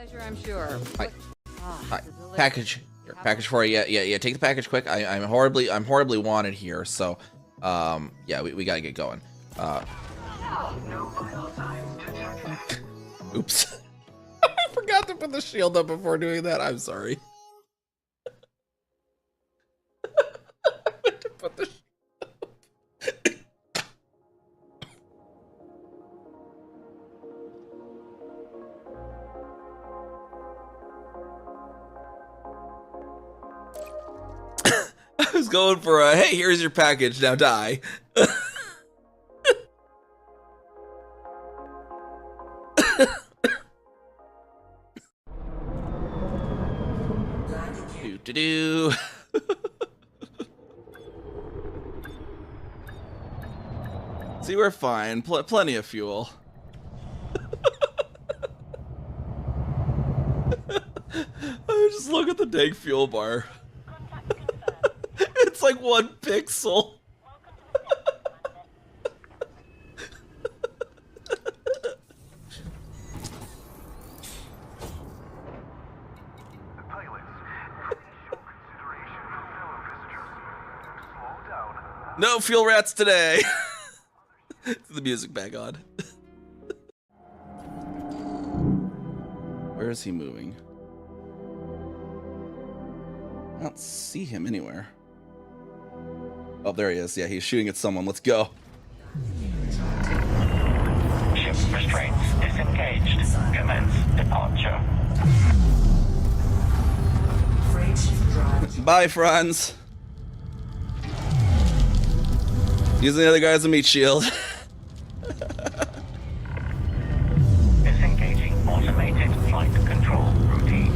Pleasure, I'm sure. Hi. Hi. Package. Here, package for you. Yeah. Take the package quick. I'm horribly wanted here. So, yeah, we gotta get going. Oops. I forgot to put the shield up before doing that. I'm sorry. I meant to put the shield up. I was going for a, hey, here's your package, now die. Do. See, we're fine. Plenty of fuel. Just look at the dang fuel bar. It's like 1 pixel. No fuel rats today. The music back on. Where is he moving? I don't see him anywhere. Oh, there he is. Yeah, he's shooting at someone. Let's go. Ship restraints disengaged. Commence departure. Bye, Franz. Using the other guy as a meat shield. Disengaging automated flight control routine.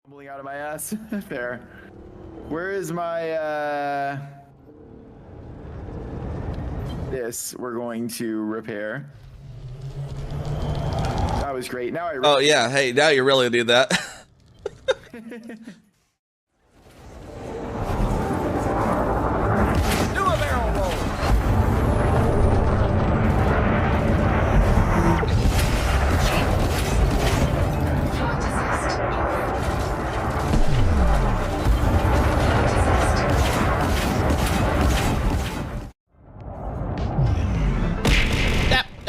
Tumbling out of my ass. Fair. Where is my this we're going to repair. That was great. Now I Oh yeah, hey, now you really need that. do a barrel roll.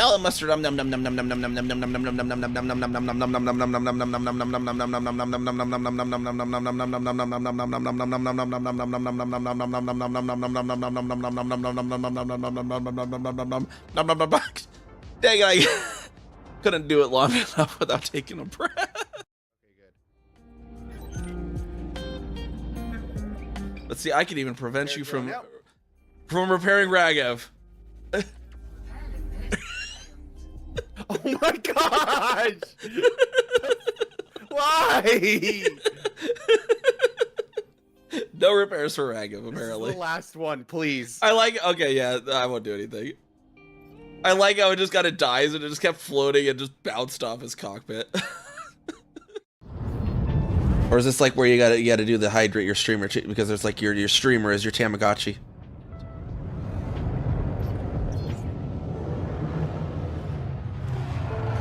Oh, mustard. Dang it, I couldn't do it long enough without taking a breath. Let's see, I can even prevent you from repairing Ragev. Oh my gosh! Why? No repairs for Ragev, apparently. This is the last one, please. I like, okay, yeah, I won't do anything. I like how it just kind of dies and it just kept floating and just bounced off his cockpit. Or is this like where you gotta do the hydrate your streamer because there's like your streamer is your Tamagotchi.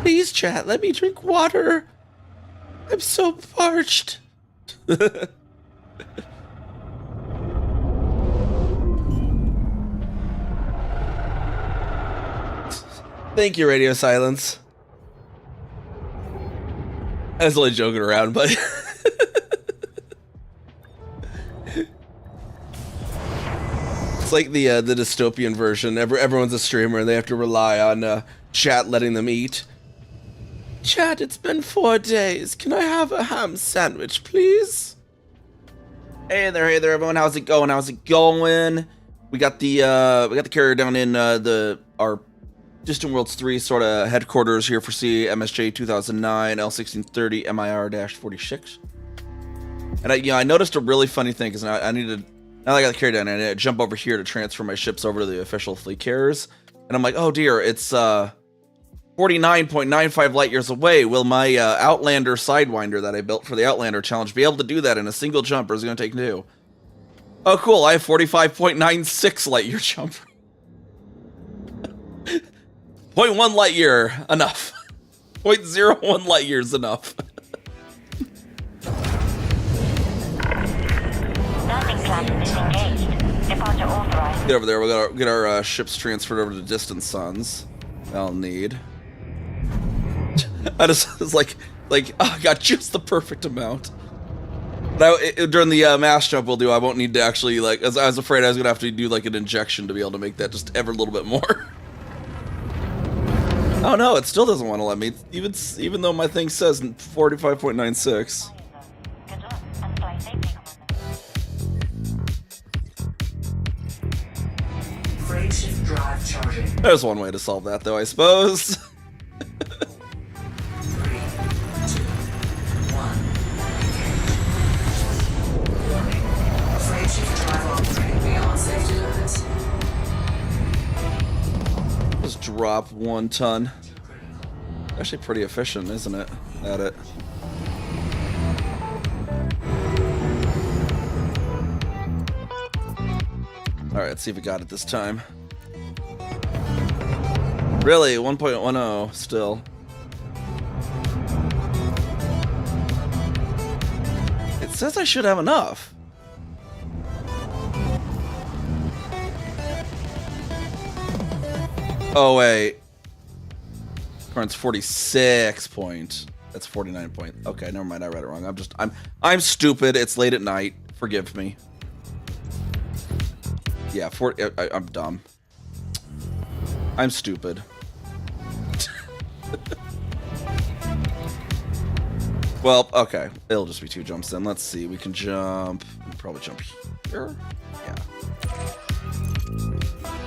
Please, chat, let me drink water. I'm so parched. Thank you, Radio Silence. I was only joking around, but it's like the dystopian version. Everyone's a streamer and they have to rely on chat letting them eat. Chat, it's been 4 days. Can I have a ham sandwich, please? Hey there, everyone. How's it going? We got the carrier down in our Distant Worlds 3 sort of headquarters here for MSJ 2009 L1630 MIR-46. And I noticed a really funny thing because I needed, now that I got the carrier down, I need to jump over here to transfer my ships over to the official fleet carriers. And I'm like, oh dear, it's 49.95 light years away. Will my Outlander Sidewinder that I built for the Outlander challenge be able to do that in a single jump, or is it going to take 2? Oh, cool. I have 45.96 light year jump. 0.1 light year, enough. 0.01 light years, enough. Landing plan is engaged. Departure authorized. Get over there. We'll get our ships transferred over to Distant Suns. I'll need. I just was like, oh, I got just the perfect amount. Now, during the mass jump we'll do, I won't need to actually, like, as I was afraid I was going to have to do, like, an injection to be able to make that just ever a little bit more. Oh, no, it still doesn't want to let me, even though my thing says 45.96. Good luck and fly safely, Commander. Freight shift drive charging. There's one way to solve that, though, I suppose. 3, 2, 1. Warning. Freight shift drive operating beyond safety limits. Just drop 1 ton. Actually pretty efficient, isn't it? At it. Alright, let's see if we got it this time. Really? 1.10 still. It says I should have enough. Oh wait. Current's 46 point. That's 49 point. Okay, never mind. I read it wrong. I'm stupid. It's late at night. Forgive me. Yeah, I'm dumb. I'm stupid. Well, okay. It'll just be 2 jumps then. Let's see. We can jump. We'll probably jump here. Yeah.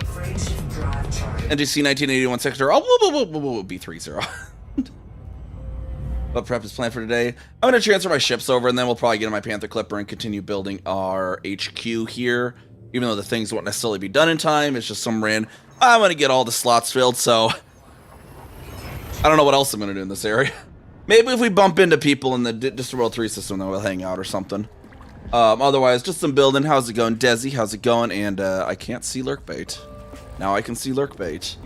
Freight shift drive charging. NGC 1981 sector. Oh, B30. What prep is planned for today? I'm going to transfer my ships over, and then we'll probably get in my Panther Clipper and continue building our HQ here. Even though the things won't necessarily be done in time, it's just some I'm going to get all the slots filled, so I don't know what else I'm going to do in this area. Maybe if we bump into people in the Distant World 3 system, then we'll hang out or something. Otherwise, just some building. How's it going, Desi? How's it going? And I can't see lurk bait. Now I can see lurk bait.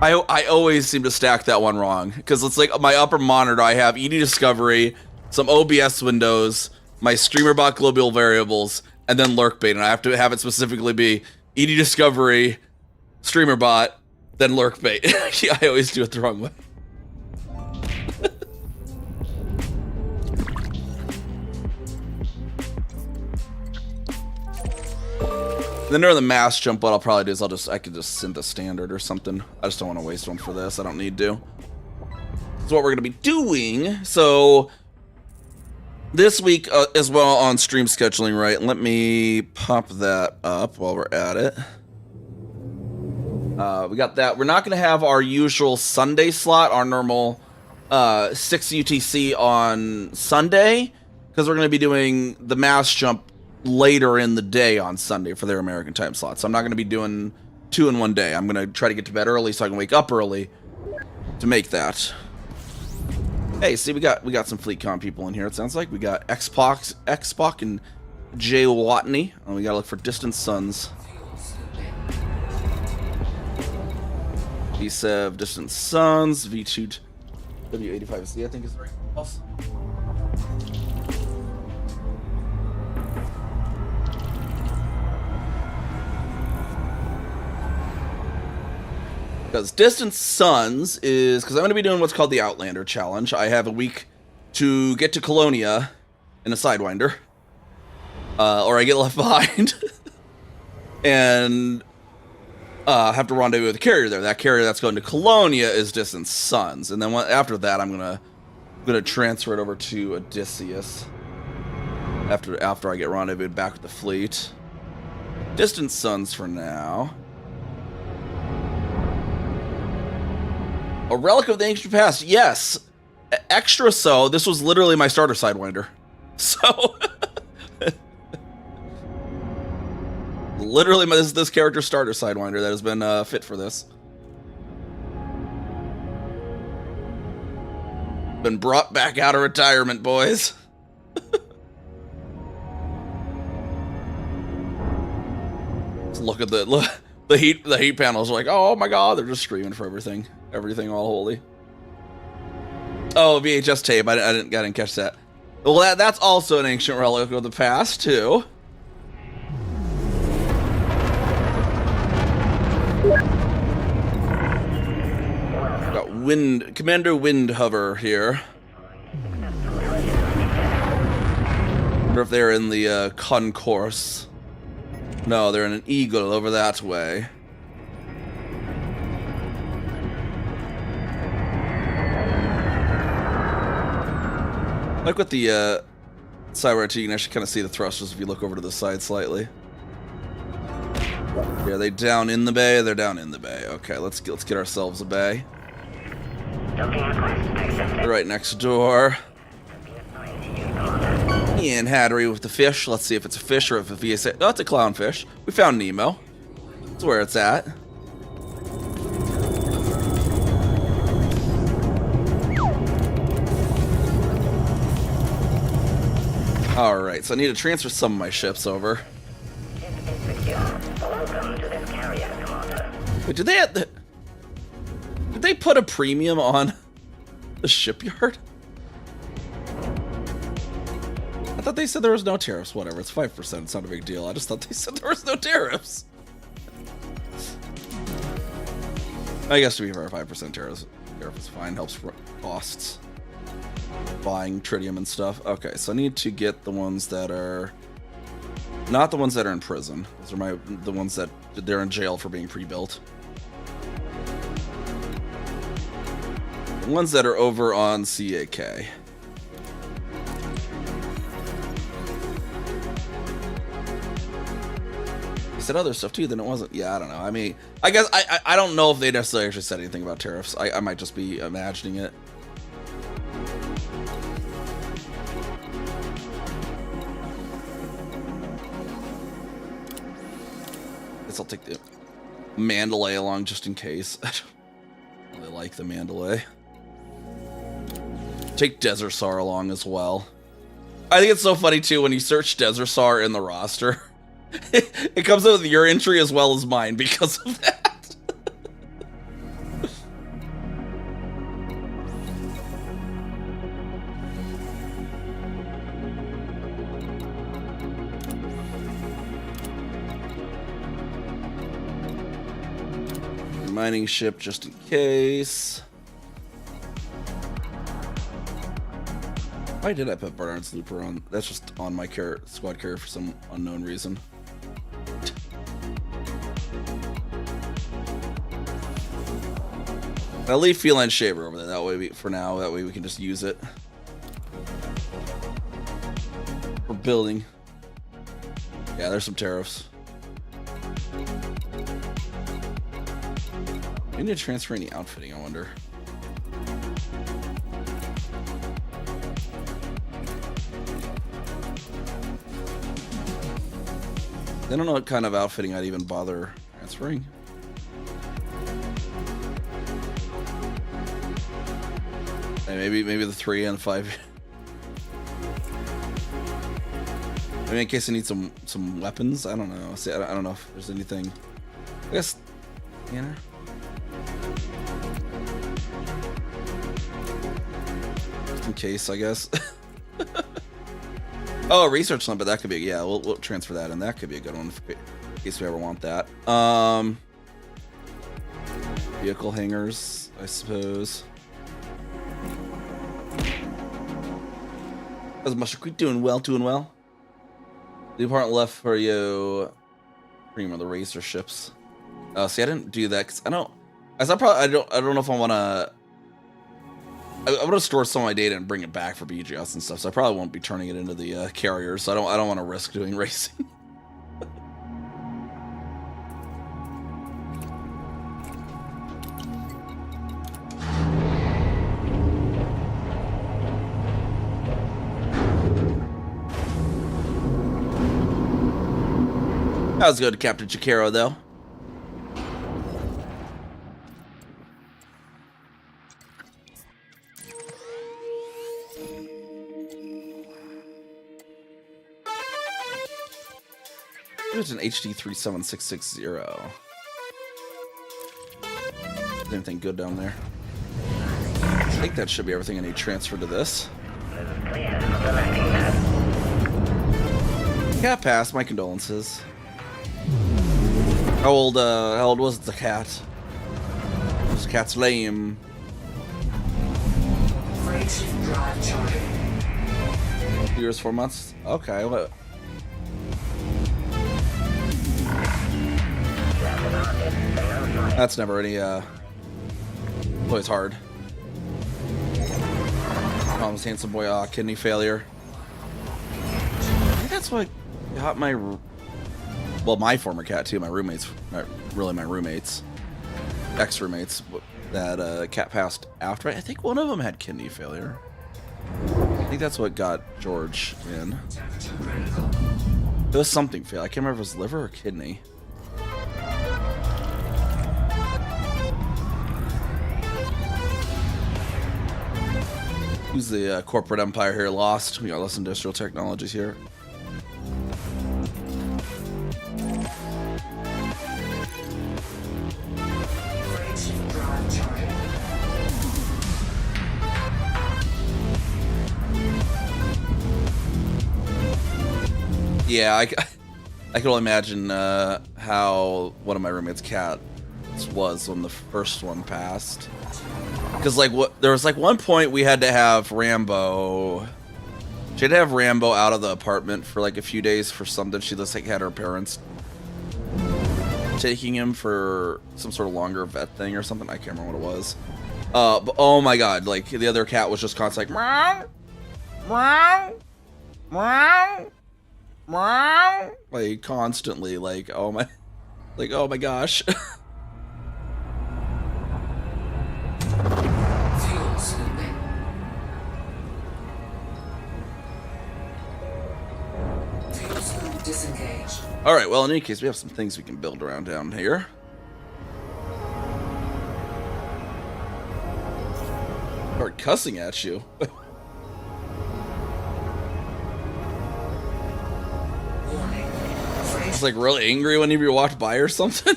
I always seem to stack that one wrong, because it's like my upper monitor, I have ED Discovery, some OBS windows, my StreamerBot global variables, and then lurk bait, and I have to have it specifically be ED Discovery, StreamerBot, then lurk bait. Yeah, I always do it the wrong way. Then during the mass jump, what I'll probably do is I could just send a standard or something. I just don't want to waste one for this. I don't need to. That's what we're going to be doing. So this week as well on stream scheduling, right? Let me pop that up while we're at it. We got that. We're not going to have our usual Sunday slot, our normal 6 UTC on Sunday, because we're going to be doing the mass jump later in the day on Sunday for their American time slot. So I'm not going to be doing 2 in one day. I'm going to try to get to bed early so I can wake up early to make that. Hey, see, we got some FleetCon people in here. It sounds like we got Xbox and Jay Watney, and we got to look for Distant Suns. V7 Distant Suns, V2 W85C, I think is the right pulse. Because Distant Suns is, because I'm going to be doing what's called the Outlander Challenge. I have a week to get to Colonia in a Sidewinder, or I get left behind, and have to rendezvous with a carrier there. That carrier that's going to Colonia is Distant Suns, and then after that, I'm gonna transfer it over to Odysseus. After I get rendezvoused back with the fleet. Distant Suns for now. A relic of the ancient past, yes. Extra so, this was literally my starter Sidewinder. So, Literally, this character starter Sidewinder that has been fit for this. Been brought back out of retirement, boys. Let's look at the heat panels. Are like, oh my god, they're just screaming for everything all holy. Oh, VHS tape. I didn't catch that. Well, that's also an ancient relic of the past too. Got Commander Windhover here. Wonder if they're in the concourse. No, they're in an eagle over that way. Like with the Cyber you can actually kind of see the thrusters if you look over to the side slightly. Yeah, are they down in the bay? They're down in the bay. Okay, let's get ourselves a bay. They're right next door. Ian Hattery with the fish. Let's see if it's a fish or if it's a VSA. Oh, it's a clownfish. We found Nemo. That's where it's at. Alright, so I need to transfer some of my ships over. Wait, did they put a premium on the shipyard? I thought they said there was no tariffs. Whatever, it's 5%. It's not a big deal. I just thought they said there was no tariffs. I guess to be fair, 5% tariff is fine. Helps costs. Buying tritium and stuff. Okay, so I need to get the ones that are not the ones that are in prison. Those are the ones that they're in jail for being pre-built. The ones that are over on CAK. They said other stuff too, then it wasn't. Yeah, I don't know. I mean, I guess I don't know if they necessarily actually said anything about tariffs. I might just be imagining it. I'll take the Mandalay along just in case. I don't really like the Mandalay. Take Desert Sar along as well. I think it's so funny too when you search Desert Sar in the roster. It comes up with your entry as well as mine because of that. Mining ship just in case. Why did I put Bernard's Looper on? That's just on my squad carrier for some unknown reason. I'll leave Feline Shaver over there. That way, for now, that way we can just use it for building. Yeah, there's some tariffs. We need to transfer any outfitting, I wonder. I don't know what kind of outfitting I'd even bother transferring. Maybe the 3 and 5. I mean, in case I need some weapons. I don't know. See, I don't know if there's anything. I guess, you know. In case, I guess. Oh, a research limit, that could be, yeah, we'll transfer that, and that could be a good one in case we ever want that. Vehicle hangers, I suppose. How's Mushroom Creek doing well? The part left for you, cream of the racer ships. See, I didn't do that because I don't know if I want to. I want to store some of my data and bring it back for BGS and stuff, so I probably won't be turning it into the carriers. So I don't want to risk doing racing. That was good, Captain Chikero, though. There's an HD 37660. Anything good down there? I think that should be everything I need transferred to this. Cat passed. My condolences. How old was the cat? This cat's lame. Frameshift drive charging. 2 years, 4 months. Okay. What? That's never any. Always hard. Mom's handsome boy. Kidney failure. I think that's what got my. Well, my former cat too. My roommates. Really, my roommates. Ex-roommates. That cat passed after. I think one of them had kidney failure. I think that's what got George in. It was something fail. I can't remember if it was liver or kidney. Who's the corporate empire here lost? We got less industrial technologies here. Frameshift drive charging. Yeah, I can only imagine how one of my roommates' cats was when the first one passed. Because there was one point we had to have Rambo. She had to have Rambo out of the apartment for a few days for something. She just had her parents taking him for some sort of longer vet thing or something. I can't remember what it was. But oh my god, the other cat was just constantly meow, meow, meow, meow, constantly oh my gosh. Fuel scooping. Fuel scoop disengaged. All right. Well, in any case, we have some things we can build around down here. Start cussing at you. Warning. It's real angry whenever you walked by or something.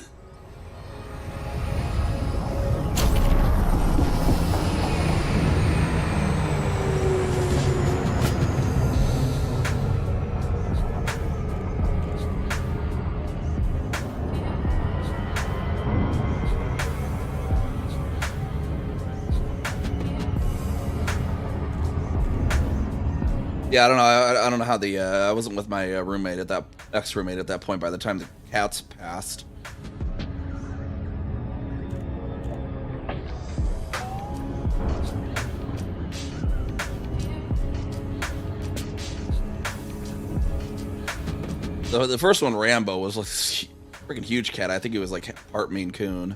Yeah, I don't know. I don't know how I wasn't with my roommate at that ex-roommate at that point. By the time the cats passed. The first one, Rambo, was this freaking huge cat. I think it was part Maine Coon,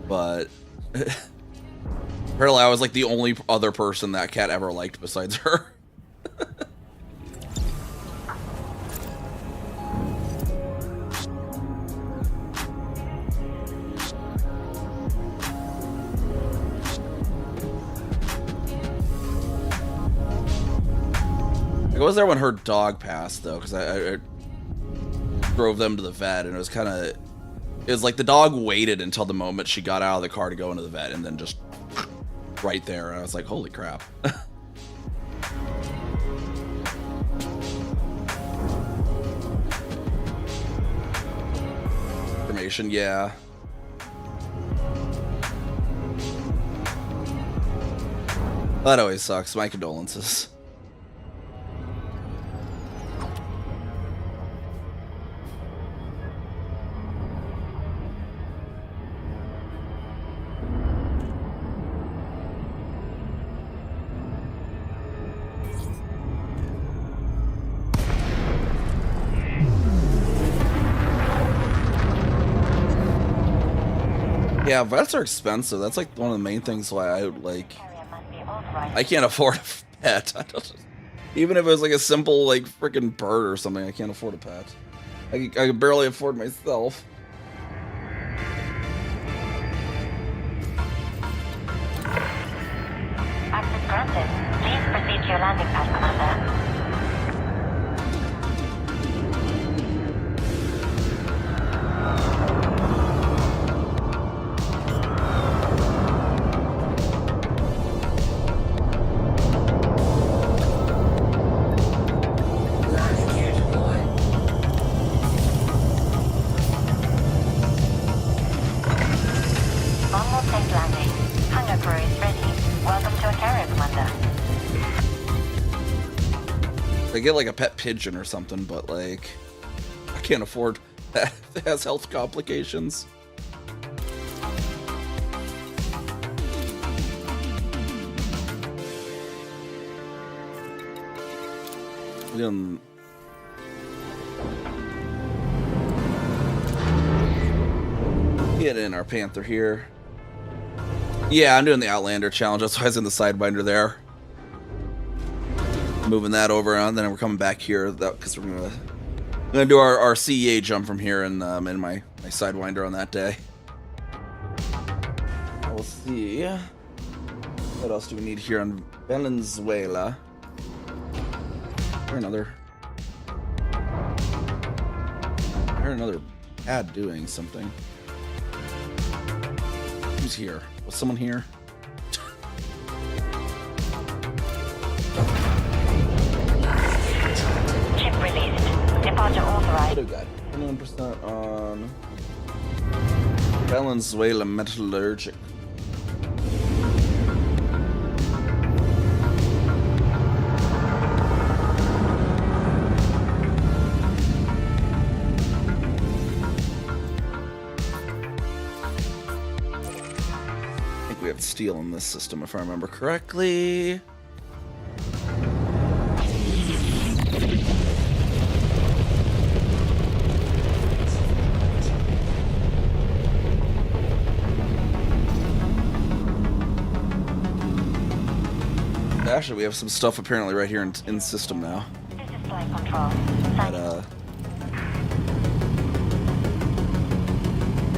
but apparently I was the only other person that cat ever liked besides her. I was there when her dog passed though, because I drove them to the vet, and it was the dog waited until the moment she got out of the car to go into the vet, and then just right there, and I was like, holy crap. Information, yeah. That always sucks. My condolences. Yeah, vets are expensive. That's one of the main things why I I can't afford a pet. Even if it was a simple freaking bird or something, I can't afford a pet. I can barely afford myself. Access granted. Please proceed to your landing pad, Commander. Landing gear deployed. Onward safe landing. Hangar crew is ready. Welcome to a carrier, Commander. I get like a pet pigeon or something, but like I can't afford that. It has health complications. Get in our Panther here. Yeah, I'm doing the Outlander challenge. That's why I was in the Sidewinder there. Moving that over, and then we're coming back here because we're gonna do our CEA jump from here and in my Sidewinder on that day. We'll see. What else do we need here on Venezuela? Or another ad doing something. Who's here? Was someone here? Chip released. Departure authorized. What do we got? 21% on Venezuela metallurgic. I think we have steel in this system, if I remember correctly. Actually, we have some stuff apparently right here in system now. This is flight control. But,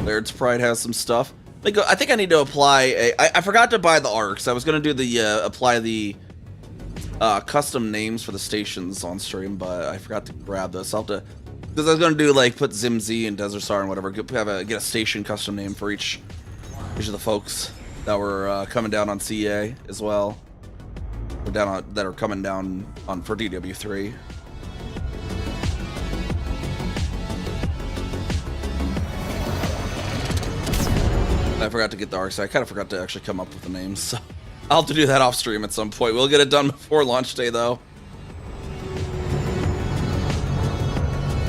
Laird's Pride has some stuff. I think I need to apply I forgot to buy the arcs. I was gonna do the apply the custom names for the stations on stream, but I forgot to grab those. I'll have to, because I was gonna do like put Zimzi and Desert Star and whatever. Get a station custom name for each of the folks that were coming down on CA as well. Or that are coming down on for DW3. I forgot to get the arcs. I kind of forgot to actually come up with the names, so I'll have to do that off stream at some point. We'll get it done before launch day, though.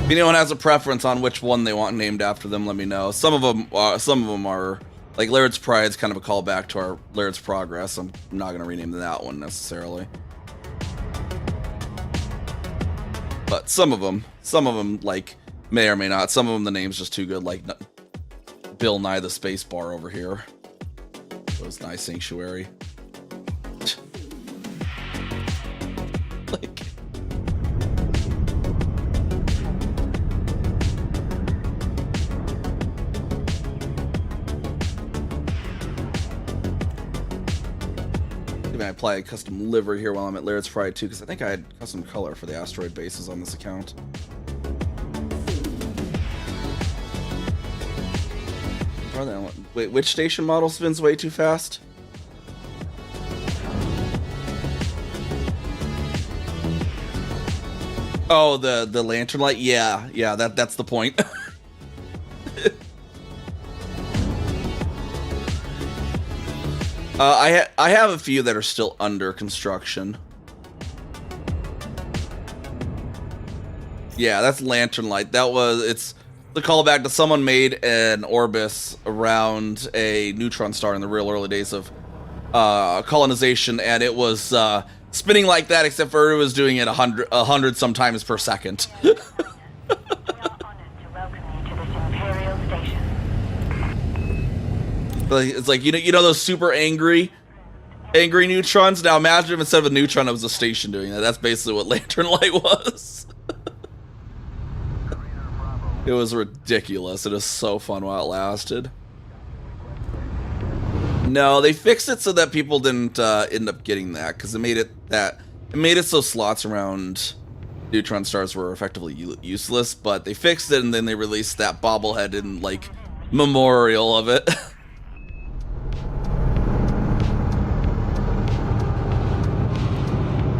If anyone has a preference on which one they want named after them, let me know. Some of them are like Laird's Pride's kind of a callback to our Laird's Progress. I'm not gonna rename that one necessarily, but some of them like may or may not. Some of them the name's just too good, like Bill Nye the Space Bar over here. It was nice Sanctuary. Like, maybe I apply a custom livery here while I'm at Laird's Pride too, because I think I had custom color for the asteroid bases on this account. Wait, which station model spins way too fast? Oh, the lantern light? Yeah, that's the point. I have a few that are still under construction. Yeah, that's lantern light. It's the callback to someone made an Orbis around a neutron star in the real early days of colonization, and it was spinning like that, except for it was doing it 100 sometimes per second. We are honored to welcome you to this Imperial station. It's like, you know those super angry neutrons? Now imagine if instead of a neutron it was a station doing that. That's basically what lantern light was. It was ridiculous. It is so fun while it lasted. No, they fixed it so that people didn't end up getting that, because it made it so slots around neutron stars were effectively useless. But they fixed it, and then they released that bobblehead in like memorial of it.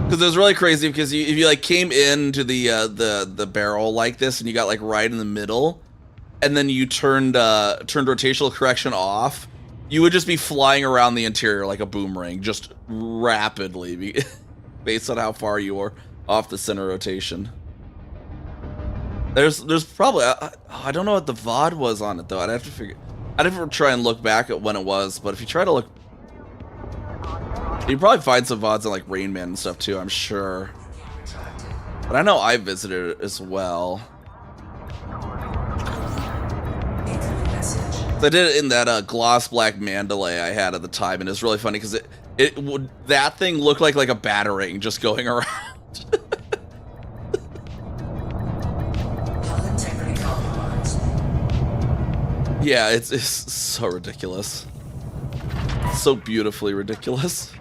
Because it was really crazy, because if you like came into the barrel like this and you got like right in the middle, and then you turned rotational correction off, you would just be flying around the interior like a boomerang, just rapidly, based on how far you were off the center rotation. There's probably I don't know what the VOD was on it though. I'd have to try and look back at when it was. But if you try to look, you probably find some VODs on like Rain Man and stuff too, I'm sure. But I know I visited it as well. I did it in that gloss black Mandalay I had at the time, and it's really funny because that thing looked like a batarang just going around. Yeah, it's so ridiculous. So beautifully ridiculous.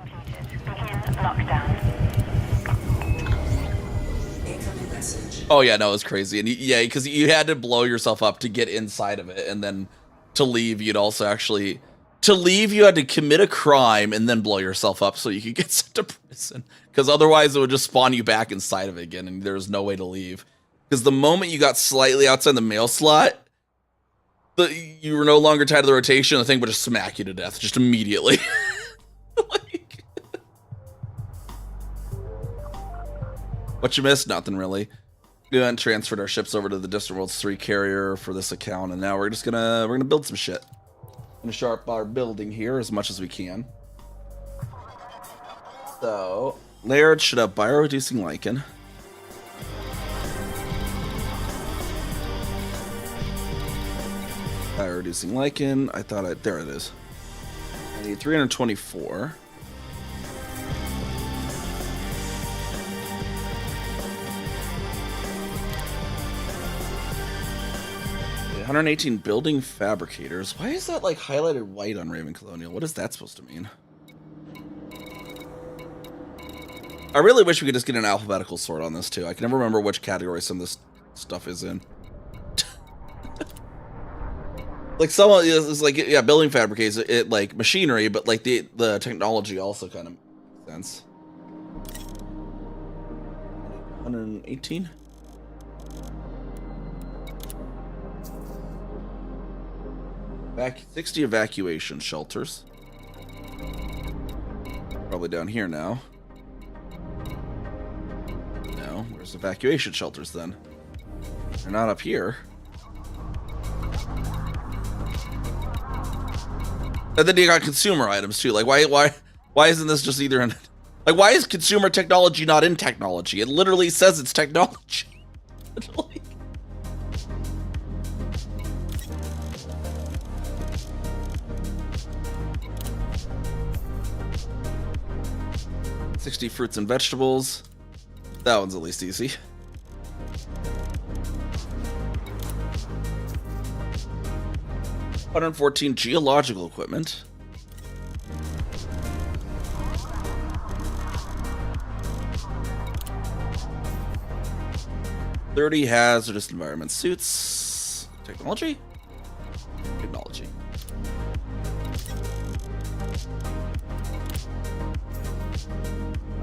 Oh yeah, no, it was crazy. And yeah, because you had to blow yourself up to get inside of it, and then to leave, you'd also actually... To leave, you had to commit a crime and then blow yourself up so you could get sent to prison. Because otherwise, it would just spawn you back inside of it again, and there's no way to leave. Because the moment you got slightly outside the mail slot, you were no longer tied to the rotation, the thing would just smack you to death, just immediately. Like, what you missed? Nothing, really. We went and transferred our ships over to the Distant Worlds 3 carrier for this account, and now we're gonna build some shit. Gonna sharp our building here as much as we can. So, Laird should have bio-reducing lichen. Bio-reducing lichen. There it is. I need 324. Okay, 118 building fabricators. Why is that like highlighted white on Raven Colonial? What is that supposed to mean? I really wish we could just get an alphabetical sort on this too. I can never remember which category some of this stuff is in. Like someone is like, yeah, building fabricators, it like machinery, but like the technology also kind of makes sense. 118. Back 60 evacuation shelters. Probably down here now. No, where's evacuation shelters then? They're not up here. And then you got consumer items too. Like why isn't this just either in, like why is consumer technology not in technology? It literally says it's technology. Like, 60 fruits and vegetables. That one's at least easy. $114 geological equipment. $30 hazardous environment suits. Technology? Technology.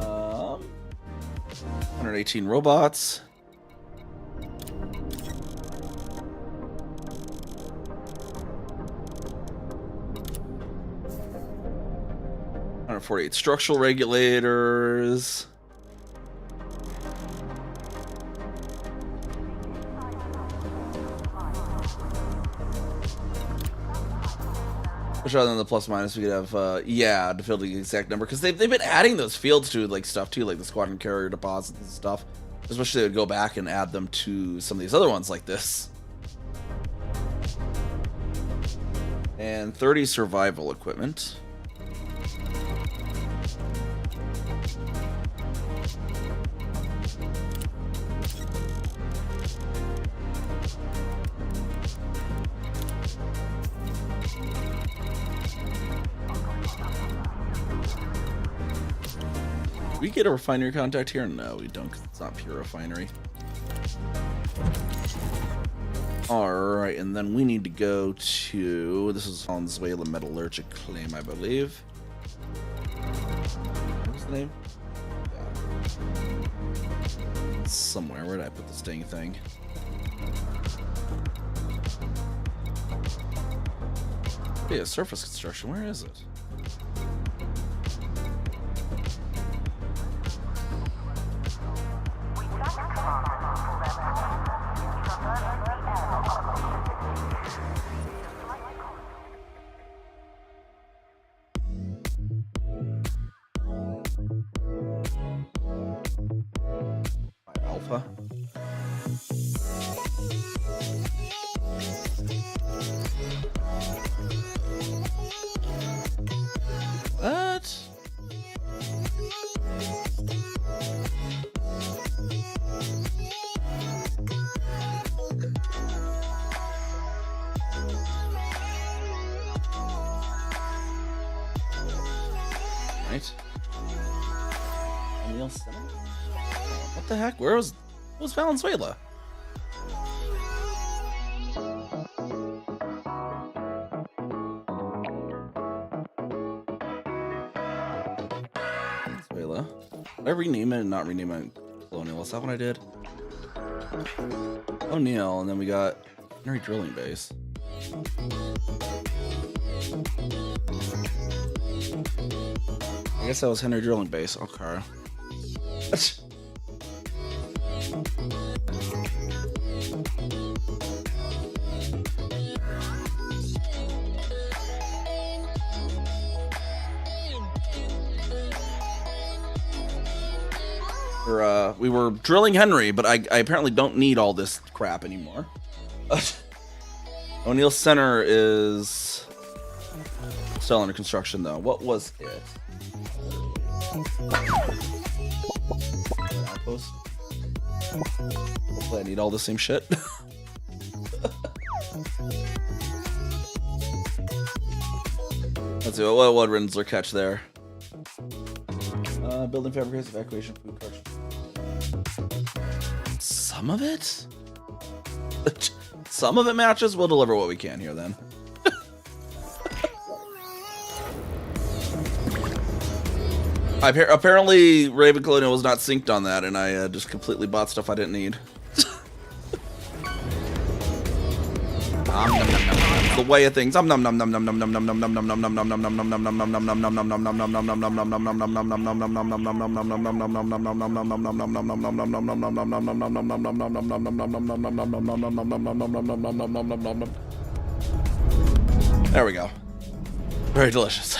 Um, 118 robots. $148 structural regulators. Which other than the plus minus, we could have, yeah, to fill the exact number. Because they've been adding those fields to, like, stuff, too. Like the squadron carrier deposits and stuff. Especially they would go back and add them to some of these other ones like this. And 30 survival equipment. we get a refinery contact here? No, we don't, 'cause it's not pure refinery. Alright, and then we need to go to... This is Venezuela Metallurgic Claim, I believe. What's the name? Yeah. Somewhere. Where did I put this dang thing? Yeah, surface construction. Where is it? Alpha. What? Right. What the heck? Where was Valenzuela? Venezuela. Did I rename it and not rename it Colonial? Is that what I did? O'Neill, and then we got Henry Drilling Base. I guess that was Henry Drilling Base. Okay. We were drilling Henry, but I apparently don't need all this crap anymore. O'Neill Center is still under construction, though. What was it? Outpost? I need all the same shit. Let's see, what Rinsler catch there? Building fabrication, evacuation, food production. Some of it? Some of it matches. We'll deliver what we can here then. Apparently Raven Colonial was not synced on that, and I just completely bought stuff I didn't need. The way of things. There we go. Very delicious.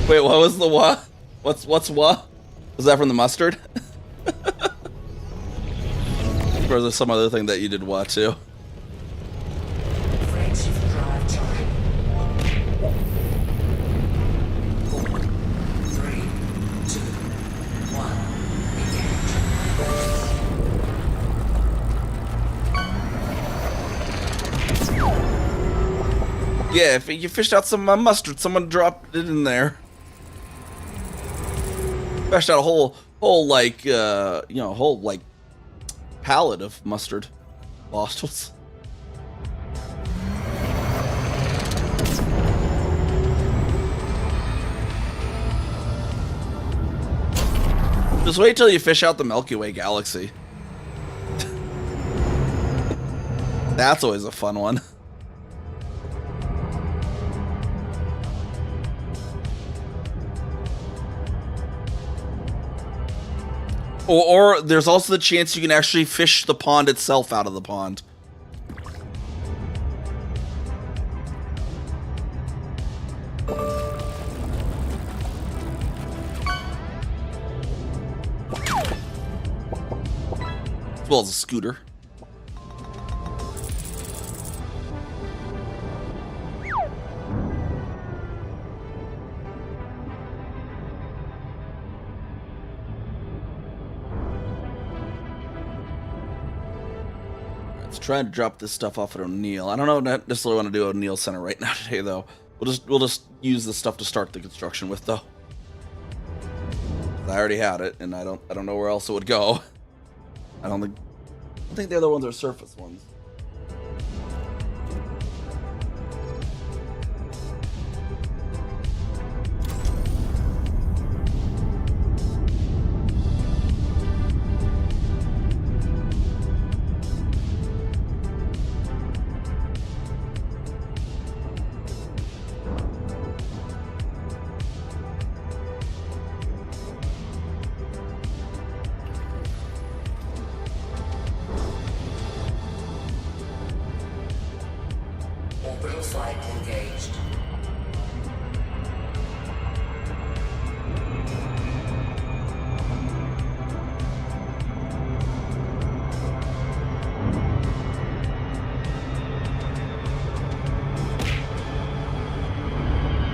Wait, what was the what? What's what? Was that from the mustard? Or is there some other thing that you did what too? Frame shift drive charging. 3, 2, 1, engage. Yeah, if you fished out some mustard, someone dropped it in there. Fished out a whole like whole like pallet of mustard bottles. Just wait till you fish out the Milky Way galaxy. That's always a fun one. Or there's also the chance you can actually fish the pond itself out of the pond. As well as a scooter. Let's try to drop this stuff off at O'Neill. I don't know not necessarily want to do O'Neill Center right now today, though. We'll just use the stuff to start the construction with, though. I already had it, and I don't know where else it would go. I don't think the other ones are surface ones. Orbital flight engaged.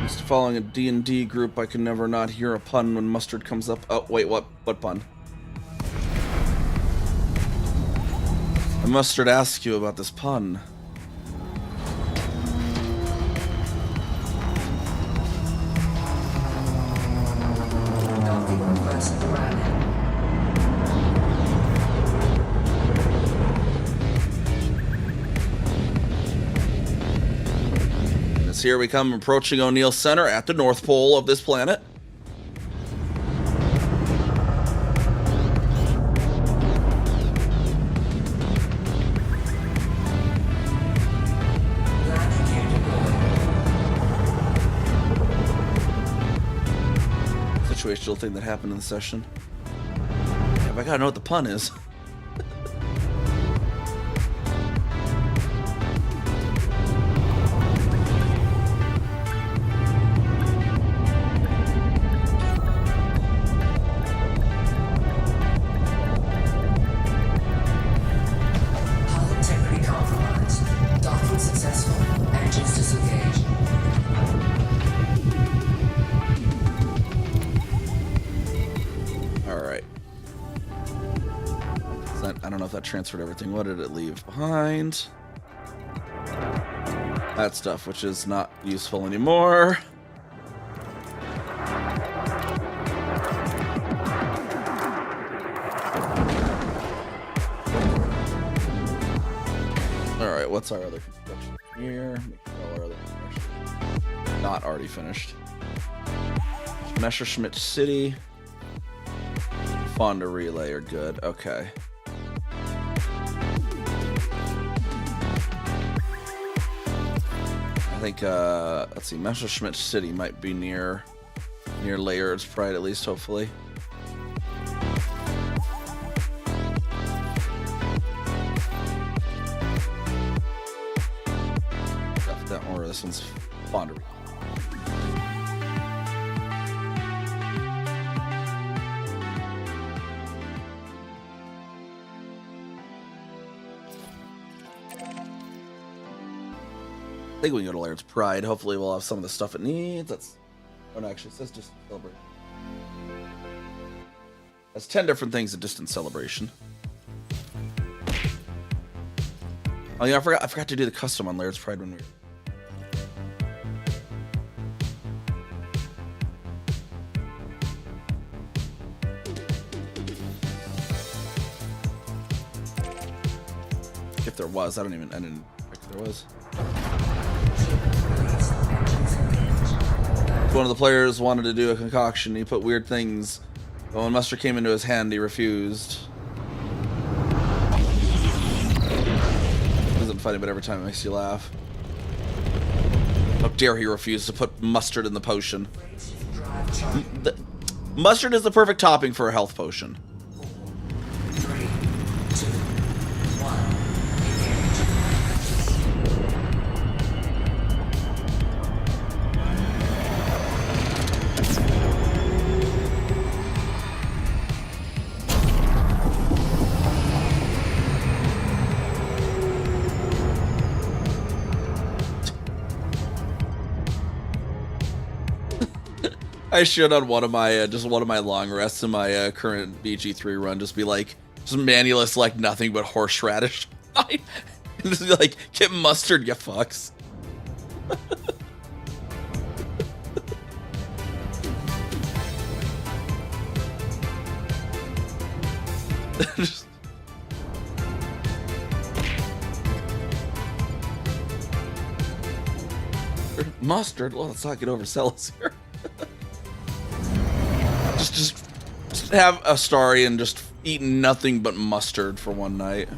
Used to following a D&D group, I can never not hear a pun when mustard comes up. Oh, wait, what pun? I mustard ask you about this pun. Docking request granted. As here we come approaching O'Neill Center at the North Pole of this planet. Landing gear deployed. Situational thing that happened in the session. Yeah, but I gotta know what the pun is. Hull integrity compromised. Docking successful. Engines disengaged. Alright. I don't know if that transferred everything. What did it leave behind? That stuff, which is not useful anymore. Alright, what's our other construction here? Make sure all our other construction not already finished. Messerschmitt City. Fonda Relay are good. Okay. I think, let's see, Messerschmitt City might be near Layard's Pride, at least, hopefully. That one, or this one's Fonda. I think we can go to Laird's Pride. Hopefully we'll have some of the stuff it needs. That's... Oh, no, actually, it says just celebrate. That's 10 different things at distant celebration. Oh, yeah, I forgot to do the custom on Laird's Pride when we were... If there was, I didn't check if there was. One of the players wanted to do a concoction. He put weird things, but when mustard came into his hand, he refused. It isn't funny, but every time it makes you laugh. How dare he refuse to put mustard in the potion? Mustard is the perfect topping for a health potion. 3, 2, 1. I should on one of my just one of my long rests in my current BG3 run just be like just manually select nothing but horseradish. Just like, get mustard, you fucks. Just... Mustard? Well, let's not get overzealous here. just have a story and just eat nothing but mustard for one night.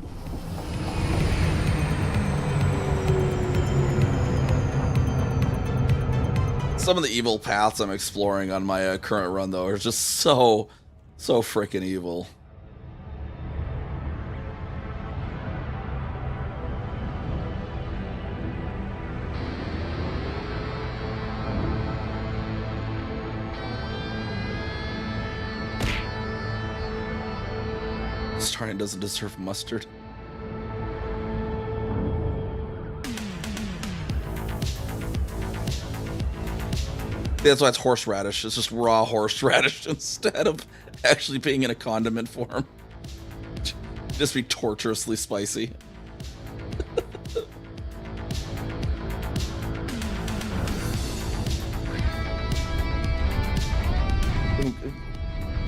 Some of the evil paths I'm exploring on my current run, though, are just so freaking evil. Starting doesn't deserve mustard. That's why it's horseradish. It's just raw horseradish instead of actually being in a condiment form. Just be torturously spicy.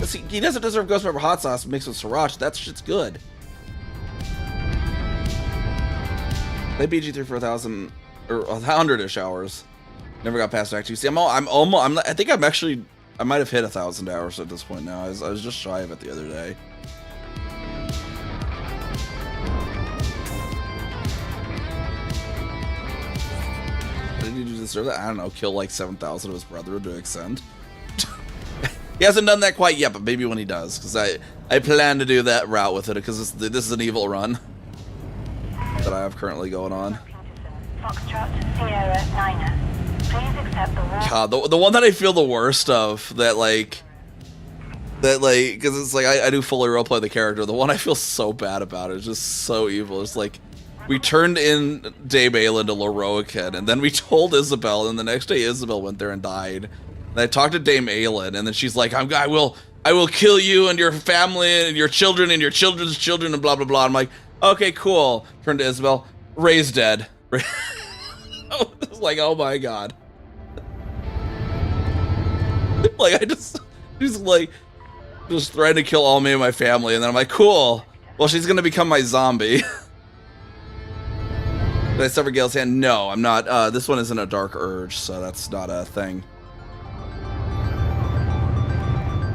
See, he doesn't deserve ghost pepper hot sauce mixed with sriracha. That shit's good. They BG through for 1,000 or 100-ish hours. Never got past Act 2. See, I think I'm actually, I might have hit 1,000 hours at this point now. I was just shy of it the other day. Did he deserve that? I don't know. Kill like 7,000 of his brotherhood to extend. He hasn't done that quite yet, but maybe when he does, because I plan to do that route with it, because this is an evil run that I have currently going on. Foxtrot Sierra Niner. Please accept the war. God, the one that I feel the worst of, because it's like I do fully roleplay the character. The one I feel so bad about is just so evil. It's like we turned in Dame Aelin to Loroakin, and then we told Isabel, and the next day Isabel went there and died. And I talked to Dame Aelin, and then she's like, I will kill you and your family and your children and your children's children and blah blah blah. I'm like, okay, cool. Turn to Isabel, Ray's dead. It's like, oh my god. Like she's like just trying to kill all me and my family, and then I'm like, cool. Well, she's gonna become my zombie. Did I sever Gale's hand? No, I'm not. This one isn't a dark urge, so that's not a thing.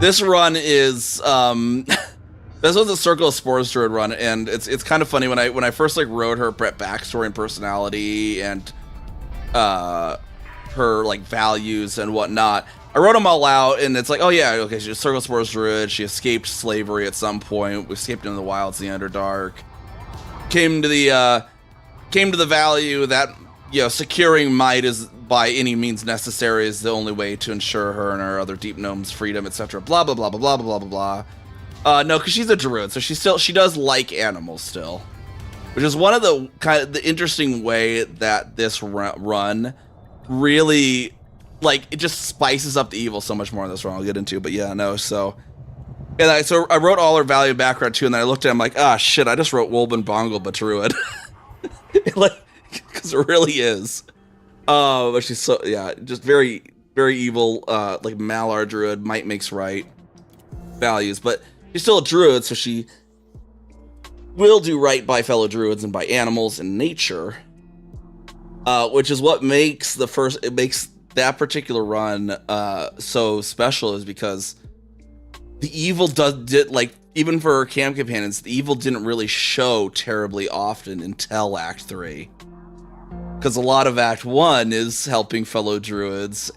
This run is this was a Circle of Spores Druid run, and it's kind of funny when I first like wrote her backstory and personality and her like values and whatnot. I wrote them all out, and it's like, oh yeah, okay, she's a Circle of Spores Druid. She escaped slavery at some point. We escaped into the wilds, the Underdark. Came to the value that, you know, securing might is by any means necessary is the only way to ensure her and her other deep gnomes freedom, etc. Blah blah blah blah blah blah blah blah. No, because she's a druid, so she does like animals still, which is one of the kind of the interesting way that this run really, like, it just spices up the evil so much more in this run. I'll get into, but yeah, no. So I wrote all her value background too, and then I looked at it, I'm like, ah, shit, I just wrote Wolben Bongle but druid. Like, because it really is. But she's so, yeah, just very, very evil, like Malar druid, might makes right values, but she's still a druid, so she will do right by fellow druids and by animals and nature, which is what makes that particular run so special, is because the evil did like, even for camp companions, the evil didn't really show terribly often until Act 3. Because a lot of Act 1 is helping fellow druids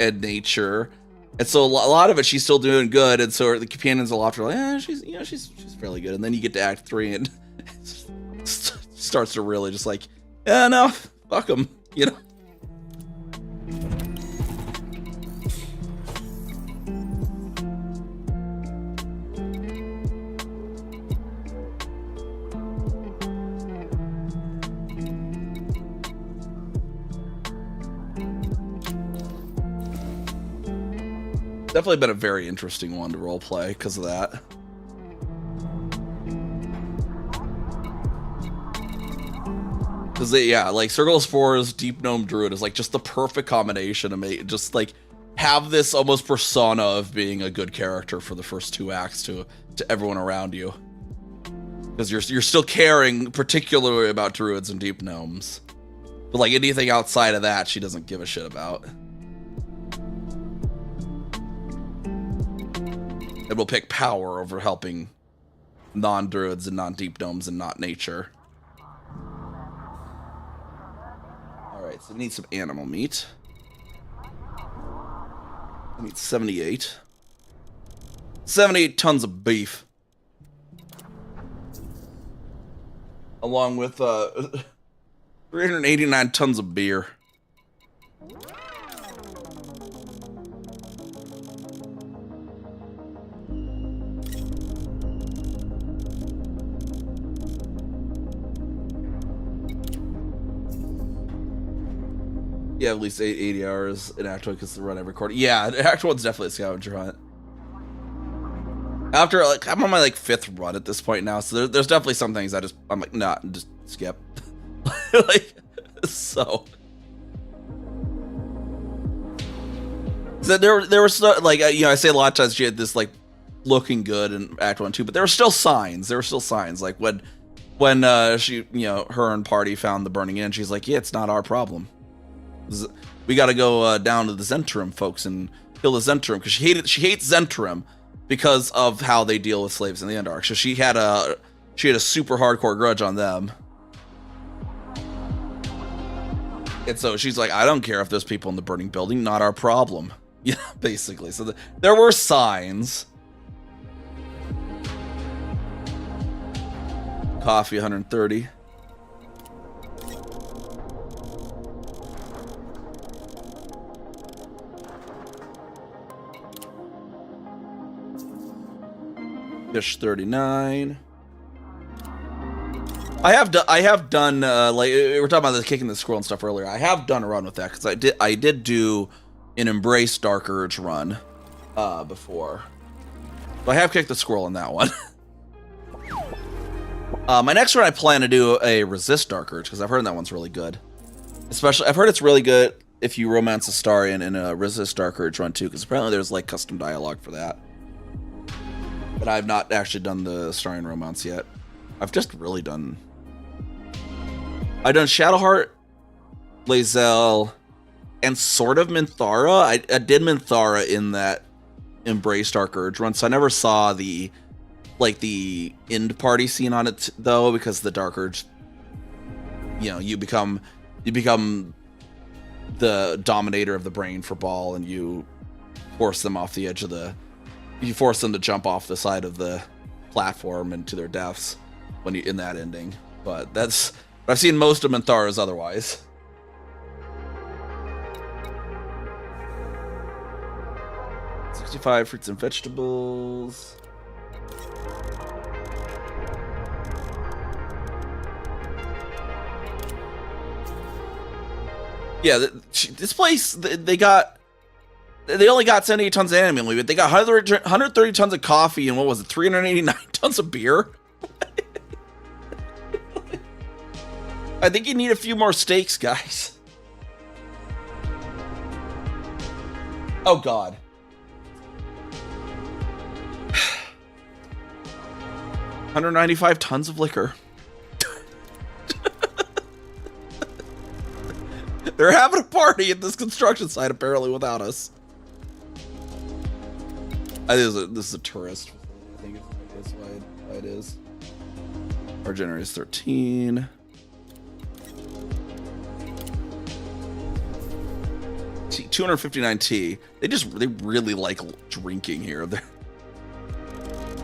and nature. And so a lot of it, she's still doing good. And so the companions will often like, she's fairly good. And then you get to Act 3 and starts to really just like, yeah, no, fuck them, you know? Definitely been a very interesting one to roleplay because of that. Because yeah, like Circle of Spores, Deep Gnome Druid is like just the perfect combination to make just like have this almost persona of being a good character for the first 2 acts to everyone around you. Because you're still caring particularly about druids and deep gnomes. But like anything outside of that, she doesn't give a shit about. And will pick power over helping non-druids and non-deep gnomes and not nature. Alright, so we need some animal meat. I need 78. 78 tons of beef. Along with 389 tons of beer. Yeah, at least 80 hours in Act 1 because the run every quarter. Yeah, Act 1's definitely a scavenger hunt. After, like, I'm on my, like, 5th run at this point now, so there's definitely some things I'm like, nah, just skip. Like, so. So there was, like, you know, I say a lot of times she had this, like, looking good in Act 1 too, but there were still signs. Like, when she, you know, her and Party found the burning inn, she's like, yeah, it's not our problem. We got to go down to the Zentrum folks and kill the Zentrum because she hates Zentrum because of how they deal with slaves in the Underdark. So she had a super hardcore grudge on them, and so she's like, I don't care if there's people in the burning building, not our problem. Yeah, basically. So there were signs. Coffee 130. Fish 39. I have done like we were talking about the kicking the squirrel and stuff earlier. I have done a run with that because I did do an Embrace Dark Urge run before. But I have kicked the squirrel in that one. My next run I plan to do a Resist Dark Urge because I've heard that one's really good. Especially I've heard it's really good if you romance Astarion in a Resist Dark Urge run too, because apparently there's like custom dialogue for that. But I've not actually done the Astarion romance yet. I've just really done... I've done Shadowheart, Lae'zel, and sort of Minthara. I did Minthara in that Embrace Dark Urge run, so I never saw the end party scene on it though, because the Dark Urge, you know, you become the dominator of the brain for Ball, and you force them off the edge of the... You force them to jump off the side of the platform into their deaths when you in that ending. But that's... I've seen most of Minthara's otherwise. $65 fruits and vegetables. Yeah, this place, they only got 78 tons of animal meat, but they got 130 tons of coffee and what was it, 389 tons of beer? I think you need a few more steaks, guys. Oh, God. $195 tons of liquor. They're having a party at this construction site, apparently, without us. I think this is a tourist. I think that's why it is. Our generator is 13. Tea, 259 tea. They really like drinking here. I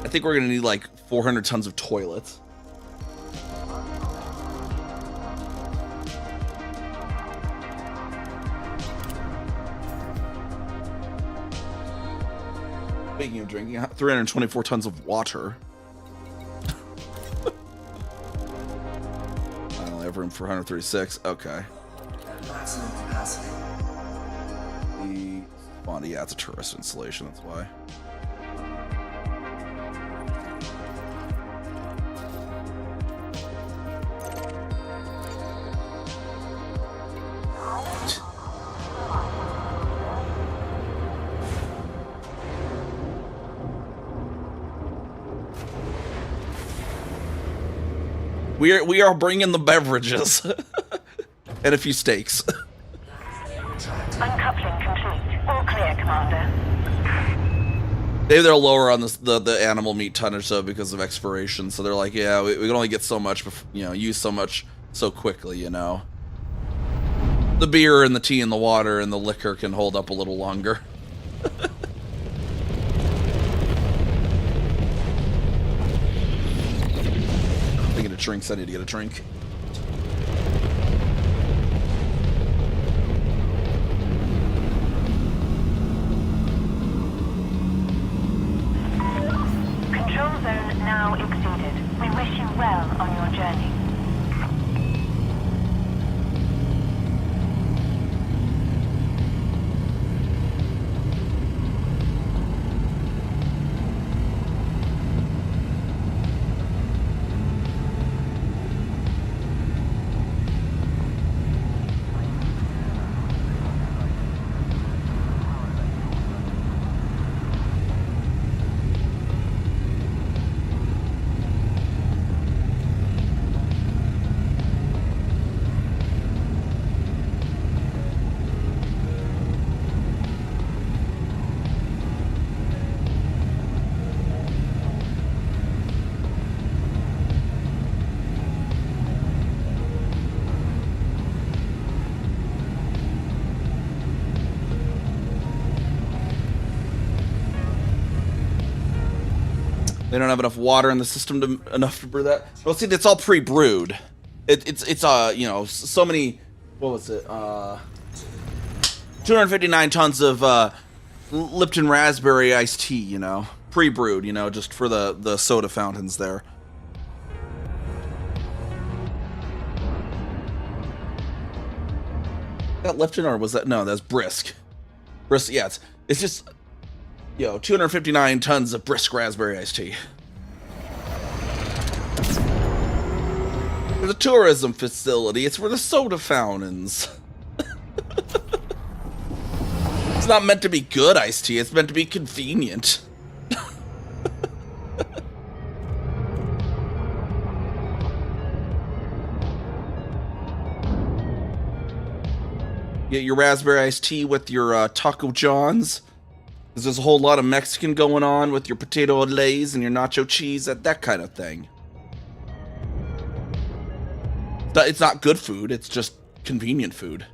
think we're gonna need like 400 tons of toilets. Speaking of drinking, 324 tons of water. I only have room for 136. Okay. At maximum capacity. Yeah, it's a tourist installation, that's why. We are bringing the beverages and a few steaks. Uncoupling complete. All clear, Commander. Maybe they're lower on the animal meat tonnage though because of expiration, so they're like, yeah, we can only get so much, use so much so quickly, you know. The beer and the tea and the water and the liquor can hold up a little longer. Thinking of drinks, I need to get a drink. Control zone now exceeded. We wish you well on your journey. They don't have enough water in the system enough to brew that. Well, see, it's all pre-brewed. It's so many. What was it? 259 tons of Lipton raspberry iced tea. You know, pre-brewed. You know, just for the soda fountains there. That Lipton or was that that's Brisk? Brisk, yeah. It's just. 259 tons of brisk raspberry iced tea. There's a tourism facility. It's for the soda fountains. It's not meant to be good iced tea. It's meant to be convenient. Get your raspberry iced tea with your Taco John's. There's a whole lot of Mexican going on with your potato olays and your nacho cheese, that kind of thing. It's not good food, it's just convenient food.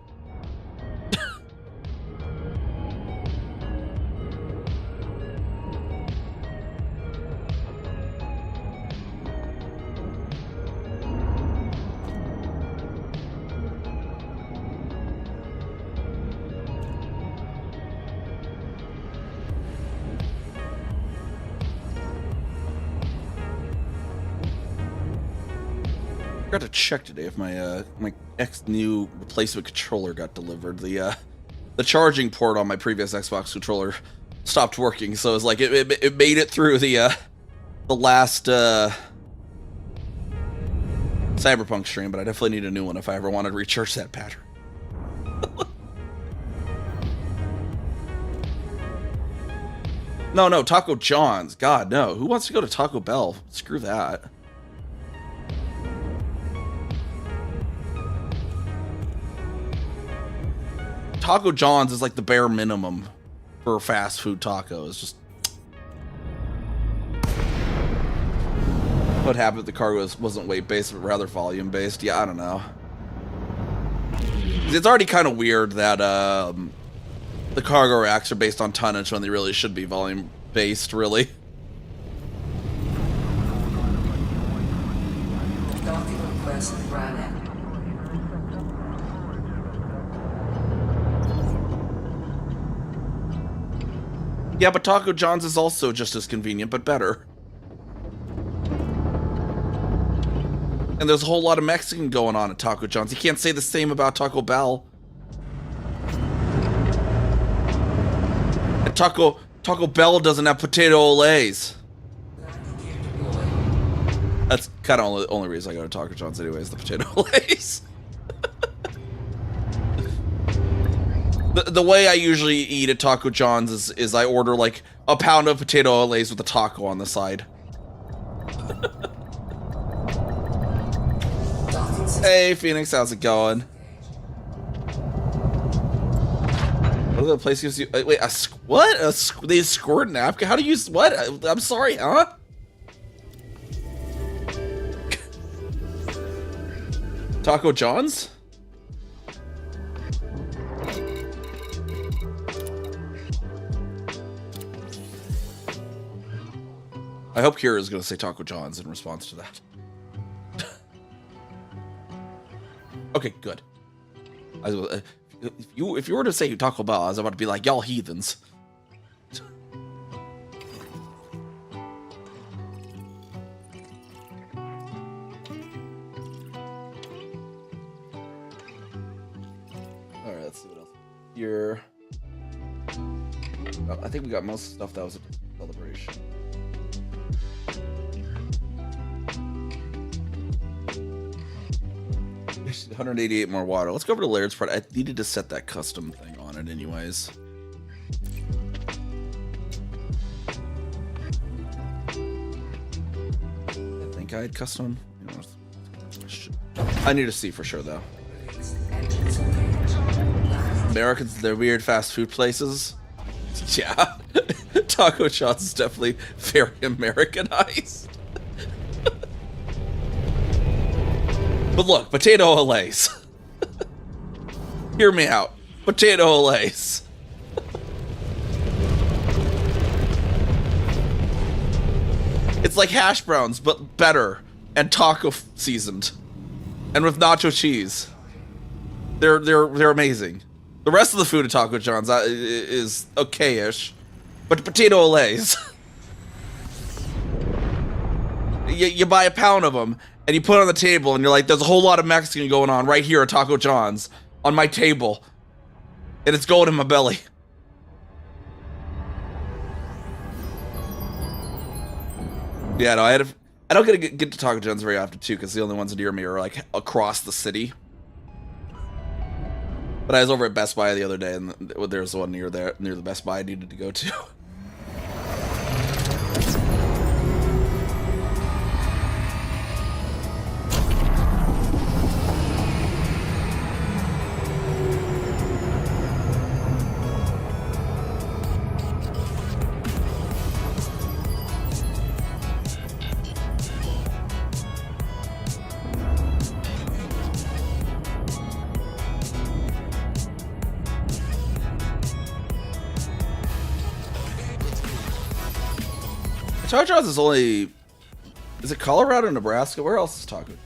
I forgot to check today if my my new replacement controller got delivered. The charging port on my previous Xbox controller stopped working, so it's like it made it through the last Cyberpunk stream, but I definitely need a new one if I ever wanted to recharge that battery. No, Taco John's. God, no. Who wants to go to Taco Bell? Screw that. Taco John's is like the bare minimum for fast food tacos. Just what happened if the cargo wasn't weight based but rather volume based? Yeah, I don't know. It's already kind of weird that the cargo racks are based on tonnage when they really should be volume based, really. Docking request granted. Yeah, but Taco John's is also just as convenient, but better. And there's a whole lot of Mexican going on at Taco John's. You can't say the same about Taco Bell. And Taco Bell doesn't have potato olays. That's kind of the only reason I go to Taco John's anyways, the potato olays. The way I usually eat at Taco John's is I order like a pound of potato olays with a taco on the side. Hey, Phoenix, how's it going? What other place gives you? Wait, what? They squirt napkin? How do you? What? I'm sorry, huh? Taco John's? I hope Kira is going to say Taco John's in response to that. Okay, good. If you were to say Taco Bell, I was about to be like, y'all heathens. Alright, let's see what else. Here. Oh, I think we got most stuff that was a celebration. There's 188 more water. Let's go over to Laird's part. I needed to set that custom thing on it anyways. I think I had custom. I need to see for sure though. Americans, they're weird fast food places. Yeah. Taco Shots is definitely very Americanized. But look, potato olays. Hear me out. Potato olays. It's like hash browns, but better and taco seasoned, and with nacho cheese. They're amazing. The rest of the food at Taco John's is okay-ish, but potato olays. You buy a pound of them and you put it on the table, and you're like, "There's a whole lot of Mexican going on right here at Taco John's on my table, and it's going in my belly." Yeah, no, I don't get to Taco John's very often too, because the only ones near me are like across the city. But I was over at Best Buy the other day, and there's one near the Best Buy I needed to go to. Taco John's is only... Is it Colorado, Nebraska? Where else is Taco John's?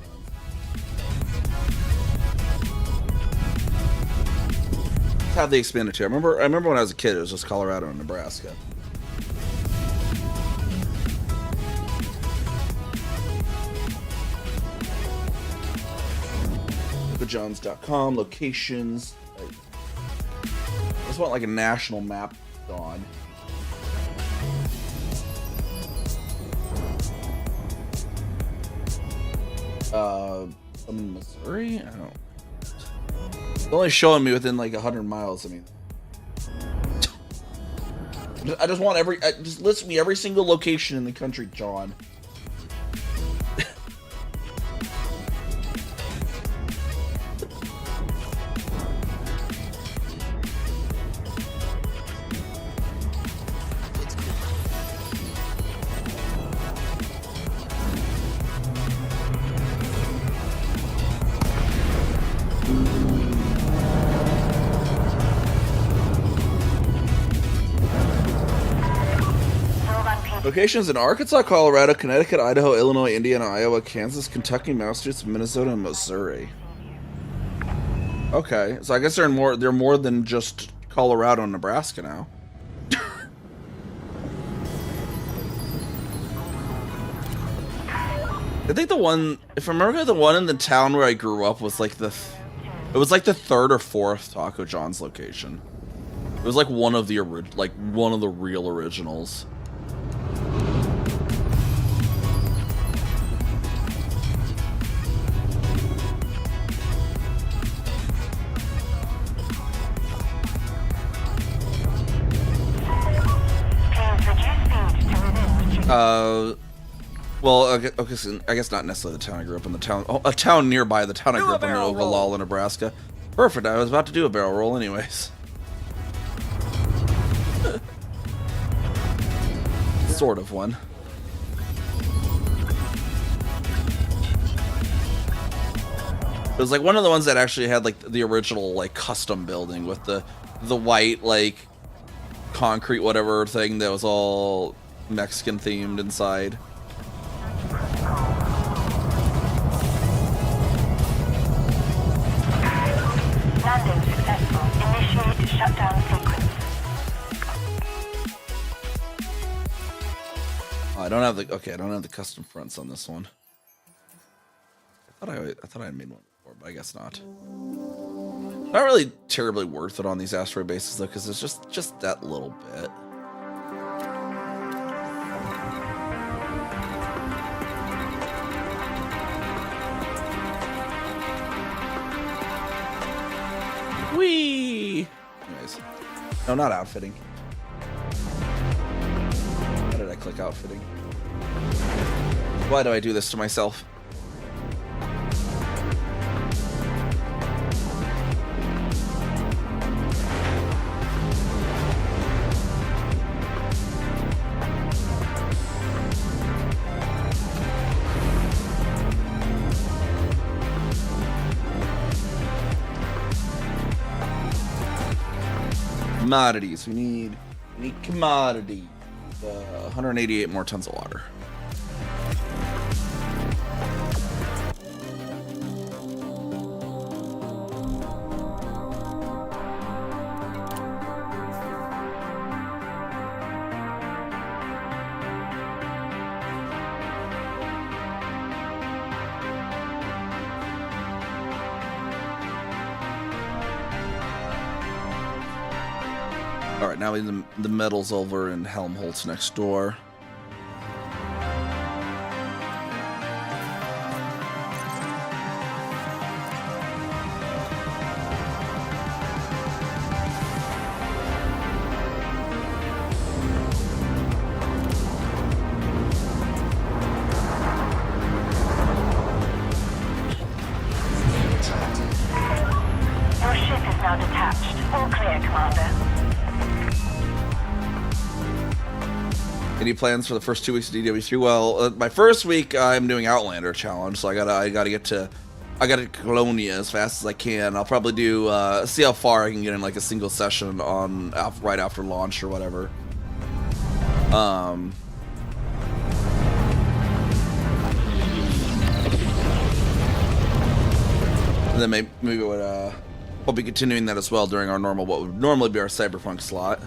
Have they expanded to? I remember when I was a kid, it was just Colorado and Nebraska. TacoJohns.com, locations. I just want like a national map on. I'm in Missouri? I don't. It's only showing me within like 100 miles. I mean, I just want just list me every single location in the country, John. Locations in Arkansas, Colorado, Connecticut, Idaho, Illinois, Indiana, Iowa, Kansas, Kentucky, Massachusetts, Minnesota, and Missouri. Okay, so I guess they're more than just Colorado and Nebraska now. I think the one, if I remember, the one in the town where I grew up was like it was like the third or fourth Taco John's location. It was like one of the real originals. Well, okay, so I guess not necessarily the town I grew up in. The town, a town nearby. The town I grew up in Ovalalla, Nebraska. Perfect. I was about to do a barrel roll, anyways. Sort of one. It was like one of the ones that actually had like the original like custom building with the white like concrete whatever thing that was all Mexican themed inside. Landing successful. Initiate shutdown sequence. Oh, I don't have the I don't have the custom fronts on this one. I thought I had made one before, but I guess not. Not really terribly worth it on these asteroid bases though, because it's just that little bit. Whee! Anyways. No, not outfitting. Why did I click outfitting? Why do I do this to myself? Commodities. We need commodity. 188 more tons of water. All right, now we have the metals over in Helmholtz next door. Your ship is now detached. All clear, Commander. Any plans for the first 2 weeks of DW3? Well, my first week I'm doing Outlander challenge, so I gotta get to Colonia as fast as I can. I'll probably do see how far I can get in like a single session on right after launch or whatever. And then maybe we'll be continuing that as well during our what would normally be our Cyberpunk slot.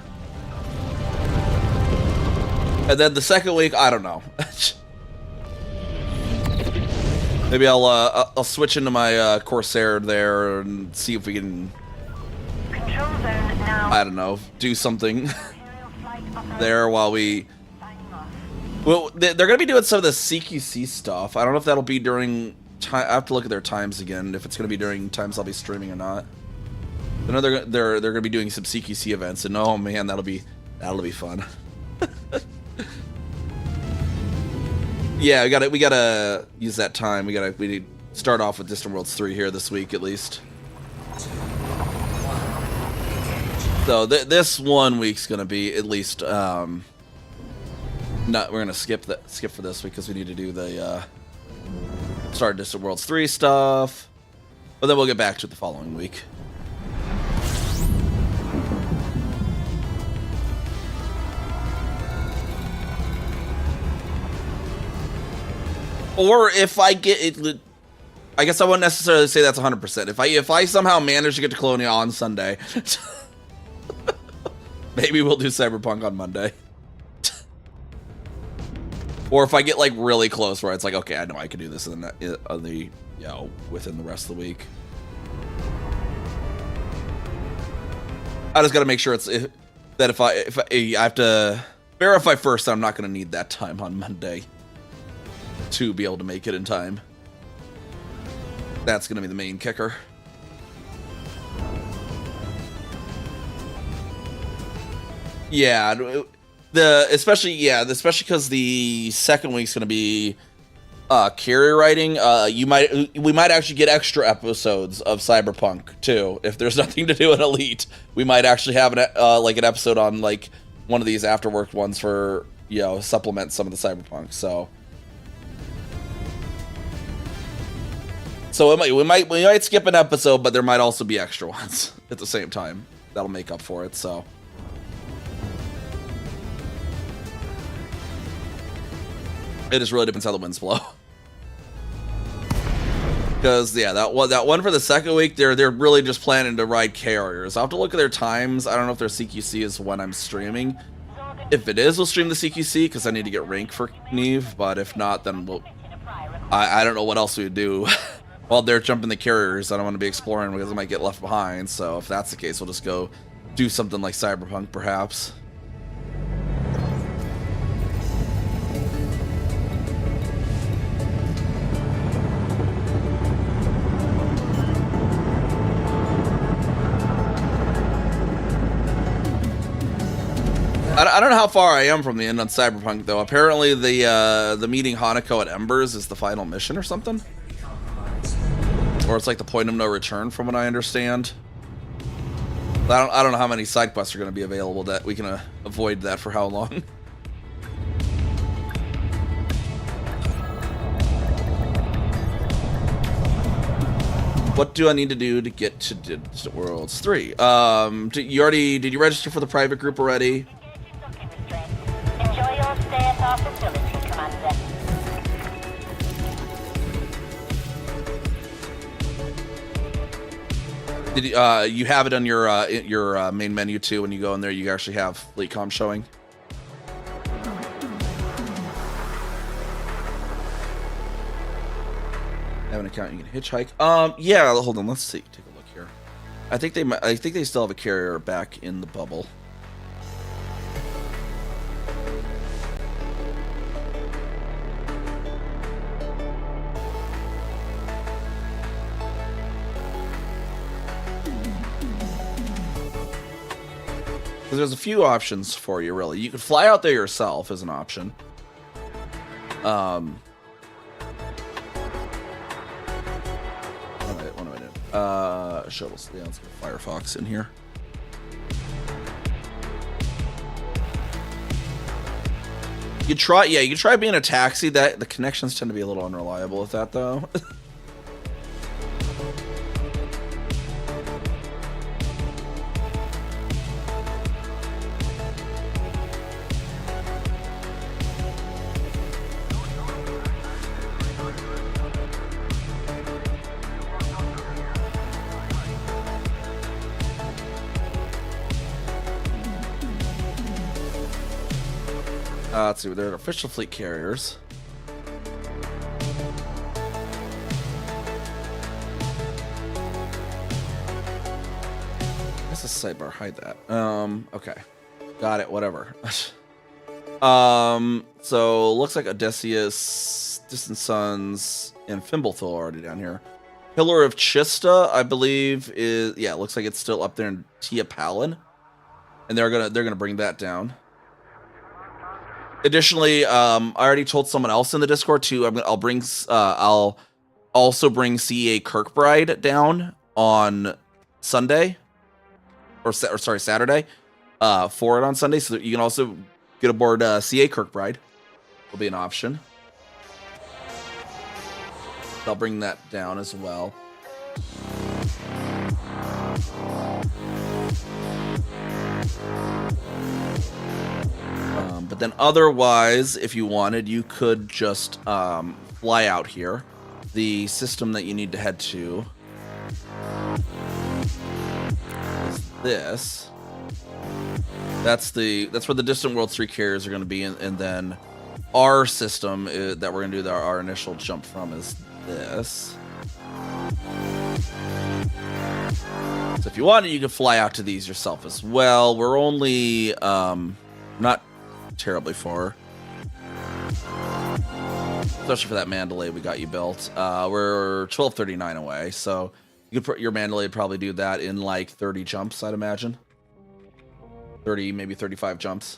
And then the second week, I don't know. Maybe I'll switch into my Corsair there and see if we can, Control zone now. I don't know, do something Imperial flight operation there while we. signing off. Well, they're gonna be doing some of the CQC stuff. I don't know if that'll be during time. I have to look at their times again. If it's gonna be during times I'll be streaming or not. I know they're gonna be doing some CQC events, and oh man, that'll be fun. Yeah, we gotta use that time. We need to start off with Distant Worlds 3 here this week at least. So this 1 week's gonna be at least we're gonna skip for this week because we need to do the start Distant Worlds 3 stuff, but then we'll get back to it the following week. Or if I get it, I guess I wouldn't necessarily say that's 100%. If I somehow manage to get to Colonia on Sunday, maybe we'll do Cyberpunk on Monday. Or if I get like really close, where it's like, okay, I know I can do this in the within the rest of the week. I just got to make sure that if I have to verify first that I'm not going to need that time on Monday to be able to make it in time. That's going to be the main kicker. Yeah, especially because the second week's going to be carrier riding, we might actually get extra episodes of Cyberpunk too. If there's nothing to do in Elite, we might actually have an episode on like one of these afterwork ones for, you know, supplement some of the Cyberpunk. So we might skip an episode, but there might also be extra ones at the same time that'll make up for it. So. It just really depends how the winds blow. Because yeah, that one for the second week, they're really just planning to ride carriers. I'll have to look at their times. I don't know if their CQC is when I'm streaming. If it is, we'll stream the CQC because I need to get rank for Neve. But if not, then I don't know what else we would do while they're jumping the carriers. I don't want to be exploring because I might get left behind. So if that's the case, we'll just go do something like Cyberpunk, perhaps. I don't know how far I am from the end on Cyberpunk, though. Apparently, the meeting Hanako at Embers is the final mission or something, or it's like the point of no return, from what I understand. I don't know how many side quests are going to be available that we can avoid that for how long. What do I need to do to get to Distant Worlds 3? Did you register for the private group already? Enjoy your stay at our facility, Commander. Did you have it on your main menu too? When you go in there, you actually have FleetCom showing. Have an account, you can hitchhike. Yeah. Hold on. Let's see. Take a look here. I think they still have a carrier back in the bubble. Because there's a few options for you, really. You could fly out there yourself as an option. What am I doing? Shuttles. Yeah, let's get Firefox in here. You can try being a taxi. That the connections tend to be a little unreliable with that, though. Let's see, they're official fleet carriers. What's the sidebar? Hide that. Okay. Got it, whatever. So looks like Odysseus, Distant Suns, and Fimblethil are already down here. Pillar of Chista, I believe, is it looks like it's still up there in Tia Palin. And they're gonna bring that down. Additionally, I already told someone else in the Discord too. I'll also bring CA Kirkbride down on Sunday, or sorry, Saturday, for it on Sunday, so that you can also get aboard CA Kirkbride. Will be an option. I'll bring that down as well. But then otherwise, if you wanted, you could just fly out here. The system that you need to head to is this. That's where the Distant Worlds 3 carriers are going to be, and then our system that we're going to do our initial jump from is this. So if you wanted, you could fly out to these yourself as well. We're only not terribly far, especially for that Mandalay we got you built. We're 1239 away, so you could put your Mandalay, probably do that in like 30 jumps, I'd imagine. 30, maybe 35 jumps.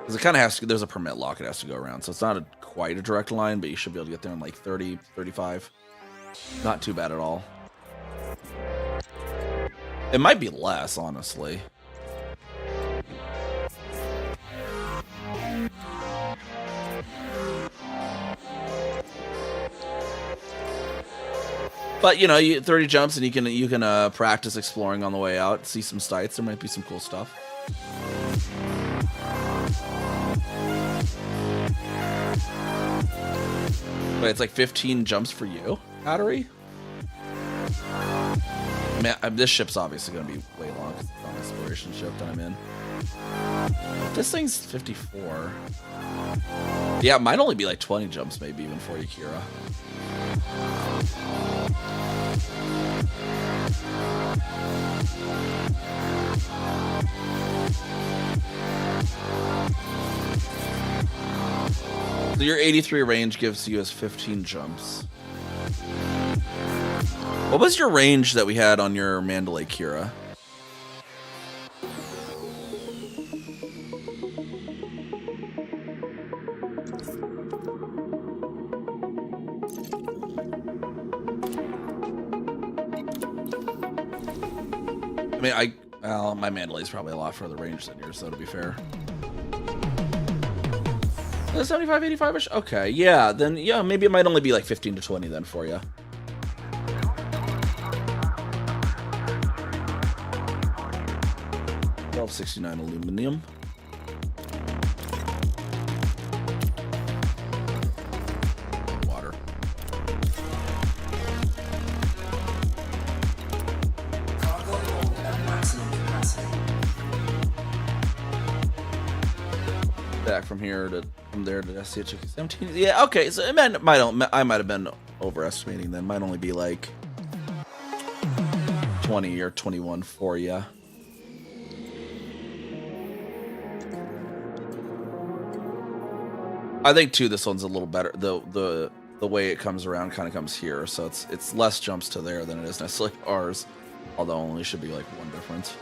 Because it kind of has to, there's a permit lock it has to go around. So it's not quite a direct line, but you should be able to get there in like 30, 35. Not too bad at all. It might be less, honestly. But you know, 30 jumps and you can practice exploring on the way out, see some sights. There might be some cool stuff. But it's like 15 jumps for you, Battery. Man, this ship's obviously going to be way long. It's an exploration ship that I'm in. This thing's 54. Yeah, it might only be like 20 jumps, maybe even for you, Kira. So your 83 range gives you as 15 jumps. What was your range that we had on your Mandalay, Kira? I mean, my Mandalay's probably a lot further range than yours, though, to be fair. 75, 85-ish? Okay, yeah, then, yeah, maybe it might only be like 15 to 20 then for you. $12.69 aluminum. Water. Cargo hold at maximum capacity. Back from there to SCH 17. Yeah, okay, so I might have been overestimating then. Might only be like 20 or 21 for you. I think too this one's a little better. The way it comes around kind of comes here, so it's less jumps to there than it is necessarily ours. Although only should be like one difference.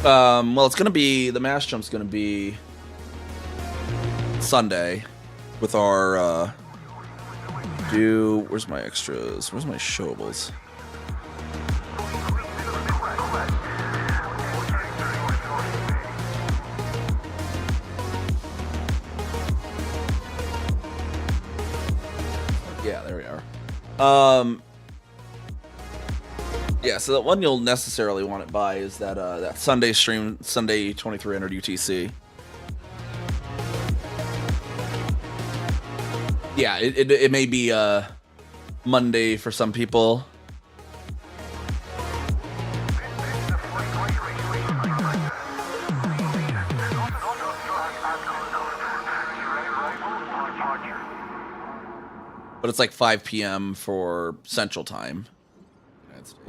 Well, it's gonna be the mass jump's gonna be Sunday with our where's my extras? Where's my showables? Yeah, there we are. Yeah, so the one you'll necessarily want to buy is that Sunday stream, Sunday 2300 UTC. Yeah, it may be Monday for some people. But it's like 5 p.m. for Central Time, United States.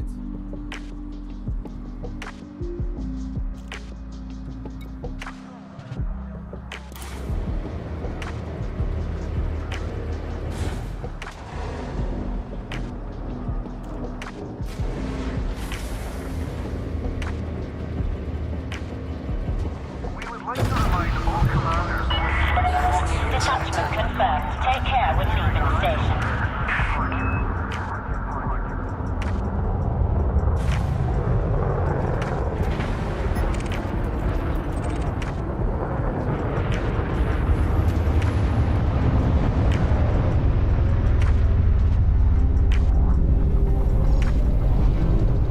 Detachment confirmed. Take care when leaving the station.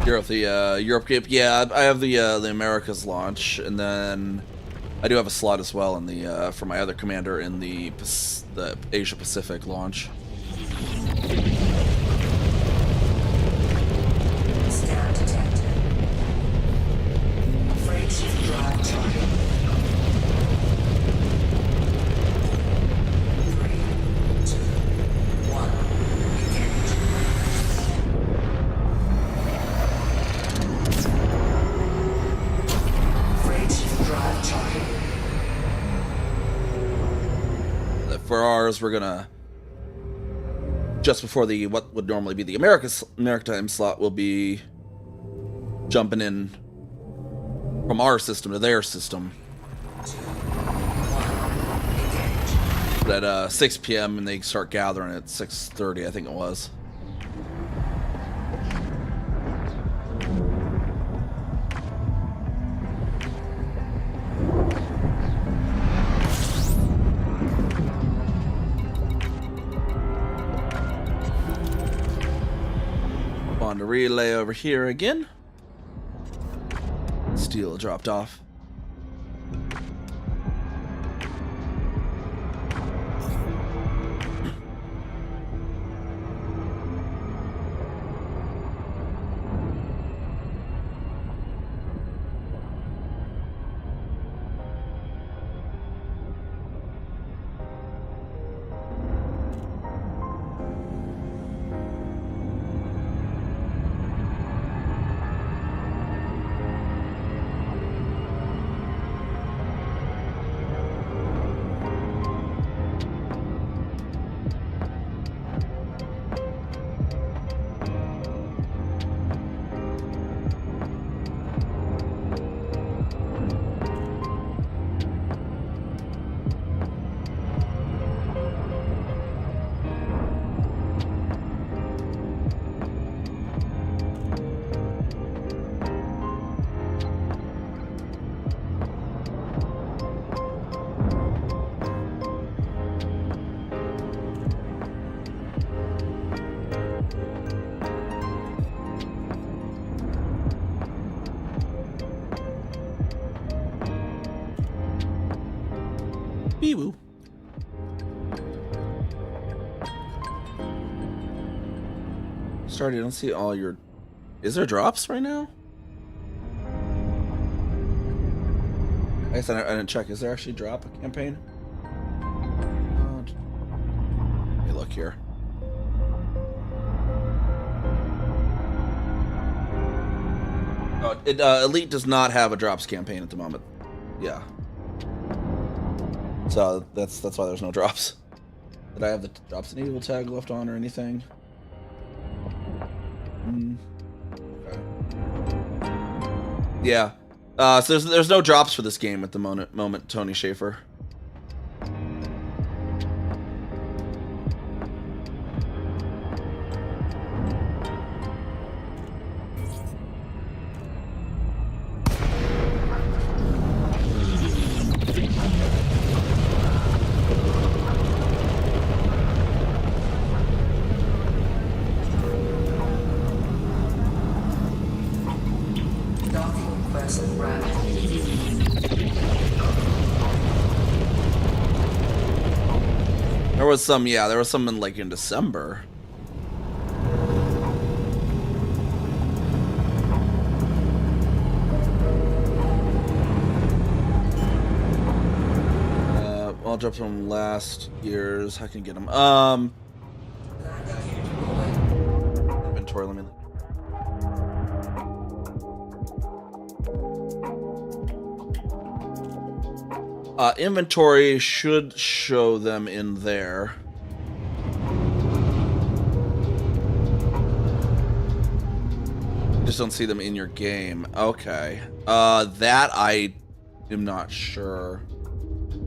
Europe, the Europe Cape. Yeah, I have the Americas launch, and then I do have a slot as well in the for my other commander in the Asia Pacific launch. Scan detected. Freight ship drive target. 3, 2, 1. Engage. Freight ship drive target. for ours, we're gonna just before the what would normally be the maritime slot, we'll be jumping in from our system to their system. 2, 1, engage. At 6 p.m. and they start gathering at 6:30, I think it was. On the relay over here again. Steel dropped off. Wee-woo. Sorry, I don't see all your... Is there drops right now? I guess I didn't check. Is there actually drop campaign? Let me look here. Oh, Elite does not have a drops campaign at the moment. Yeah. So that's why there's no drops. Did I have the drops enable tag left on or anything? Okay. Yeah. So there's no drops for this game at the moment, Tony Schaefer. Docking request granted. There was some, yeah, there was some in like in December. I'll drop from last year's. I can get them. Inventory. Let me. Inventory should show them in there. You just don't see them in your game. Okay. That I am not sure.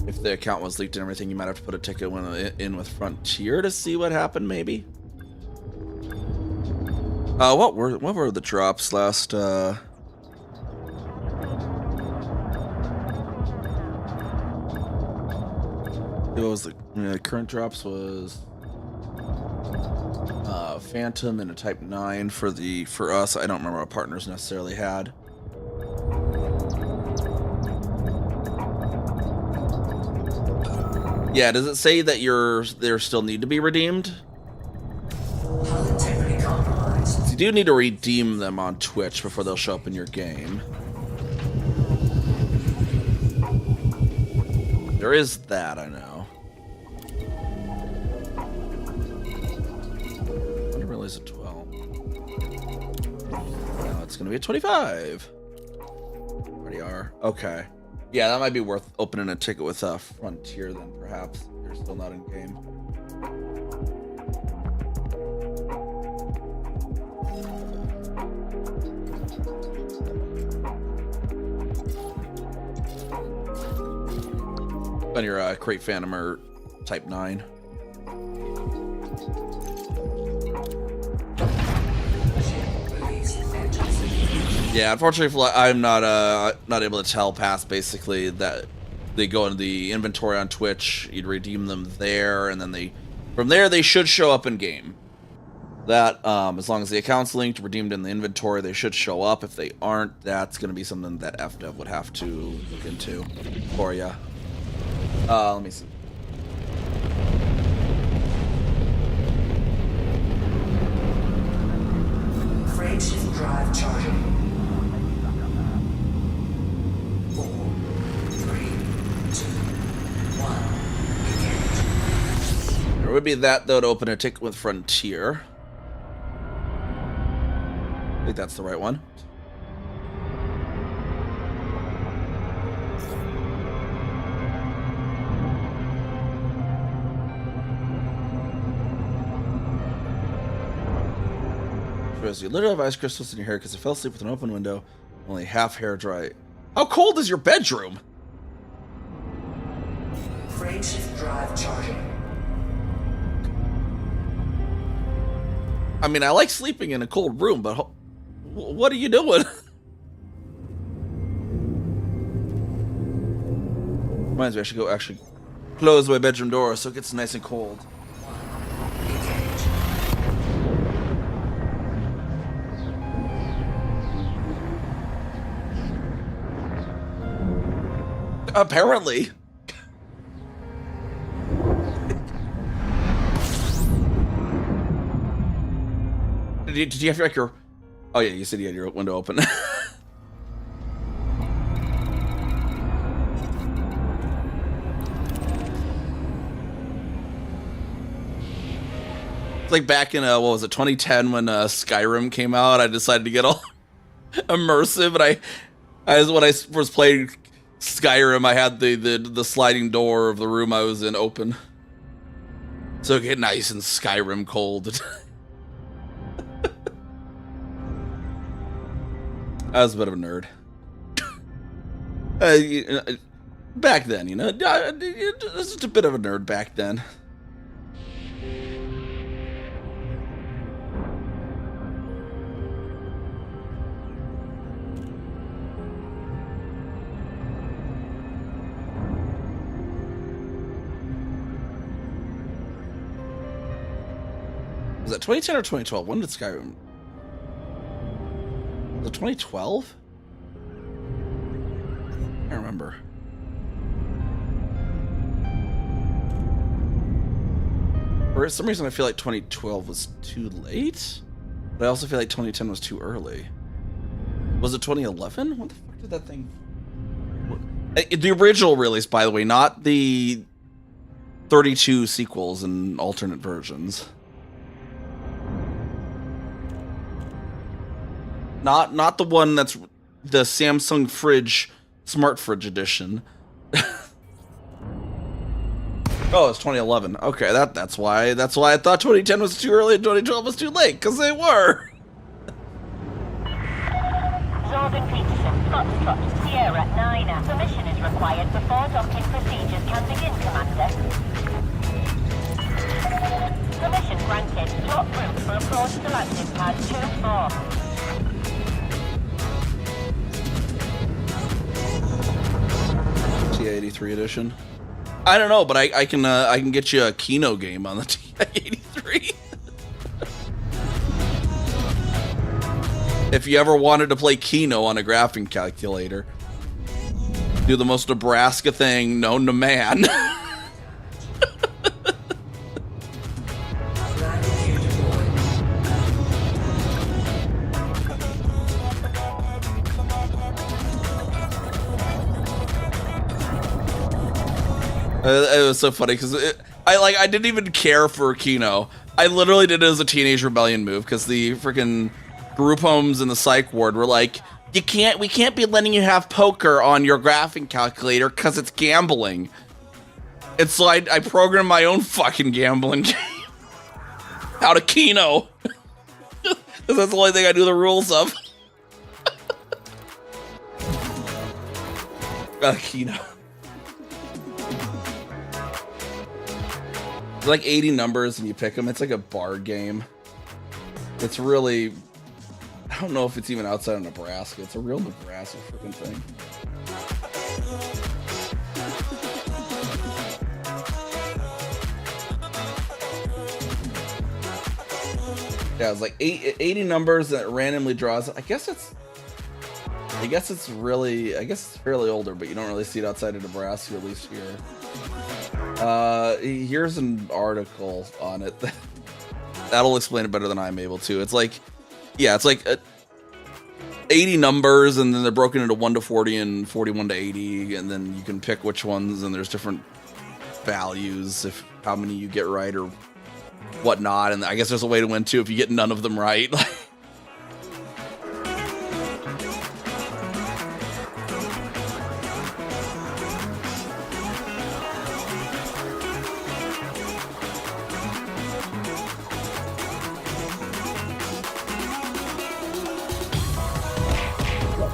If the account was leaked and everything, you might have to put a ticket in with Frontier to see what happened, maybe. What were the drops last? What was the current drops was Phantom and a Type 9 for us. I don't remember what partners necessarily had. Yeah, does it say that they still need to be redeemed? Hull integrity compromised. You do need to redeem them on Twitch before they'll show up in your game. There is that, I know. I didn't realize it 12. Now it's gonna be a 25. Already are. Okay. Yeah, that might be worth opening a ticket with Frontier then, perhaps. you're still not in game. On your Crate Phantom or Type 9. Yeah, unfortunately, I'm not able to tell past basically that they go into the inventory on Twitch. You'd redeem them there, and then from there they should show up in game. That as long as the account's linked, redeemed in the inventory, they should show up. If they aren't, that's going to be something that FDev would have to look into for you. Let me see. Freight shift drive charging. 4, 3, 2, 1. Engage. There would be that, though, to open a ticket with Frontier. I think that's the right one. You literally have ice crystals in your hair because you fell asleep with an open window, only half hair dry. How cold is your bedroom? Freight shift drive charging. I mean, I like sleeping in a cold room, but what are you doing? Reminds me, I should go actually close my bedroom door so it gets nice and cold. Apparently. Did you have like your... Oh yeah, you said you had your window open. It's like back in, what was it, 2010 when Skyrim came out. I decided to get all immersive, and when I first played Skyrim, I had the sliding door of the room I was in open, so it get nice and Skyrim cold. I was a bit of a nerd. Back then, you know, just a bit of a nerd back then. Was that 2010 or 2012? When did Skyrim? Was it 2012? I can't remember. For some reason, I feel like 2012 was too late, but I also feel like 2010 was too early. Was it 2011? What the fuck did that thing... The original release, by the way, not the 32 sequels and alternate versions. Not the one that's the Samsung fridge, smart fridge edition. Oh, it's 2011. Okay, that's why I thought 2010 was too early and 2012 was too late, because they were. Jordan Peterson, Foxtrot, Sierra, Niner. Permission is required before docking procedures can begin, Commander. Permission granted. Top route for approach to landing pad 2-4. TI-83 edition. I don't know, but I can get you a Kino game on the TI-83. If you ever wanted to play Kino on a graphing calculator, do the most Nebraska thing known to man. It was so funny because I didn't even care for Kino. I literally did it as a Teenage Rebellion move because the freaking group homes in the psych ward were like, we can't be letting you have poker on your graphing calculator because it's gambling. And so I programmed my own fucking gambling game out of Keno. Because that's the only thing I do the rules of. Keno. It's like 80 numbers and you pick them. It's like a bar game. It's really... I don't know if it's even outside of Nebraska. It's a real Nebraska freaking thing. Yeah, it's like 80 numbers that randomly draws. I guess it's fairly older, but you don't really see it outside of Nebraska, at least here. Here's an article on it. That'll explain it better than I'm able to. It's like, yeah, it's like 80 numbers, and then they're broken into 1 to 40 and 41 to 80, and then you can pick which ones, and there's different values if how many you get right or whatnot. And I guess there's a way to win too if you get none of them right.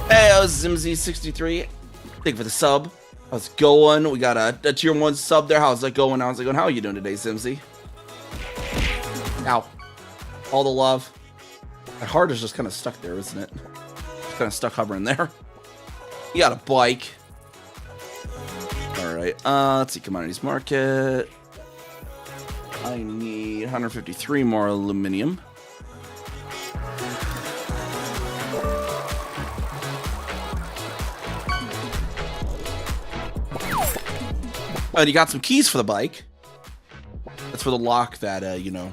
Hey, I was Zimzy63. Thank you for the sub. How's it going? We got a tier 1 sub there. How's it going? How's it going? How are you doing today, Zimzy? Ow. All the love. My heart is just kind of stuck there, isn't it? Just kind of stuck hovering there. You got a bike. Alright, let's see. Commodities market. I need 153 more aluminum. And you got some keys for the bike. That's for the lock that, you know.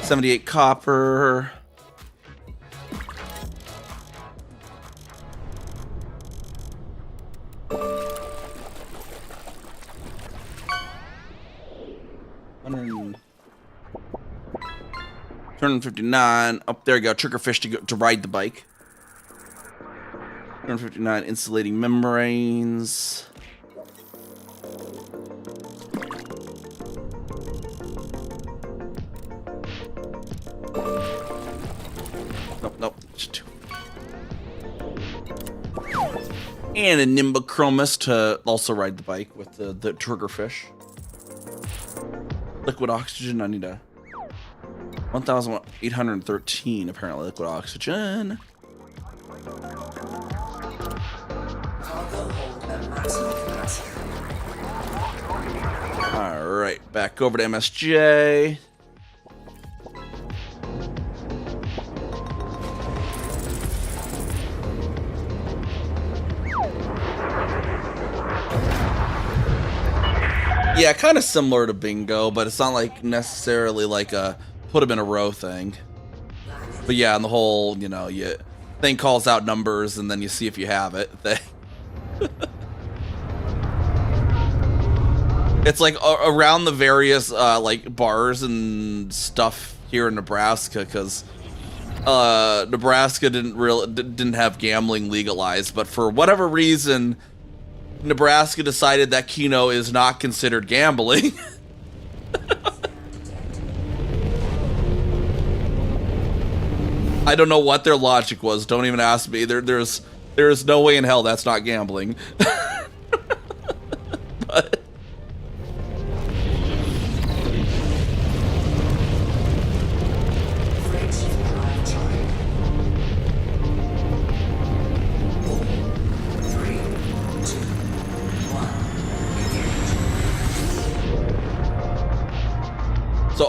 78 copper. $259. Up there you go. Triggerfish to ride the bike. 259 insulating membranes. Nope. And a Nimbochromis to also ride the bike with the triggerfish. Liquid oxygen, I need a 1,813 apparently liquid oxygen. Alright, back over to MSJ. Yeah, kind of similar to bingo, but it's not like necessarily like a put them in a row thing. But yeah, and the whole, you know, thing calls out numbers and then you see if you have it thing. It's like around the various like bars and stuff here in Nebraska, because Nebraska didn't have gambling legalized, but for whatever reason Nebraska decided that Keno is not considered gambling. I don't know what their logic was. Don't even ask me. There's no way in hell that's not gambling. But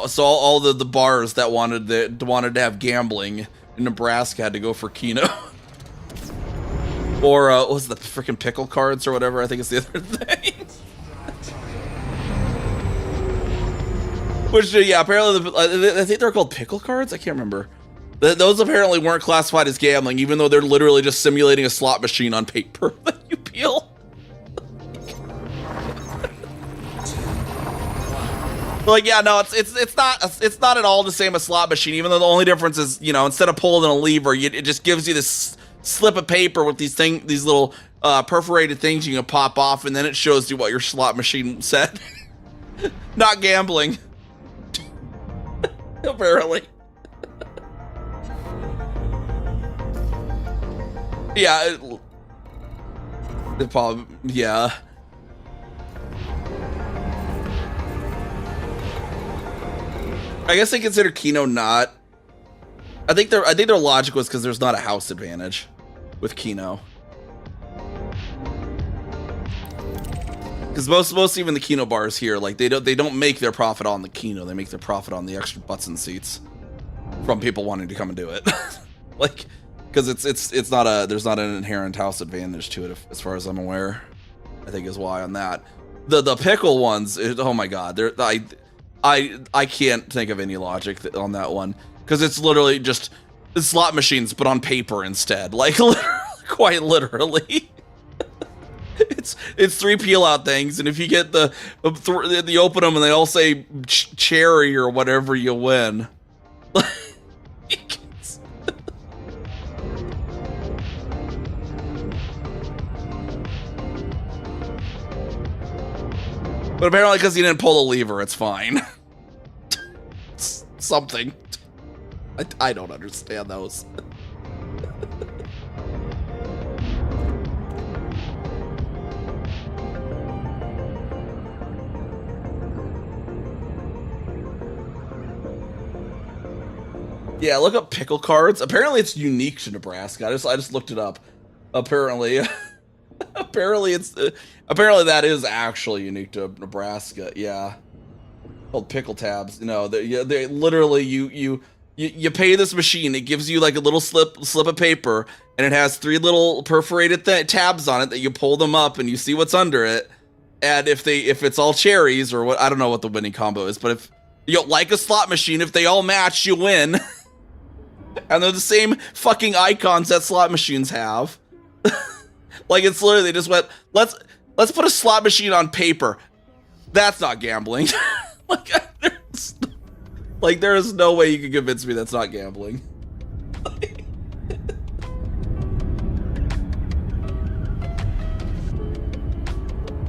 So all the bars that wanted to have gambling in Nebraska had to go for Keno. Or what was the freaking pickle cards or whatever? I think it's the other thing. Which yeah, apparently I think they're called pickle cards. I can't remember. Those apparently weren't classified as gambling, even though they're literally just simulating a slot machine on paper that you peel. Like, yeah, no, it's not at all the same as slot machine, even though the only difference is, you know, instead of pulling a lever, it just gives you this slip of paper with these little perforated things you can pop off, and then it shows you what your slot machine said. Not gambling. Apparently. Yeah. It probably, yeah. I guess they consider Keno not. I think their logic was because there's not a house advantage with Keno. Because most even the Keno bars here, like they don't make their profit on the Keno, they make their profit on the extra butts and seats from people wanting to come and do it. Like, because it's not there's not an inherent house advantage to it, as far as I'm aware. I think is why on that. The pickle ones, oh my god, I can't think of any logic on that one, because it's literally just slot machines but on paper instead, like quite literally. It's 3 peel out things, and if you get the open them and they all say cherry or whatever, you win. But apparently, because he didn't pull the lever, it's fine. Something. I don't understand those. Yeah, look up pickle cards. Apparently, it's unique to Nebraska. I just looked it up. Apparently. Apparently that is actually unique to Nebraska. Yeah, called pickle tabs. You know, they literally you pay this machine. It gives you like a little slip of paper, and it has 3 little perforated tabs on it that you pull them up and you see what's under it. And if it's all cherries or what, I don't know what the winning combo is, but if you like a slot machine, if they all match, you win. And they're the same fucking icons that slot machines have. Like, it's literally, they just went, let's put a slot machine on paper. That's not gambling. There is no way you can convince me that's not gambling.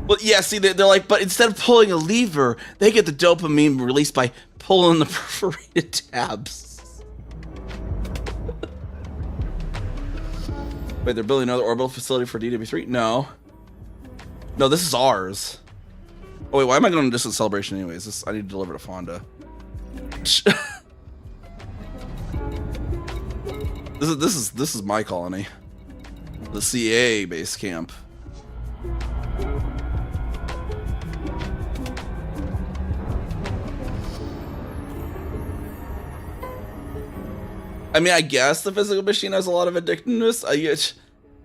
Well, yeah, see, they're like, but instead of pulling a lever, they get the dopamine released by pulling the perforated tabs. Wait, they're building another orbital facility for DW3? No. No, this is ours. Oh wait, why am I going to distant celebration anyways? I need to deliver to Fonda. This is my colony. The CA base camp. I mean, I guess the physical machine has a lot of addictiveness.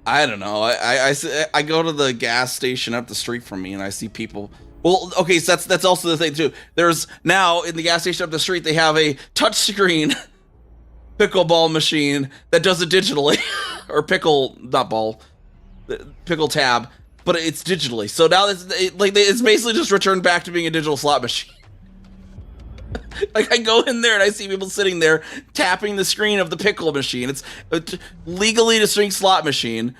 I don't know. I go to the gas station up the street from me, and I see people. Well, okay, so that's also the thing too. There's now in the gas station up the street, they have a touchscreen pickleball machine that does it digitally, or pickle tab, but it's digitally. So now it's basically just returned back to being a digital slot machine. Like, I go in there and I see people sitting there tapping the screen of the pickle machine. It's a legally distinct slot machine.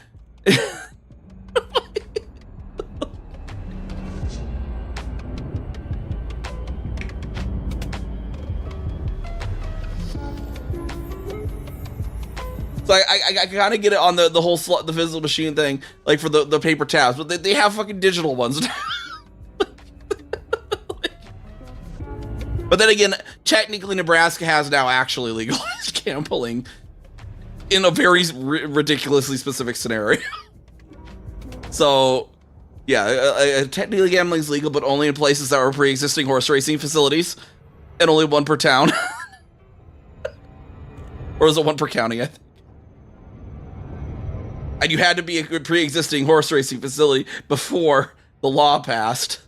So I kind of get it on the whole the physical machine thing, like for the paper tabs, but they have fucking digital ones now. But then again, technically Nebraska has now actually legalized gambling in a very ridiculously specific scenario. So, yeah, technically gambling is legal, but only in places that were pre-existing horse racing facilities, and only 1 per town. Or is it 1 per county, I think? And you had to be a pre-existing horse racing facility before the law passed.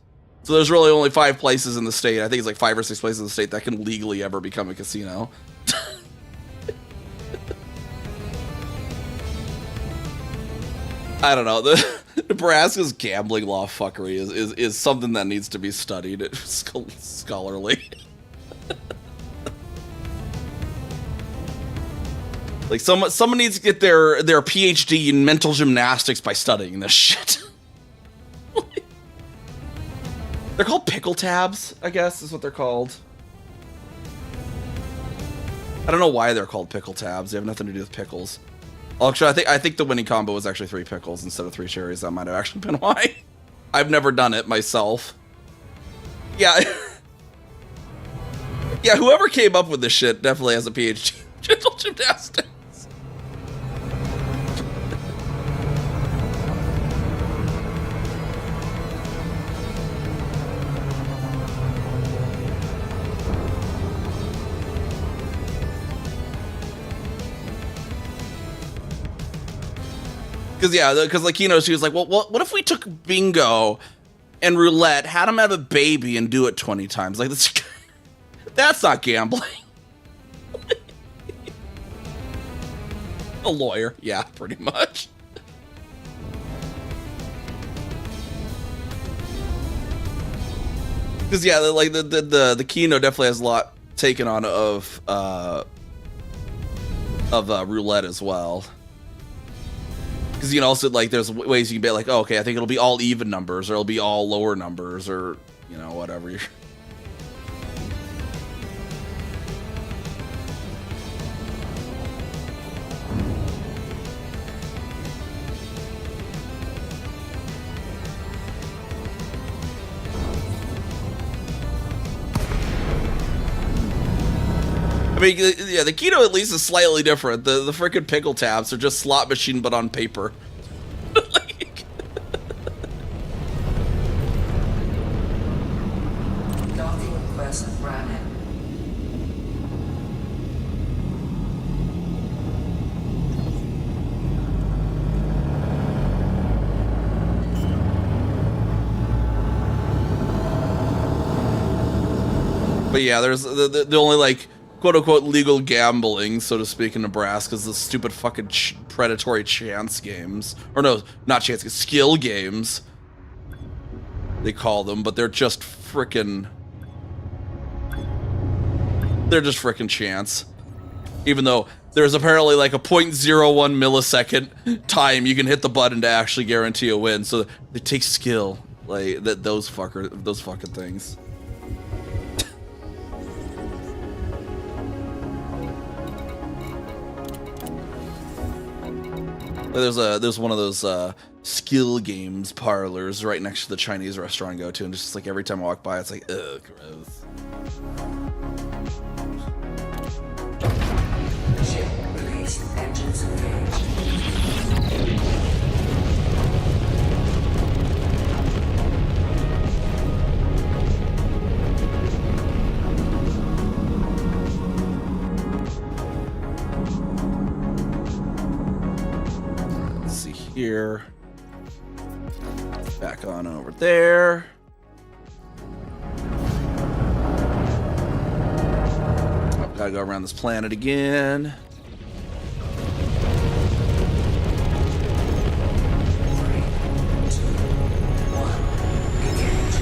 So there's really only 5 places in the state. I think it's like 5 or 6 places in the state that can legally ever become a casino. I don't know. The Nebraska's gambling law fuckery is something that needs to be studied scholarly. Like someone needs to get their PhD in mental gymnastics by studying this shit. They're called pickle tabs, I guess is what they're called. I don't know why they're called pickle tabs. They have nothing to do with pickles. Actually, I think the winning combo was actually 3 pickles instead of 3 cherries. That might have actually been why. I've never done it myself. Yeah. Yeah, whoever came up with this shit definitely has a PhD in mental gymnastics. Because like, you know, she was like, well, what if we took bingo and roulette, had them have a baby and do it 20 times? Like, that's not gambling. A lawyer. Yeah, pretty much. Because, yeah, like, the Kino definitely has a lot taken on of roulette as well. Because, you know, also, like, there's ways you can be like, oh, okay, I think it'll be all even numbers, or it'll be all lower numbers, or, you know, whatever. I mean, yeah, the Kino at least is slightly different. The freaking pickle tabs are just slot machine, but on paper. Like... Docking request granted. But yeah, there's the only, like, quote-unquote legal gambling, so to speak, in Nebraska is the stupid fucking predatory chance games. Or no, not chance games, skill games. They call them, but they're just frickin'... They're just frickin' chance. Even though there's apparently like a 0.01 millisecond time you can hit the button to actually guarantee a win. So it takes skill. Like, those fucking things. There's one of those skill games parlors right next to the Chinese restaurant I go to, and just like every time I walk by, it's like, ugh, gross. Ship released. Engines engaged. Here, back on over there. I've got to go around this planet again. 3, 2, 1. Engage.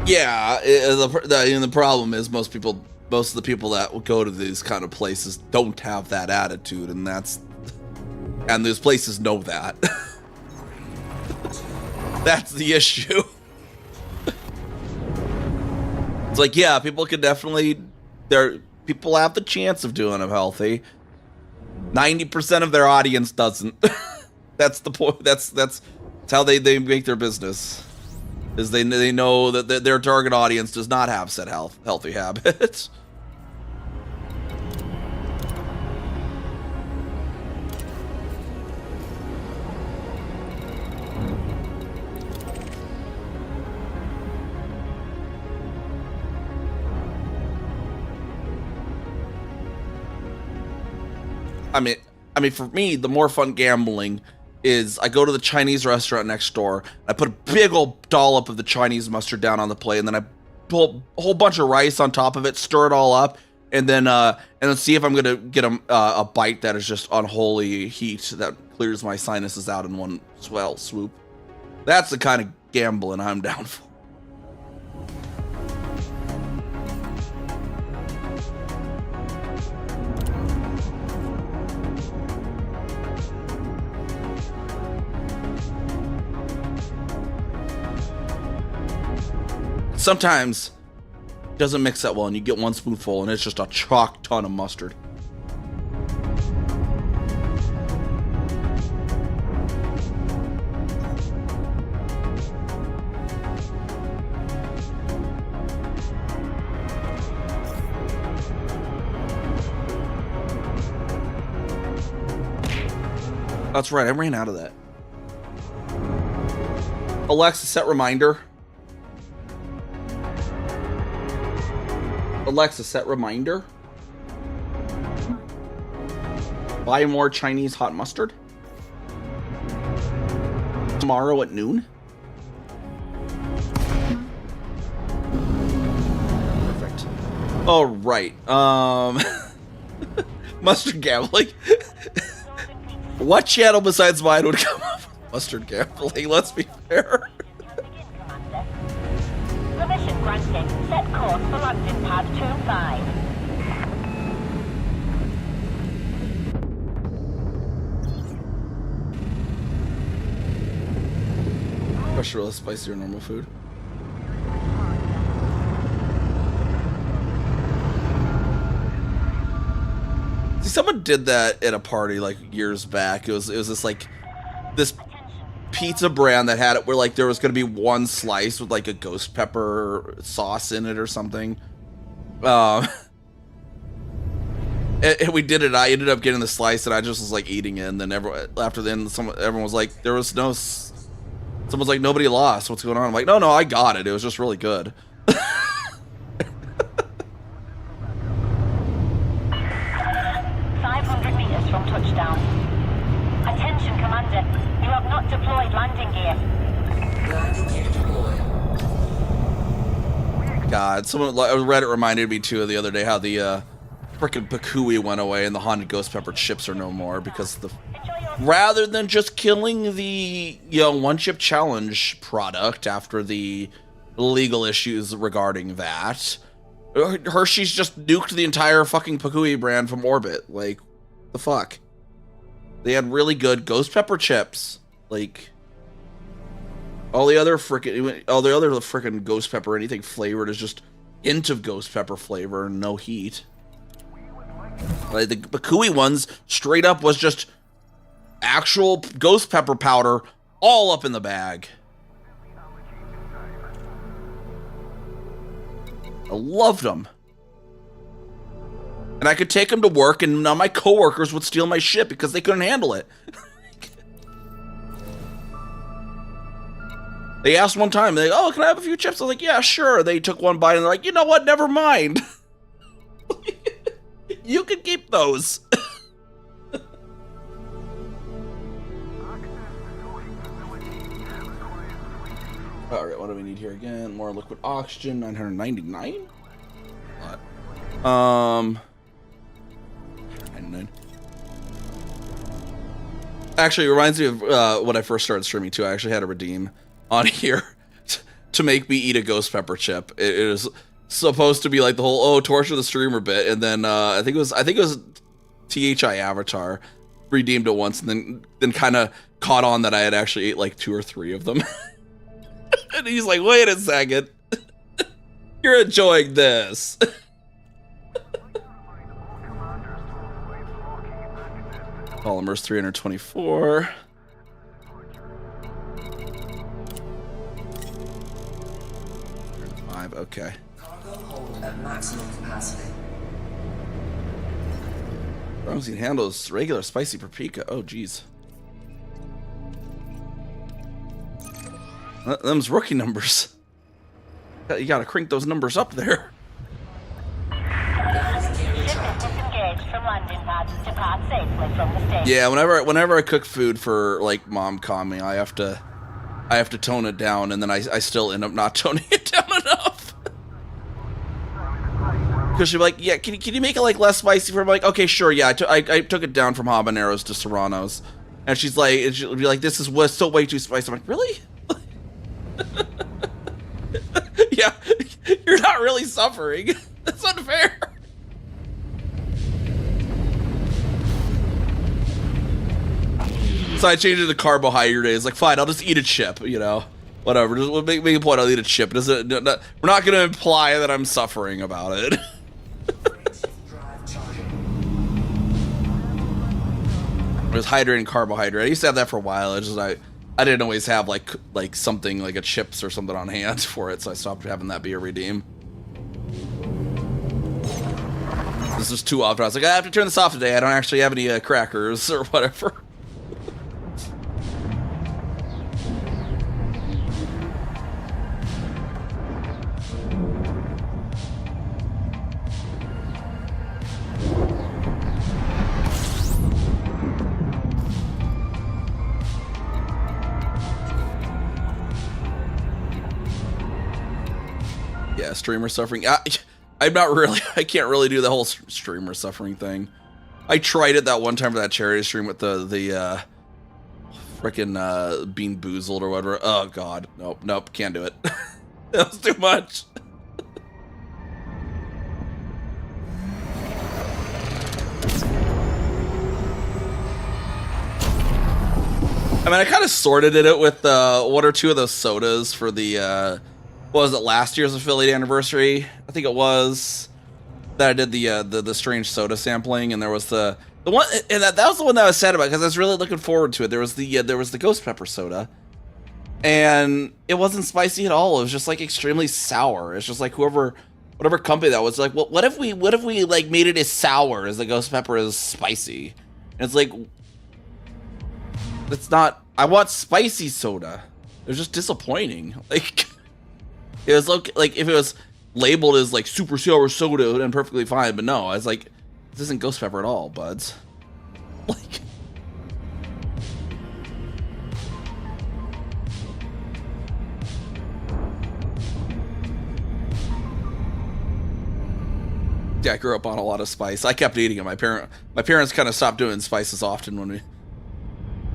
Yeah, the problem is most of the people that go to these kind of places don't have that attitude, and those places know that. That's the issue. It's like, yeah, people have the chance of doing it healthy. 90% of their audience doesn't. That's the point. That's how they make their business. Is they know that their target audience does not have set healthy habits. I mean, for me, the more fun gambling is I go to the Chinese restaurant next door, I put a big old dollop of the Chinese mustard down on the plate, and then I pull a whole bunch of rice on top of it, stir it all up, and then see if I'm gonna get a bite that is just unholy heat that clears my sinuses out in one swell swoop. That's the kind of gambling I'm down for. Sometimes it doesn't mix that well and you get one spoonful and it's just a chalk ton of mustard. That's right, I ran out of that. Alexa, set reminder. Alexa, set reminder. Buy more Chinese hot mustard. Tomorrow at noon. Perfect. All right. Mustard gambling. What channel besides mine would come up with mustard gambling? Let's be fair. Permission granted. Set course for landing pad 25. Pressure less spicy or normal food. See, someone did that at a party like years back. It was this like this pizza brand that had it where like there was gonna be one slice with like a ghost pepper sauce in it or something. And we did it. I ended up getting the slice and I just was like eating it. And then everyone was like, there was no. Someone's like, nobody lost. What's going on? I'm like, no, I got it. It was just really good. 500 meters from touchdown. Attention, Commander. You have not deployed landing gear. Landing gear deployed. God, Reddit reminded me too the other day how the frickin' Pakui went away and the haunted ghost pepper chips are no more because rather than just killing the one chip challenge product after the legal issues regarding that, Hershey's just nuked the entire fucking Pakui brand from orbit. Like, the fuck? They had really good ghost pepper chips. Like, all the other frickin' ghost pepper, anything flavored is just hint of ghost pepper flavor and no heat. Like, the Pakui ones straight up was just actual ghost pepper powder all up in the bag. I loved them. And I could take them to work and none of my coworkers would steal my shit because they couldn't handle it. They asked one time, they're like, oh, can I have a few chips? I was like, yeah, sure. They took one bite and they're like, you know what? Never mind. You can keep those. Alright, what do we need here again? More liquid oxygen, 999? What? 99. Actually, it reminds me of when I first started streaming too. I actually had to redeem on here to make me eat a ghost pepper chip. It was supposed to be like the whole torture the streamer bit, and then I think it was THI Avatar redeemed it once, and then kind of caught on that I had actually ate like 2 or 3 of them. And he's like, wait a second. You're enjoying this. Polymers 324. Okay. Cargo hold at maximum capacity. Bronzine handles regular spicy paprika. Oh, geez. Them's rookie numbers. You gotta crank those numbers up there. Yeah, whenever I cook food for like NiamhKami, I have to tone it down, and then I still end up not toning it down enough. Because she'd be like, yeah, can you make it like less spicy for me? I'm like, okay, sure, yeah. I took it down from habaneros to serranos. And she's like, and she'll be like, this is still way too spicy. I'm like, really? Yeah, you're not really suffering. That's unfair. So I changed it to carbohydrate. It's like, fine, I'll just eat a chip, you know, whatever. Just make a point. I'll eat a chip. We're not going to imply that I'm suffering about it. It was hydrate and carbohydrate. I used to have that for a while. It's just I didn't always have like something like a chips or something on hand for it, so I stopped having that be a redeem. This is too often. I was like, I have to turn this off today. I don't actually have any crackers or whatever. Yeah, streamer suffering. I'm not really. I can't really do the whole streamer suffering thing. I tried it that one time for that charity stream with the frickin' Bean Boozled or whatever. Oh god, nope, can't do it. That was too much. I mean, I kind of sorted it with one or two of those sodas for the. What was it, last year's affiliate anniversary? I think it was that I did the strange soda sampling, and there was the one, and that was the one that I was sad about because I was really looking forward to it. There was the ghost pepper soda, and it wasn't spicy at all. It was just like extremely sour. It's just like whatever company that was like, well, what if we like made it as sour as the ghost pepper is spicy? And it's like, it's not. I want spicy soda. It was just disappointing. Like. It was like if it was labeled as like super sour soda, then perfectly fine. But no, I was like, this isn't ghost pepper at all, buds. Like, yeah, I grew up on a lot of spice. I kept eating it. My parents kind of stopped doing spices often when we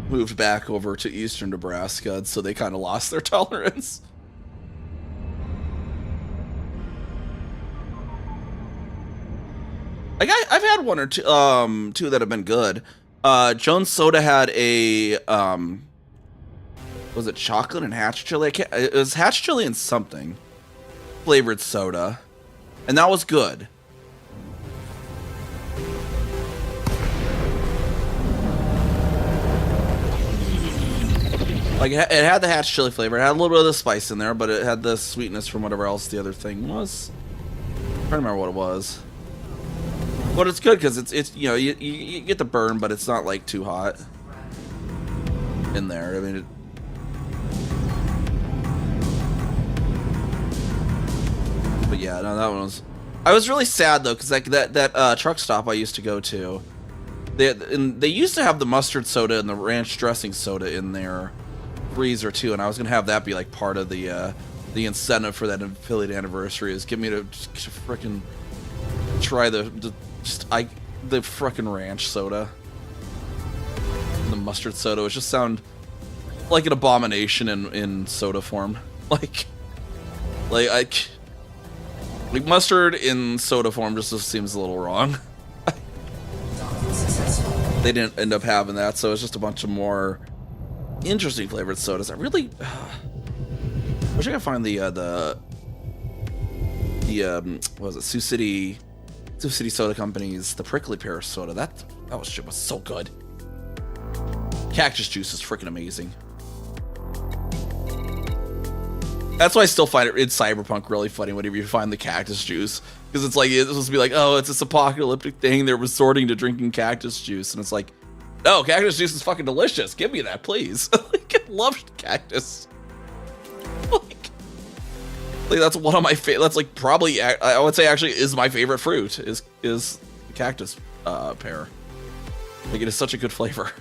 moved back over to eastern Nebraska, so they kind of lost their tolerance. Like I've had one or two that have been good. Jones Soda had a was it chocolate and hatch chili? It was hatch chili and something flavored soda, and that was good. Like it had the hatch chili flavor. It had a little bit of the spice in there, but it had the sweetness from whatever else the other thing was. I'm trying to remember what it was. But it's good because it's you know you get the burn, but it's not like too hot in there. I mean, but yeah, no, that one was. I was really sad though because like that truck stop I used to go to, they used to have the mustard soda and the ranch dressing soda in their freezer too, and I was gonna have that be like part of the incentive for that affiliate anniversary is get me to frickin' try the frickin' ranch soda, the mustard soda. It just sound like an abomination in soda form. Like mustard in soda form just seems a little wrong. They didn't end up having that, so it's just a bunch of more interesting flavored sodas. I really wish I could find the what was it, Sioux City Soda Company's the Prickly Pear soda. That shit was so good. Cactus juice is freaking amazing. That's why I still find it in Cyberpunk really funny whenever you find the cactus juice, because it's like it's supposed to be like, oh, it's this apocalyptic thing. They're resorting to drinking cactus juice, and it's like, no, cactus juice is fucking delicious. Give me that, please. Like, I love cactus. Like that's one of my favorite. That's like probably I would say actually is my favorite fruit is cactus pear. Like it is such a good flavor.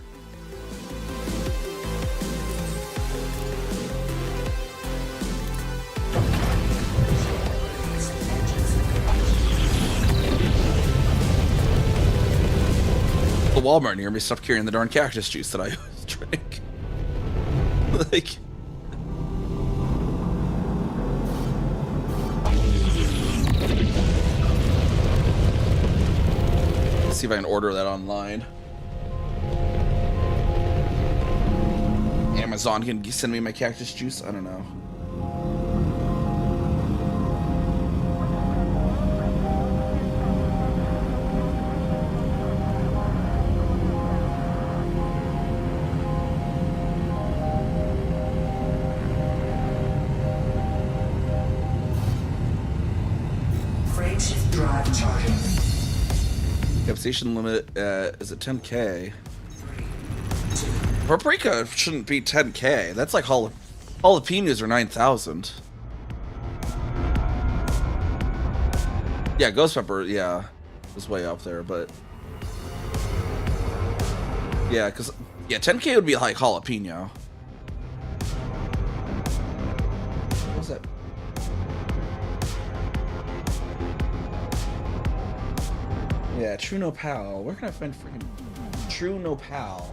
the Walmart near me stopped carrying the darn cactus juice that I always drink. Like... Let's see if I can order that online. Amazon can send me my cactus juice? I don't know. Frameshift drive charging. Capsation limit is at 10k. Paprika shouldn't be 10k. That's like jalapenos are 9,000. Yeah, ghost pepper, yeah, was way up there, but yeah, because 10k would be like jalapeno. What's that? Yeah, True Nopal. Where can I find freaking True Nopal?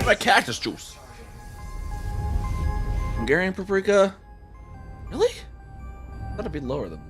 My cactus juice. Hungarian paprika. Really? I thought it'd be lower than.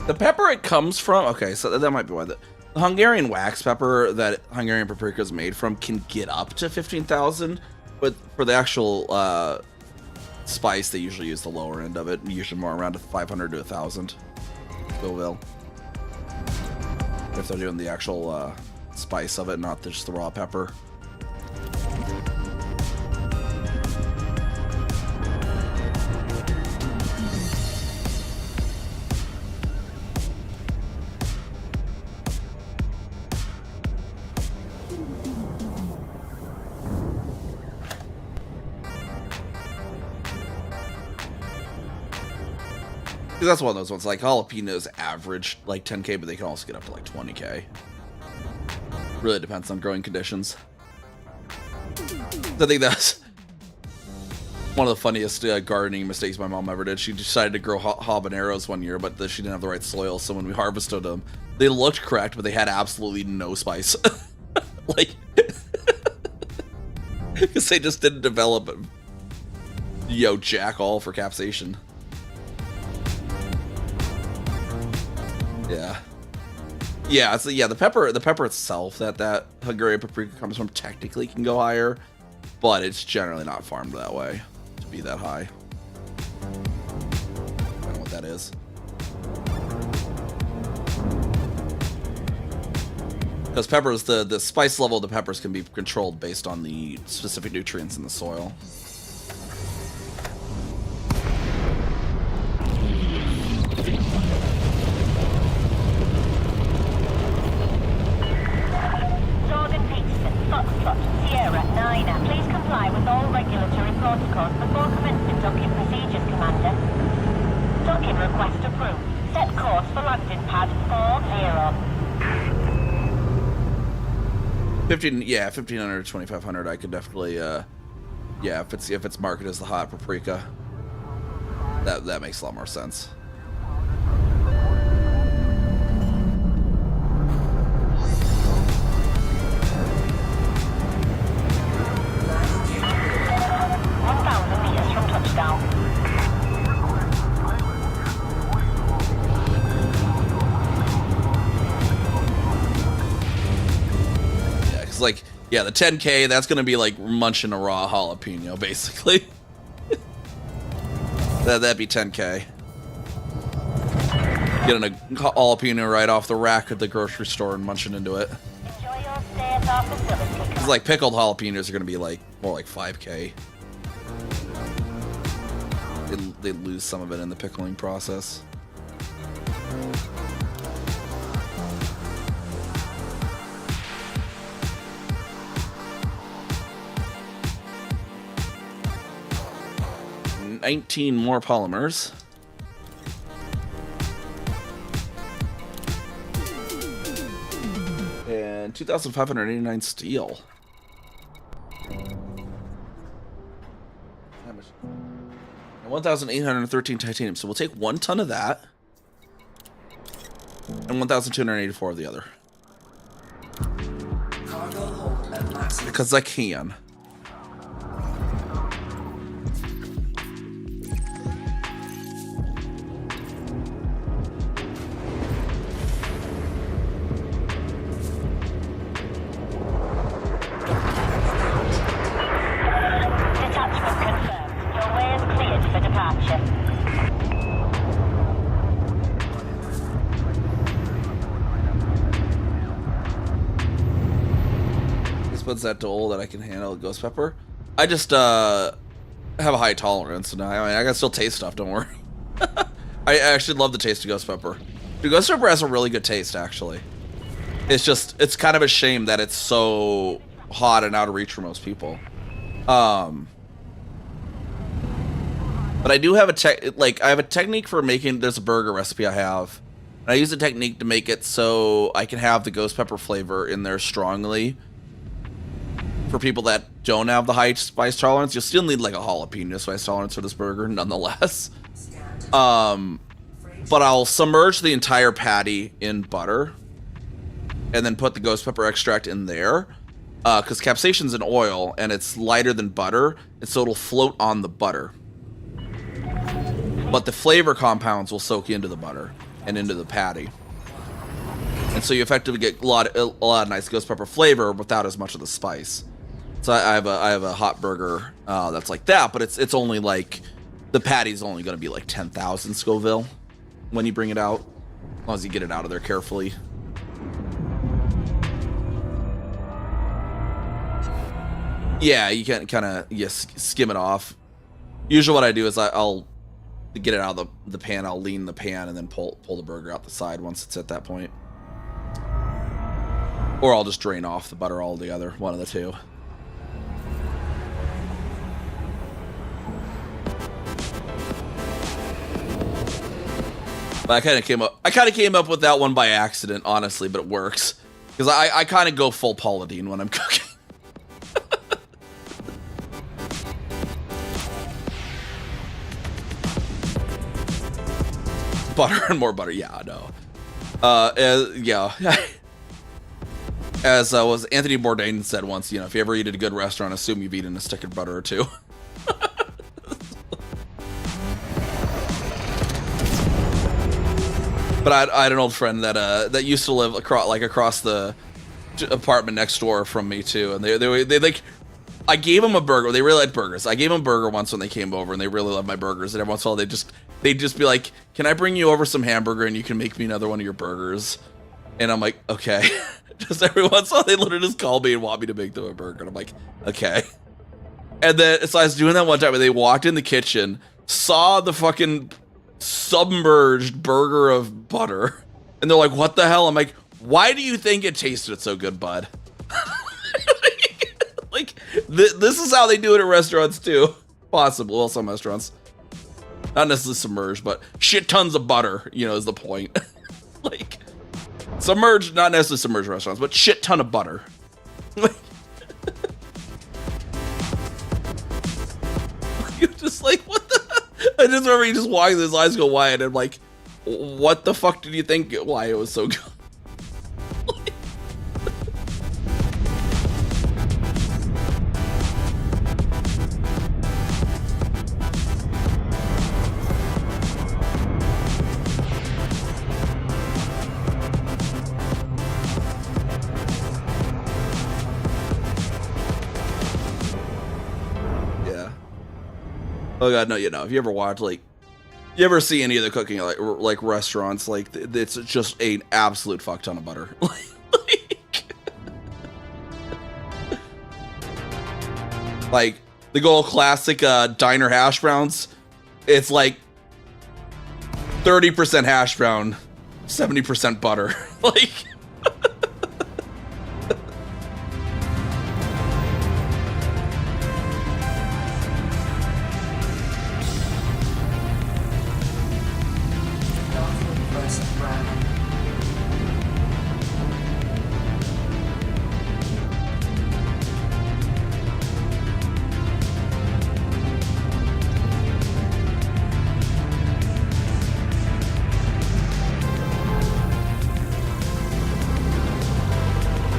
The pepper it comes from, okay, so that might be why the Hungarian wax pepper that Hungarian paprika is made from can get up to 15,000, but for the actual spice, they usually use the lower end of it, usually more around 500 to 1,000 Scoville. If they're doing the actual spice of it, not just the raw pepper. That's one of those ones, like jalapenos average like 10k, but they can also get up to like 20k. Really depends on growing conditions. I think that's one of the funniest gardening mistakes my mom ever did. She decided to grow habaneros one year, but she didn't have the right soil, so when we harvested them, they looked correct, but they had absolutely no spice. Like, because they just didn't develop, jack all for capsation. Yeah, so the pepper itself that Hungarian paprika comes from technically can go higher, but it's generally not farmed that way to be that high. I don't know what that is. Because peppers, the spice level of the peppers can be controlled based on the specific nutrients in the soil. Sierra 9, please comply with all regulatory protocols before commencing docking procedures, Commander. Docking request approved. Set course for landing pad 40. 1,500 to 2,500. I could definitely, if it's marketed as the hot paprika, that makes a lot more sense. Like, yeah, the 10k, that's gonna be like munching a raw jalapeno, basically. That'd be 10k. Getting a jalapeno right off the rack at the grocery store and munching into it. Enjoy your stay at our facility. It's like pickled jalapenos are gonna be like more like 5k. They lose some of it in the pickling process. $19 more polymers. And 2,589 steel. And 1,813 titanium. So we'll take 1 ton of that. And 1,284 of the other. Cargo hold at maximum. Because I can. Detachment confirmed. Your way is cleared for departure. This puts that to all that I can handle a ghost pepper. I just have a high tolerance, and I mean I can still taste stuff. Don't worry. I actually love the taste of ghost pepper. The ghost pepper has a really good taste, actually. It's kind of a shame that it's so hot and out of reach for most people. But I do have I have a technique for making. There's a burger recipe I have. And I use a technique to make it so I can have the ghost pepper flavor in there strongly. For people that don't have the high spice tolerance, you'll still need like a jalapeno spice tolerance for this burger, nonetheless. But I'll submerge the entire patty in butter, and then put the ghost pepper extract in there, because capsaicin's an oil and it's lighter than butter, and so it'll float on the butter. But the flavor compounds will soak into the butter and into the patty, and so you effectively get a lot of nice ghost pepper flavor without as much of the spice. So I have a hot burger that's like that, but it's only like the patty's only going to be like 10,000 Scoville when you bring it out, as long as you get it out of there carefully. Yeah, you can kind of skim it off. Usually what I do is I'll get it out of the pan, I'll lean the pan and then pull the burger out the side once it's at that point. Or I'll just drain off the butter altogether, one of the two. But I kind of came up with that one by accident, honestly, but it works. Because I kind of go full Paula Deen when I'm cooking. Butter and more butter, yeah, no. Yeah. As was Anthony Bourdain said once, you know, if you ever eat at a good restaurant, assume you've eaten a stick of butter or two. But I had an old friend that used to live across the apartment next door from me too, and they like, I gave him a burger. They really liked burgers. I gave him a burger once when they came over, and they really loved my burgers. And every once in a while, they'd just be like, "Can I bring you over some hamburger and you can make me another one of your burgers?" And I'm like, "Okay." Just every once in a while, they literally just call me and want me to make them a burger. And I'm like, "Okay." And then so I was doing that one time, and they walked in the kitchen, saw the fucking submerged burger of butter, and they're like, "What the hell?" I'm like, "Why do you think it tasted so good, bud?" Like, this is how they do it at restaurants too. Possible, well, some restaurants. Not necessarily submerged, but shit tons of butter, you know, is the point. Like, submerged, not necessarily submerged restaurants, but shit ton of butter. You're just like, what the? I just remember he just walking, his eyes go wide, and I'm like, what the fuck did you think? Why it was so good? Oh god, no, you know, if you ever watch, like, you ever see any of the cooking, like restaurants, like, it's just an absolute fuck ton of butter. Like, the gold classic diner hash browns, it's like 30% hash brown, 70% butter. Like, Document versus brand.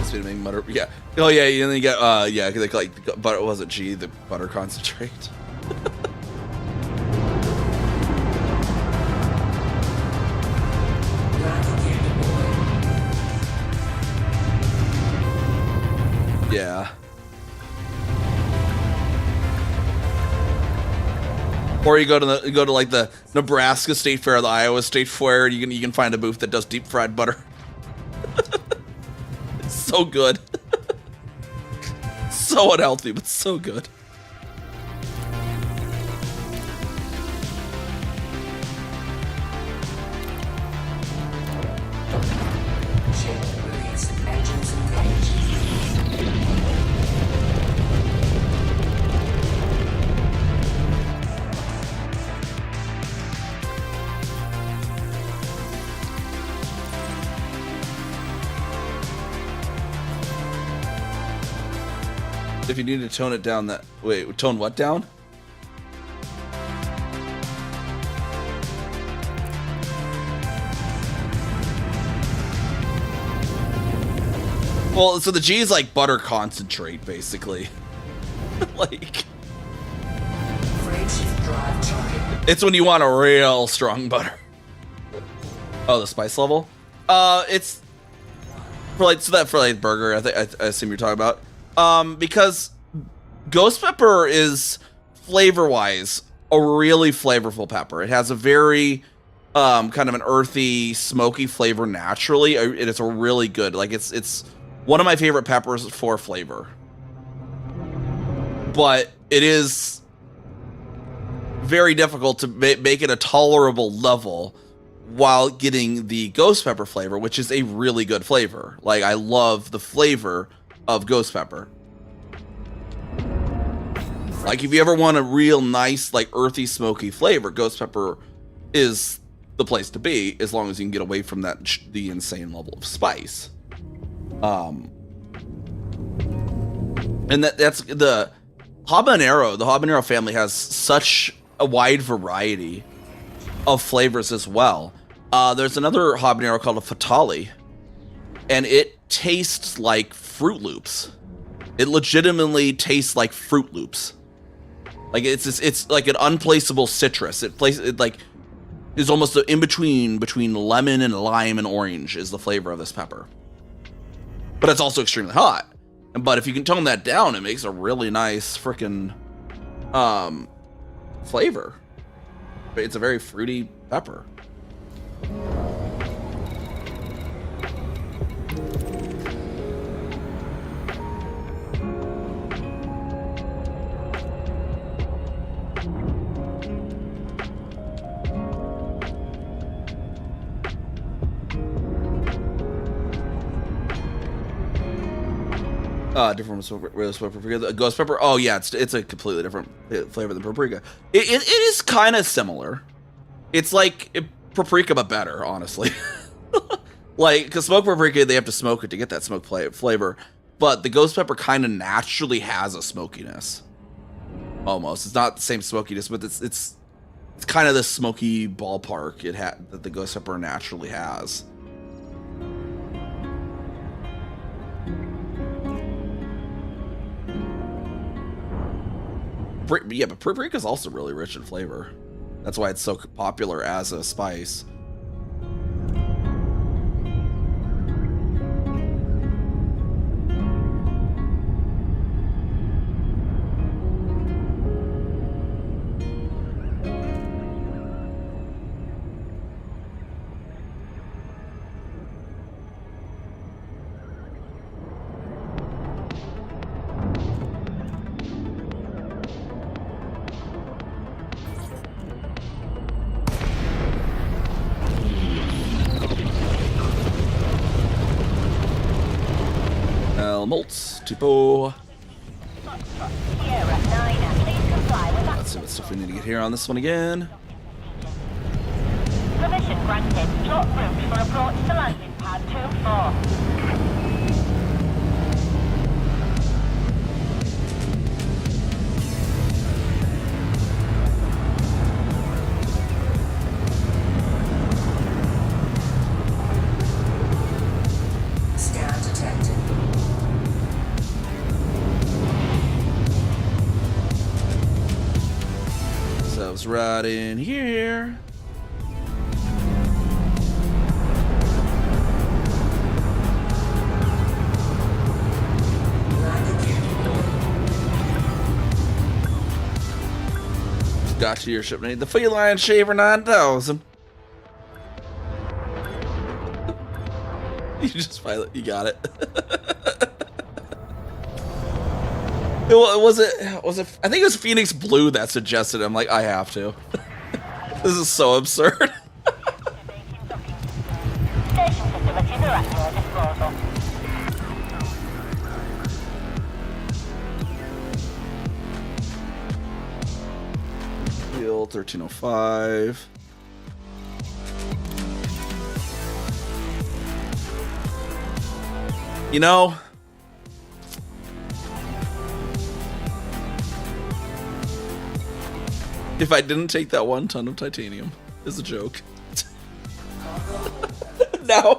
sweetening butter, yeah. Oh yeah, and then you get yeah, like butter. Was it G, the butter concentrate? Yeah. Or you go to like the Nebraska State Fair, or the Iowa State Fair, and you can find a booth that does deep fried butter. It's so good. So unhealthy, but so good. Ship release. Engines engaged. If you need to tone it down, that wait, tone what down? Well, so the G is like butter concentrate, basically. Like, Freight shift drive charging. it's when you want a real strong butter. Oh, the spice level? It's for like for like burger. I assume you're talking about. Because ghost pepper is flavor-wise a really flavorful pepper. It has a very kind of an earthy, smoky flavor naturally. It's a really good, like it's one of my favorite peppers for flavor. But it is very difficult to make it a tolerable level while getting the ghost pepper flavor, which is a really good flavor. Like, I love the flavor of ghost pepper. Like, if you ever want a real nice, like, earthy, smoky flavor, ghost pepper is the place to be, as long as you can get away from that the insane level of spice. And that's the habanero. The habanero family has such a wide variety of flavors as well. There's another habanero called a fatale, and it tastes like Fruit Loops. It legitimately tastes like Fruit Loops. Like it's like an unplaceable citrus. It is almost in between lemon and lime and orange is the flavor of this pepper. But it's also extremely hot. But if you can tone that down, it makes a really nice freaking flavor. It's a very fruity pepper. Different from paprika. Ghost pepper. Oh yeah, it's a completely different flavor than paprika. It is kind of similar. It's like paprika but better, honestly. Like, because smoked paprika, they have to smoke it to get that smoke flavor. But the ghost pepper kind of naturally has a smokiness. Almost. It's not the same smokiness, but it's kind of the smoky ballpark that the ghost pepper naturally has. Yeah, but paprika is also really rich in flavor. That's why it's so popular as a spice. Moltz, Tipo. Sierra 9, please comply with that. Let's see what stuff we need to get here on this one again. Permission granted. Drop route for approach to landing pad 2-4. Scan detected. So it's right in here. Got to your shipment. The Feline Shaver 9000. You just pilot. You got it. Was it? I think it was Phoenix Blue that suggested it. I'm like, I have to. This is so absurd. Station facilities are at your disposal. Field 1305. You know, if I didn't take that 1 ton of titanium, is a joke. now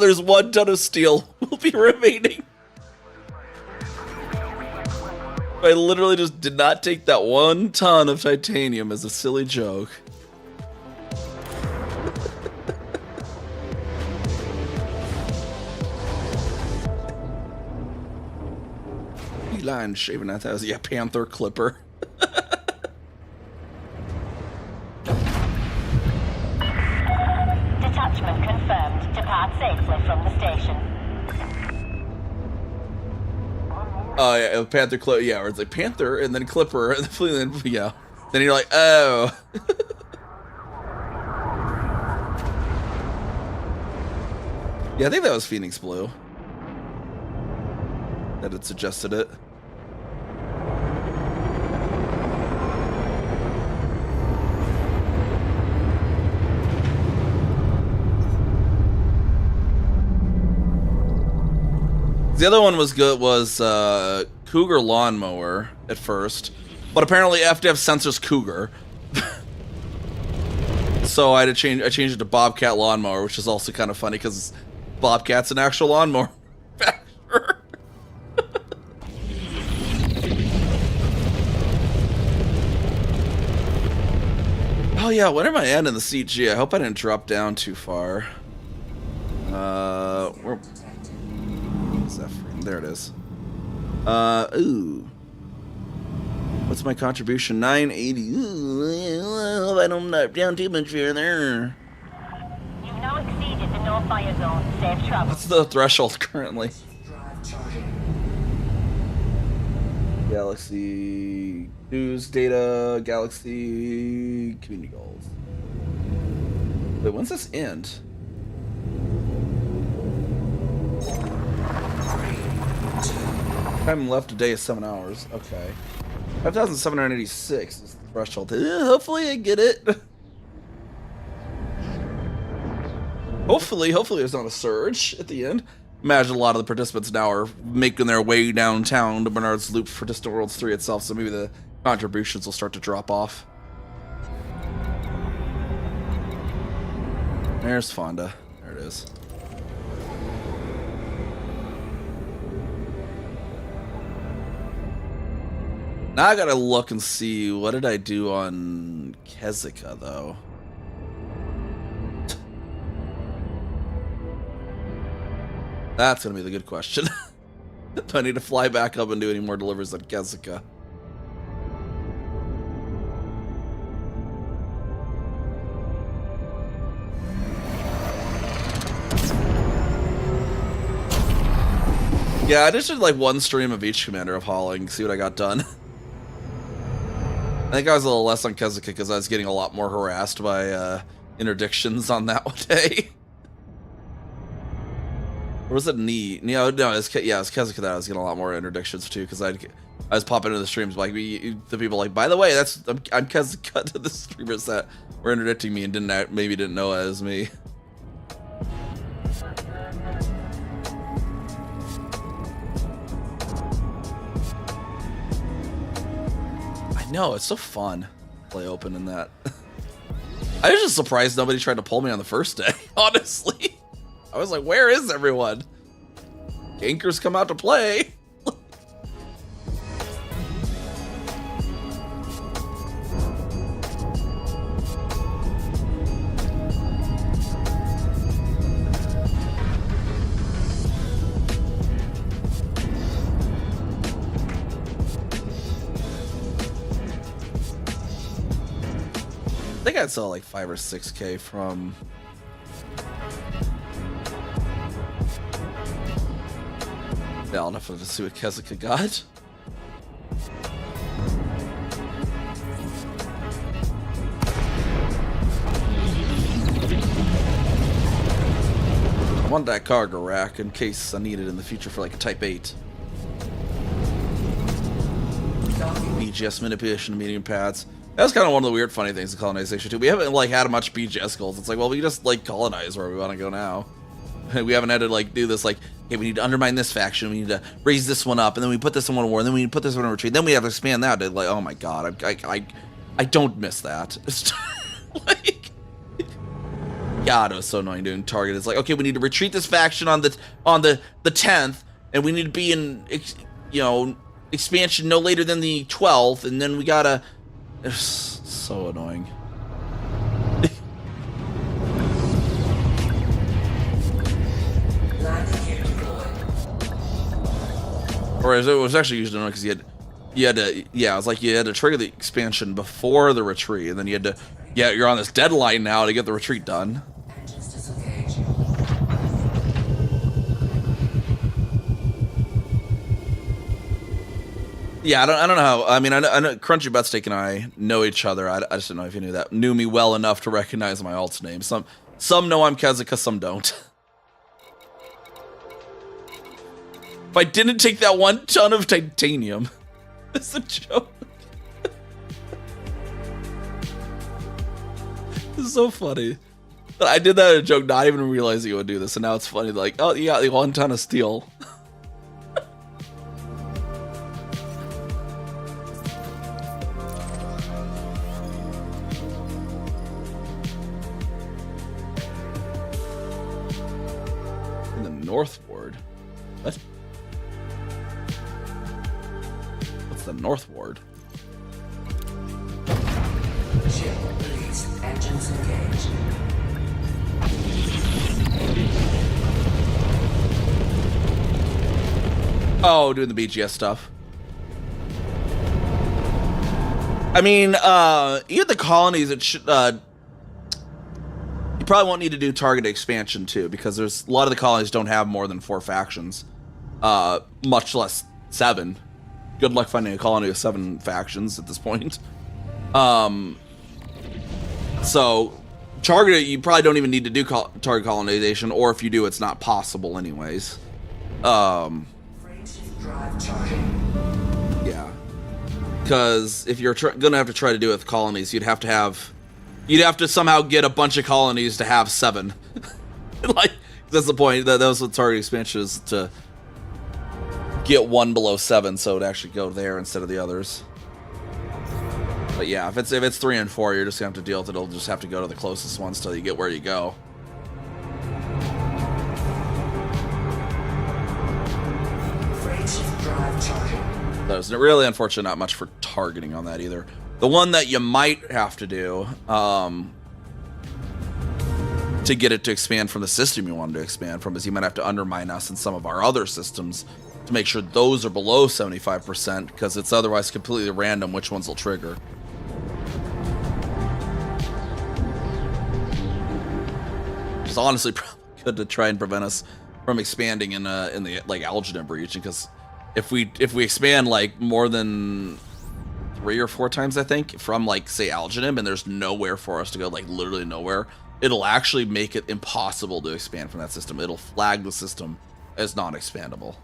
there's 1 ton of steel will be remaining. I literally just did not take that 1 ton of titanium as a silly joke. Line shaving 9000. Yeah, Panther Clipper. Detachment confirmed. Depart safely from the station. Oh yeah, Panther Clipper. Yeah, or it's like Panther and then Clipper and then yeah. Then you're like, oh. Yeah, I think that was Phoenix Blue that had suggested it. The other one was good, was Cougar Lawnmower at first, but apparently I have to have sensors Cougar. So I had to change. I changed it to Bobcat Lawnmower, which is also kind of funny because Bobcat's an actual lawnmower manufacturer. Oh yeah, when am I ending the CG? I hope I didn't drop down too far. Where? There it is. Ooh. What's my contribution? 980. Ooh, I don't knock down too much further. You've now exceeded the no fire zone. Safe travel. What's the threshold currently? Drive charging. Galaxy news data, Galaxy community goals. Wait, when's this end? Time left today is 7 hours. Okay. 5,786 is the threshold. Hopefully I get it. Hopefully there's not a surge at the end. Imagine a lot of the participants now are making their way downtown to Bernard's Loop for Distant Worlds 3 itself, so maybe the contributions will start to drop off. There's Fonda. There it is. Now I gotta look and see, what did I do on Kezika, though? That's gonna be the good question. Do I need to fly back up and do any more deliveries on Kezika? Yeah, I just did like one stream of each commander of hauling, see what I got done. I think I was a little less on Kezika because I was getting a lot more harassed by interdictions on that one day. Or was it No, it's Kazakh that I was getting a lot more interdictions too, because I was popping into the streams like the people like, by the way, I'm Kazakh to the streamers that were interdicting me and didn't know it was me. I know, it's so fun to play open in that. I was just surprised nobody tried to pull me on the first day, honestly. I was like, where is everyone? Gankers come out to play. I think I'd sell like 5 or 6K from yeah, I'll have to see what Kazakh got. I want that cargo rack in case I need it in the future for like a Type 8. BGS manipulation medium pads. That's kind of one of the weird funny things of colonization too. We haven't like had much BGS goals. It's like, well, we just like colonize where we want to go now. We haven't had to like do this like, okay, we need to undermine this faction, we need to raise this one up, and then we put this one in war, and then we need to put this one in retreat, then we have to expand that. Like, oh my god, I don't miss that. It's like, god, it was so annoying doing target. It's like, okay, we need to retreat this faction on the 10th, and we need to be in, you know, expansion no later than the 12th, and then we gotta. It's so annoying. Or it was actually used because you had to, yeah, it was like you had to trigger the expansion before the retreat, and then you had to, yeah, you're on this deadline now to get the retreat done. Engines disengage. Yeah, I don't know how. I mean, I know Crunchy Buttsteak and I know each other. I just didn't know if you knew me well enough to recognize my alt's name. Some know I'm Kazakh, some don't. If I didn't take that 1 ton of titanium, it's a joke. It's so funny. I did that as a joke, not even realizing you would do this, and now it's funny. Like, oh, you got the 1 ton of steel. In the North Ward. What? What's the North Ward? Ship released. Engines engaged. Oh, doing the BGS stuff. I mean, even the colonies, it should, you probably won't need to do targeted expansion too, because there's a lot of the colonies don't have more than 4 factions, much less 7. Good luck finding a colony of 7 factions at this point. So targeted, you probably don't even need to do target colonization, or if you do, it's not possible anyways. Freight drive charging. Yeah, because if you're gonna have to try to do it with colonies, you'd have to somehow get a bunch of colonies to have 7. Like, that's the point. That was what target expansion is, to get 1 below 7, so it'd actually go there instead of the others. But yeah, if it's 3 and 4, you're just gonna have to deal with it. It'll just have to go to the closest ones till you get where you go. Freight drive charging. There's really, unfortunately, not much for targeting on that either. The one that you might have to do to get it to expand from the system you wanted to expand from is you might have to undermine us in some of our other systems to make sure those are below 75%, because it's otherwise completely random which ones will trigger. Which is honestly probably good to try and prevent us from expanding in the like Alginib region, because if we expand like more than 3 or 4 times, I think, from like say Alginib, and there's nowhere for us to go, like literally nowhere, it'll actually make it impossible to expand from that system. It'll flag the system as non-expandable.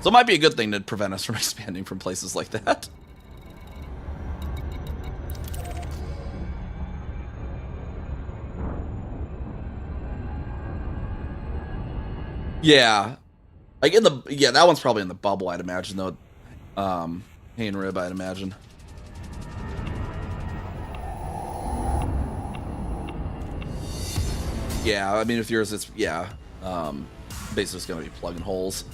So it might be a good thing to prevent us from expanding from places like that. Yeah. Like in the, yeah, that one's probably in the bubble, I'd imagine, though. Hay and Rib, I'd imagine. Yeah, I mean, if yours, it's, yeah. Basically, it's going to be plugging holes.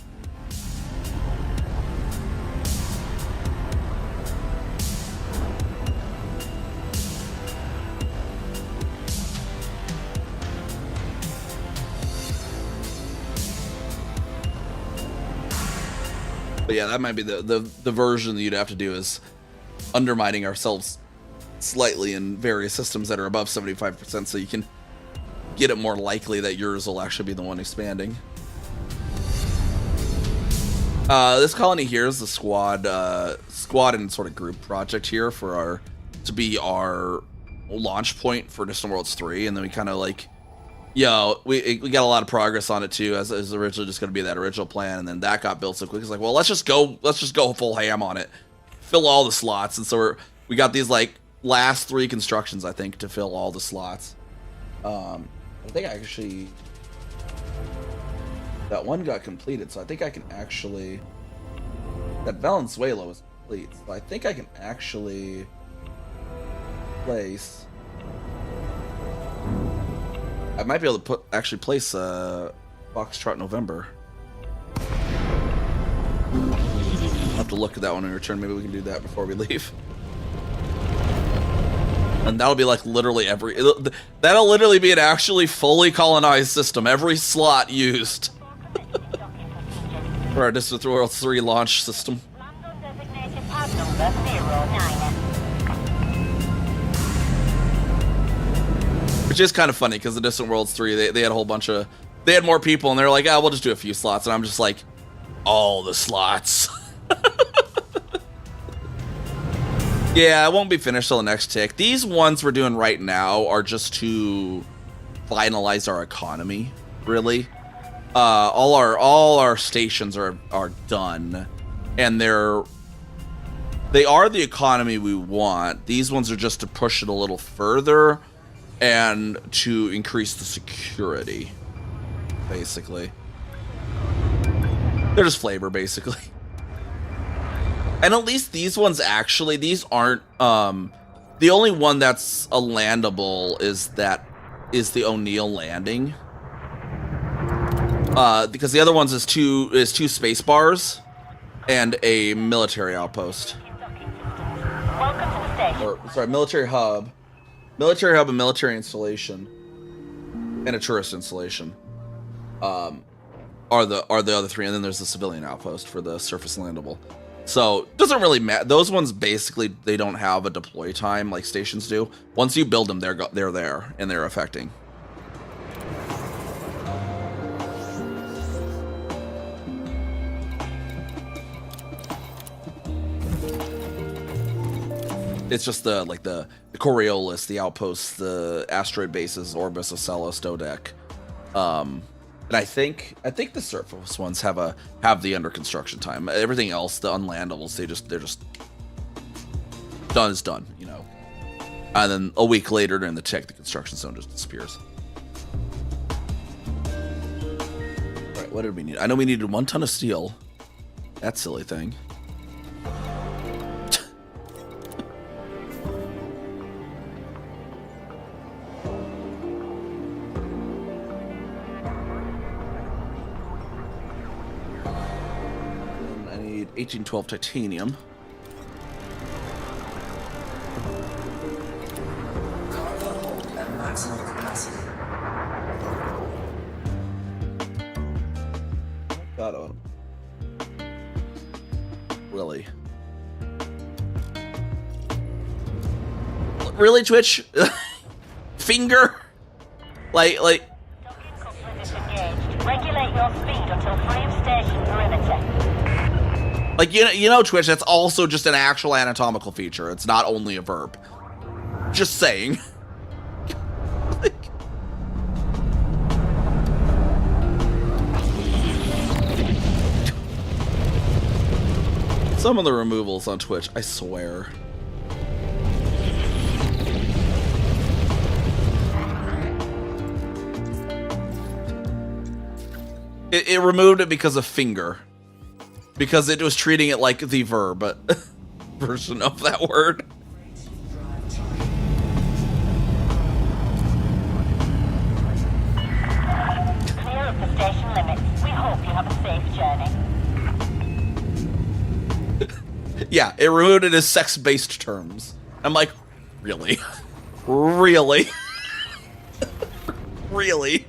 But yeah, that might be the version that you'd have to do, is undermining ourselves slightly in various systems that are above 75%, so you can get it more likely that yours will actually be the one expanding. This colony here is the squad and sort of group project here for our, to be our launch point for Distant Worlds 3, and then we kind of like, yo, we got a lot of progress on it too, as originally just going to be that original plan, and then that got built so quick. It's like, well, let's just go full ham on it, fill all the slots, and so we got these like last 3 constructions, I think, to fill all the slots. I think actually that one got completed, so I think I can actually, that Valenzuela was complete, so I think I can actually place, I might be able to actually place Foxtrot November. I'll have to look at that one in return. Maybe we can do that before we leave. And that'll be like literally that'll literally be an actually fully colonized system. Every slot used for our Distant Worlds 3 launch system. Which is kind of funny, because the Distant Worlds 3, they had a whole bunch of, they had more people, and they're like, oh, we'll just do a few slots. And I'm just like, all the slots. Yeah, it won't be finished till the next tick. These ones we're doing right now are just to finalize our economy, really. All our stations are done, and they are the economy we want. These ones are just to push it a little further and to increase the security, basically. They're just flavor, basically. And at least these ones, actually, these aren't, the only one that's a landable is the O'Neill landing. Because the other ones is two space bars and a military outpost. Welcome to the station. Or, sorry, military hub. Military hub and military installation. And a tourist installation. Are the other 3, and then there's the civilian outpost for the surface landable. So, it doesn't really matter. Those ones, basically, they don't have a deploy time like stations do. Once you build them, they're there, and they're affecting. It's just the Coriolis, the outposts, the asteroid bases, Orbis, Ocellus, Dodec. And I think the surface ones have the under construction time. Everything else, the unlandables, they're just done is done, you know. And then a week later during the tick, the construction zone just disappears. Alright, what did we need? I know we needed 1 ton of steel. That silly thing. I need 1812 titanium. Cargo hold at maximum capacity. Got on. Really? Really, Twitch? Finger? Like. Docking coupler disengaged. Regulate your speed until free of station perimeter. Like, you know, Twitch, that's also just an actual anatomical feature. It's not only a verb. Just saying. Some of the removals on Twitch, I swear. It removed it because of finger. Because it was treating it like the verb version of that word. Clear of the station limits. We hope you have a safe journey. Yeah, it removed it as sex-based terms. I'm like, really? Really? Really?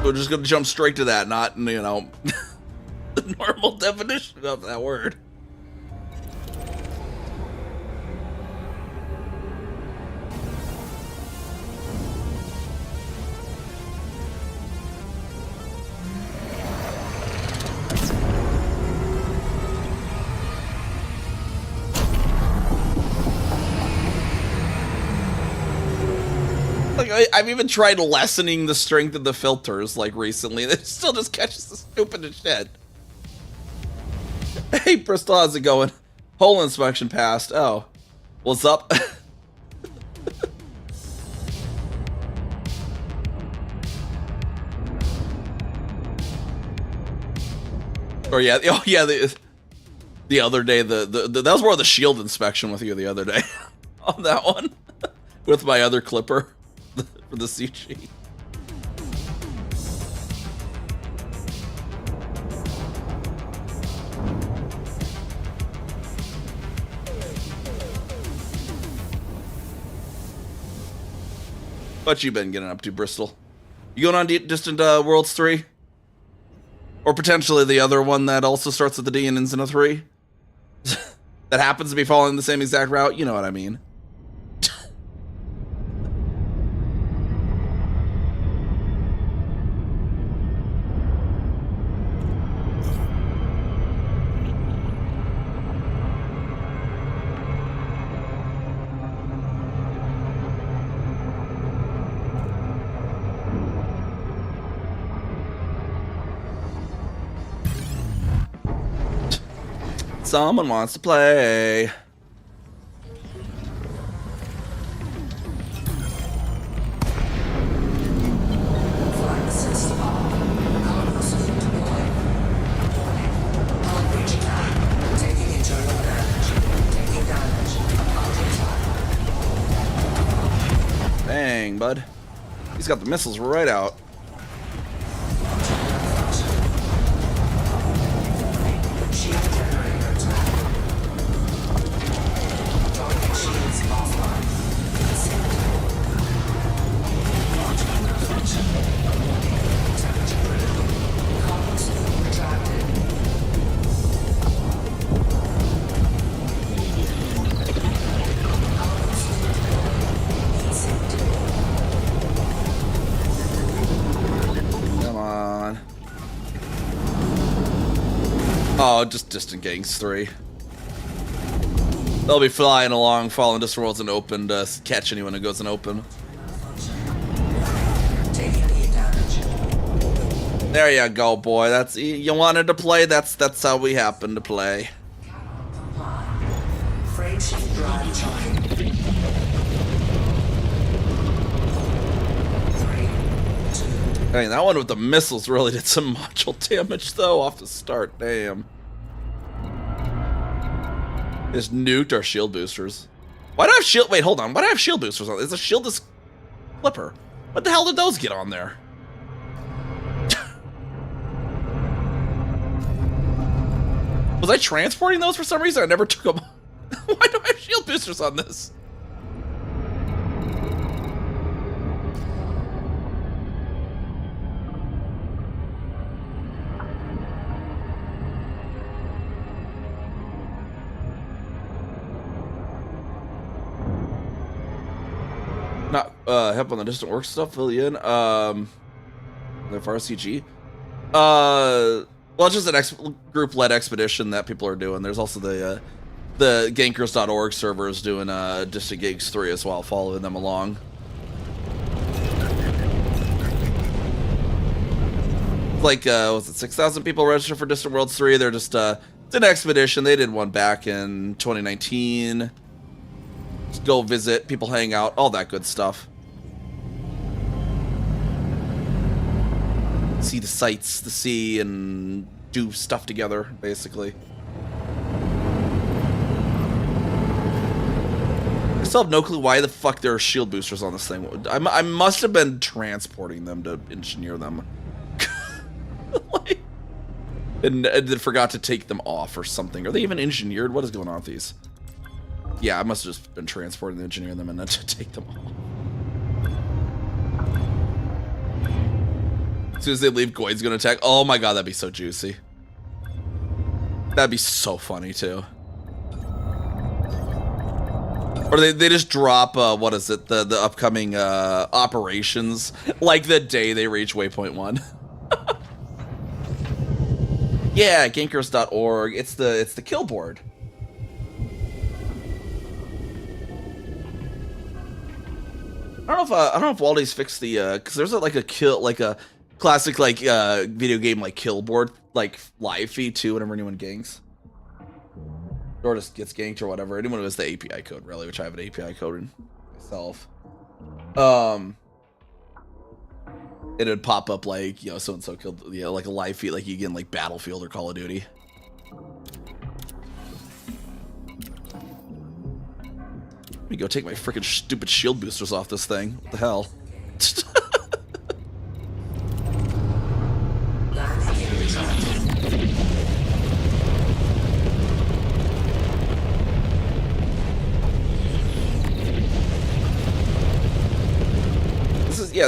We're just gonna jump straight to that, not, you know, the normal definition of that word. Like, I've even tried lessening the strength of the filters, like, recently. It still just catches the stupidest shit. Hey, Bristol, how's it going? Hole inspection passed. Oh. What's up? Or yeah, oh yeah, the other day, that was more of the shield inspection with you the other day. On that one. With my other clipper. For the CG. What you been getting up to, Bristol? You going on Distant Worlds 3? Or potentially the other one that also starts with the D and ends in a 3? That happens to be following the same exact route? You know what I mean. Someone wants to play. Flight assist off. Cargo system deployed. Warning. Hull breaching out. Taking internal damage. Taking damage. Approach attack. Dang, bud. He's got the missiles right out. Shield generator attack. Target shields offline. Concealed. Launch malfunction. Temperature critical. Cargo system retracted. Cargo system deployed. Heat sink. Come on. Oh, just Distant Gangs 3. They'll be flying along, following Distant Worlds in open to catch anyone who goes in open. Taking heat damage. There you go, boy. That's you wanted to play. That's how we happen to play. Cannot comply. Frame shift drive charging. 3, 2. Dang, that one with the missiles really did some module damage though off the start. Damn. Just nuked our shield boosters. Why do I have shield? Wait, hold on. Why do I have shield boosters on? Is a shield this flipper? What the hell did those get on there? Was I transporting those for some reason? I never took them. Why do I have shield boosters on this? Not help on the distant work stuff, fill you in. The RCG. Well, it's just an group-led expedition that people are doing. There's also the Gankers.org servers doing Distant Gigs 3 as well, following them along. Like, was it 6,000 people registered for Distant Worlds 3? They're just, it's an expedition. They did one back in 2019. Just go visit, people hang out, all that good stuff. See the sights, the sea, and do stuff together, basically. I still have no clue why the fuck there are shield boosters on this thing. I must have been transporting them to engineer them. Like, and then forgot to take them off or something. Are they even engineered? What is going on with these? Yeah, I must have just been transporting to engineer them and then to take them off. As soon as they leave, Goyd's gonna attack. Oh my god, that'd be so juicy. That'd be so funny too. Or they just drop what is it, the upcoming operations like the day they reach waypoint 1. Yeah, Gankers.org. It's the kill board. I don't know if Waldy's fixed the because there's a classic video game like kill board like live feed too whenever anyone ganks. Or just gets ganked or whatever. Anyone who has the API code, really, which I have an API code in myself. It'd pop up like, you know, so and so killed, you know, like a live feed, like you get in like Battlefield or Call of Duty. Let me go take my freaking stupid shield boosters off this thing. What the hell?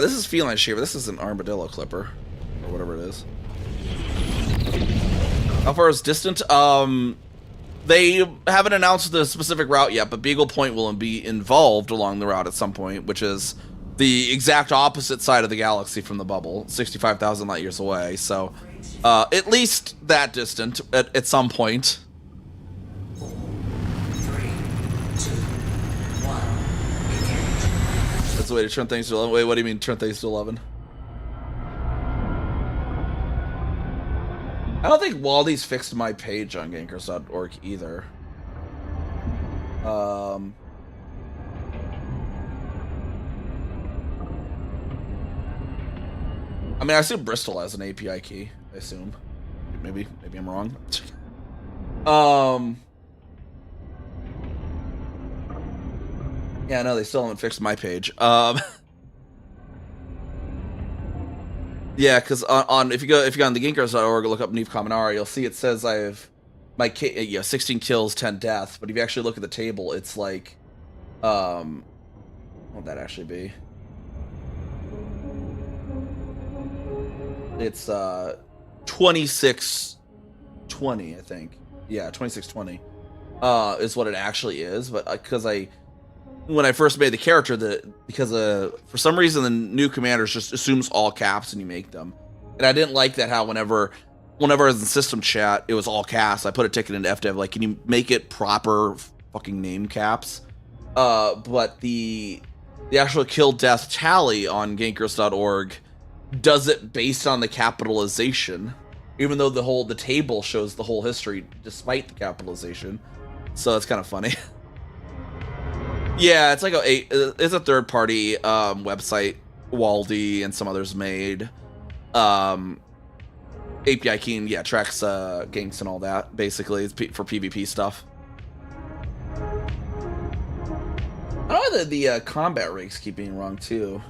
This is feline shaver. This is an armadillo clipper, or whatever it is. How far is distant? They haven't announced the specific route yet, but Beagle Point will be involved along the route at some point, which is the exact opposite side of the galaxy from the bubble, 65,000 light years away. So, at least that distant at some point. 3, 2, 1, engage. That's the way to turn things to 11. Wait, what do you mean turn things to 11? I don't think Waldy's fixed my page on Gankers.org either. I mean, I assume Bristol has an API key. I assume. Maybe I'm wrong. Yeah, no, they still haven't fixed my page. Yeah, because if you go on the Gankers.org, look up NiamhKami, you'll see it says I have 16 kills, 10 deaths. But if you actually look at the table, it's like, what would that actually be? It's 2620, I think. Yeah, 2620 is what it actually is. But because when I first made the character, because for some reason the new commanders just assumes all caps and you make them, and I didn't like that how whenever I was in system chat it was all caps. I put a ticket into FDev like, can you make it proper fucking name caps? But the actual kill death tally on Gankers.org does it based on the capitalization, even though the table shows the whole history despite the capitalization. So it's kind of funny. Yeah, it's like it's a third-party website Waldy and some others made. API key, and yeah, tracks ganks and all that. Basically, it's for PvP stuff. I don't know the combat rigs keep being wrong too.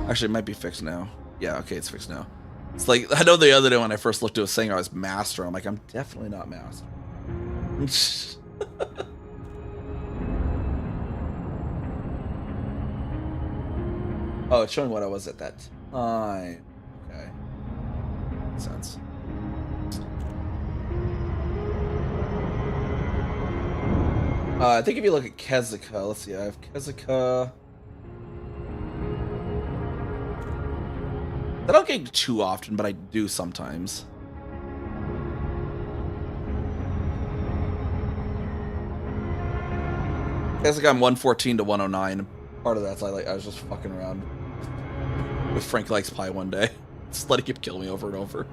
Actually, it might be fixed now. Yeah, okay, it's fixed now. It's like, I know the other day when I first looked, it was saying I was master. I'm like, I'm definitely not master. Oh, it's showing what I was at that time. Okay. Makes sense. I think if you look at Kezika, let's see, I have Kezika. I don't get too often, but I do sometimes. guess like I'm 114 to 109. Part of that's I was just fucking around with Frank Likes Pie one day. Just letting him kill me over and over.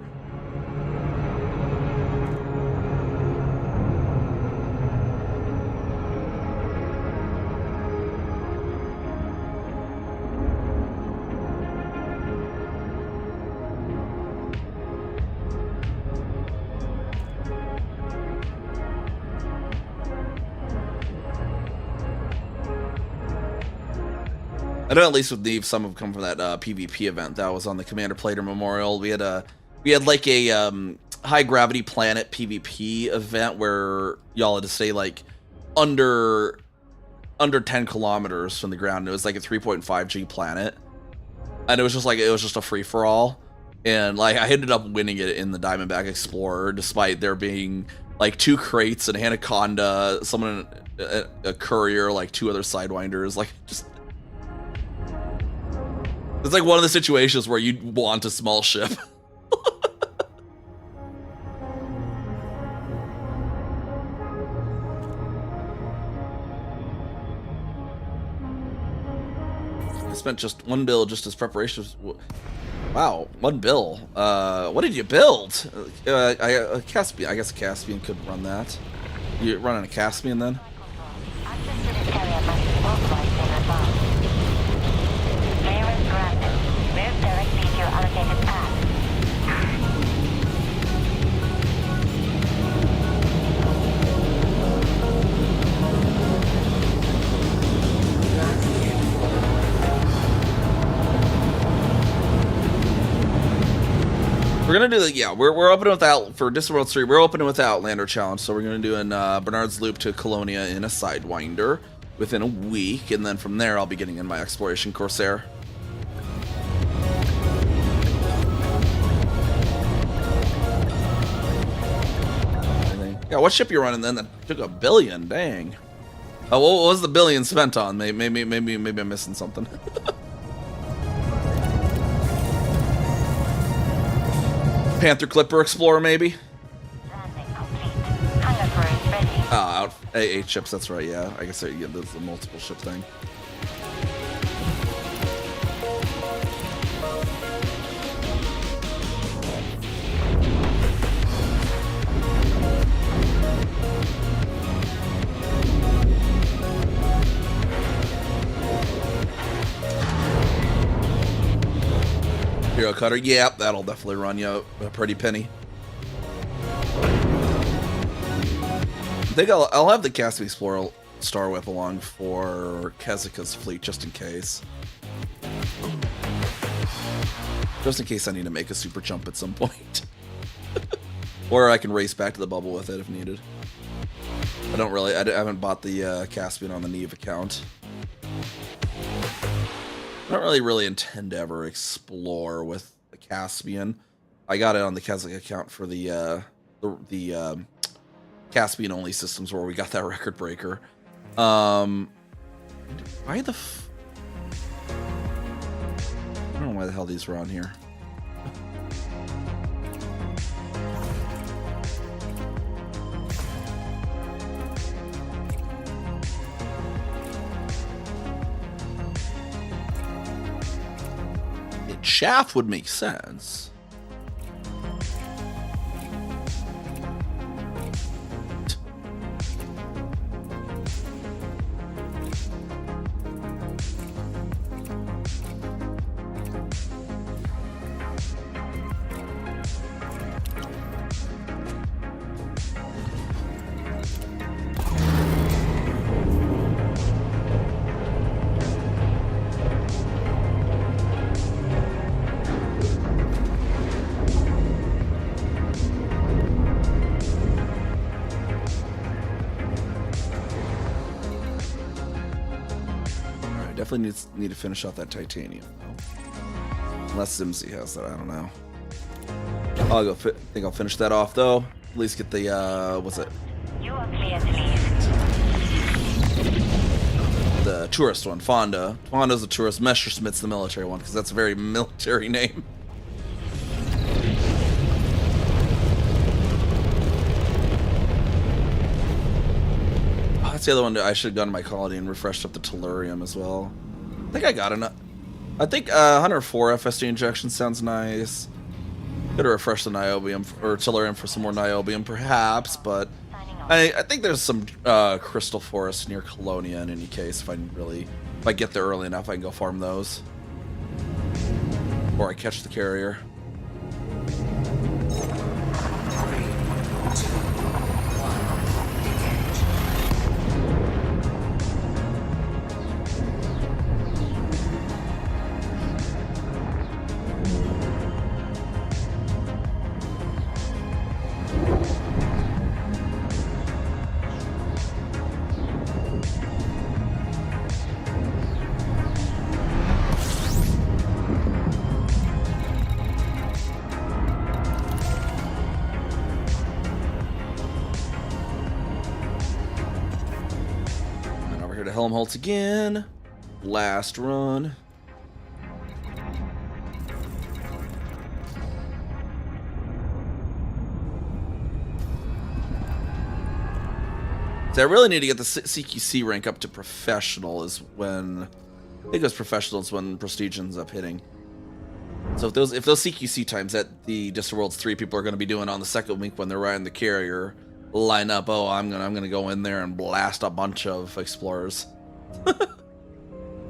I know at least with Neve, some have come from that PvP event that was on the Commander Plater Memorial. We had like a high gravity planet PvP event where y'all had to stay like under 10 kilometers from the ground. It was like a 3.5G planet, and it was just a free for all. And like I ended up winning it in the Diamondback Explorer, despite there being like 2 crates, an Anaconda, someone, a courier, like 2 other Sidewinders, like just. It's like one of the situations where you want a small ship. I spent just 1 bill just as preparations. Wow, 1 bill. What did you build? A Caspian. I guess a Caspian could run that. You running a Caspian then? Move directly to your allocated path. We're gonna do the we're opening without for Discworld 3. We're opening with Outlander challenge, so we're gonna do an Bernard's Loop to Colonia in a Sidewinder within a week, and then from there I'll be getting in my Exploration Corsair. Yeah, what ship you running then that took $1 billion? Dang. Oh, what was the $1 billion spent on? Maybe I'm missing something. Panther Clipper Explorer, maybe. Out 8 ships. That's right. Yeah, I guess there's the multiple ship thing. Hero Cutter, yeah, that'll definitely run you a pretty penny. I think I'll have the Caspian Explorer Star Whip along for Kezika's fleet just in case. Just in case I need to make a super jump at some point. Or I can race back to the bubble with it if needed. I haven't bought the Caspian on the Neve account. I don't really intend to ever explore with the Caspian. I got it on the Kazakh account for the Caspian only systems where we got that record breaker. Why the I don't know why the hell these were on here. Shaft would make sense. Definitely need to finish off that titanium though. Unless Zimsy has that, I don't know. I'll think I'll finish that off though. At least get the what's it? You are clear to leave. The tourist one, Fonda. Fonda's the tourist. Messerschmitt's the military one because that's a very military name. That's the other one. I should have gone to my colony and refreshed up the tellurium as well. I think I got enough. I think 104 FSD injection sounds nice. Could have refreshed the niobium or tellurium for some more niobium, perhaps, but I think there's some crystal forests near Colonia in any case. If I get there early enough, I can go farm those, or I catch the carrier. 3, 2, 1, engage. And over here to Helmholtz again. Last run. So I really need to get the CQC rank up to professional. Is when I think it was professional is when prestige ends up hitting. So if those CQC times that the Distant Worlds 3 people are going to be doing on the second week when they're riding the carrier line up, oh, I'm gonna go in there and blast a bunch of explorers.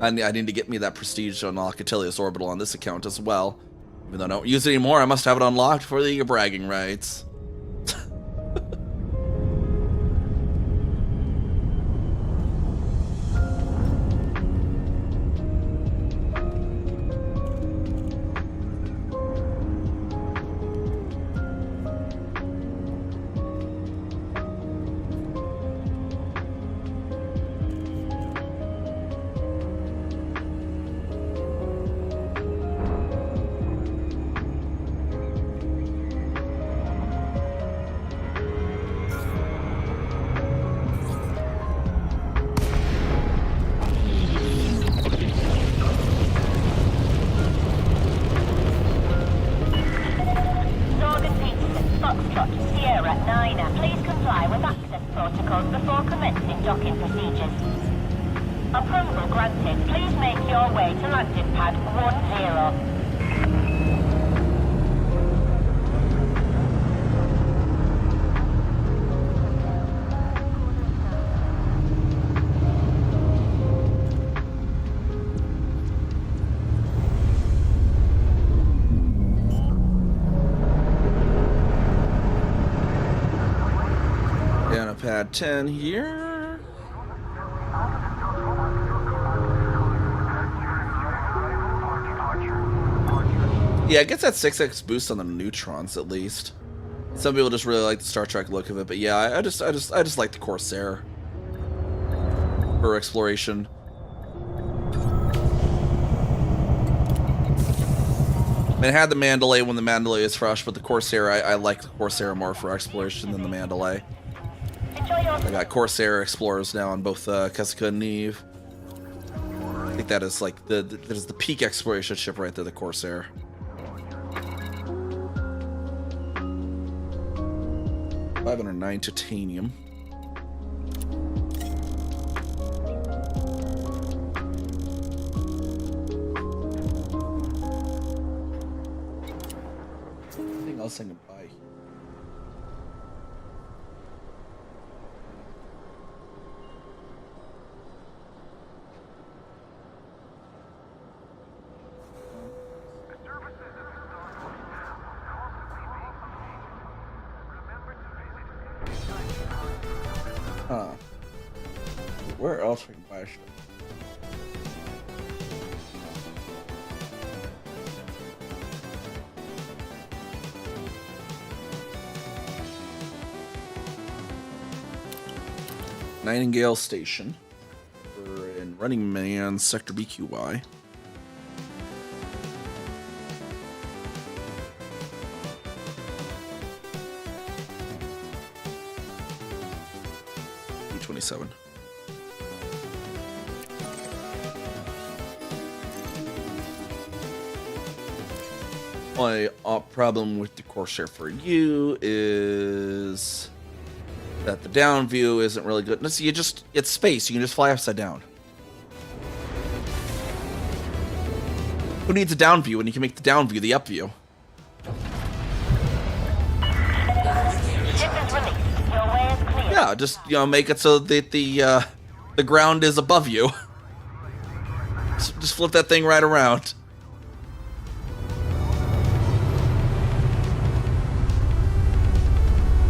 I need to get me that prestige to unlock Atelius Orbital on this account as well. Even though I don't use it anymore, I must have it unlocked for the bragging rights. Approval granted. Please make your way to landing pad 10. Down to pad 10 here. Yeah, it gets that 6x boost on the neutrons at least. Some people just really like the Star Trek look of it, but yeah, I just like the Corsair for exploration. I mean, I had the Mandalay when the Mandalay is fresh, but the Corsair, I like the Corsair more for exploration than the Mandalay. I got Corsair Explorers now on both Kessica and Neve. I think that is like that is the peak exploration ship right there, the Corsair. $509 titanium. Anything else I can buy? Huh. Where else we can buy shit? Nightingale Station. We're in Running Man, Sector BQY. E27. My problem with the Corsair for you is that the down view isn't really good. No, see, it's space. You can just fly upside down. Who needs a down view when you can make the down view the up view? Ship is released. Your way is clear. Yeah, just, make it so that the ground is above you. Just flip that thing right around.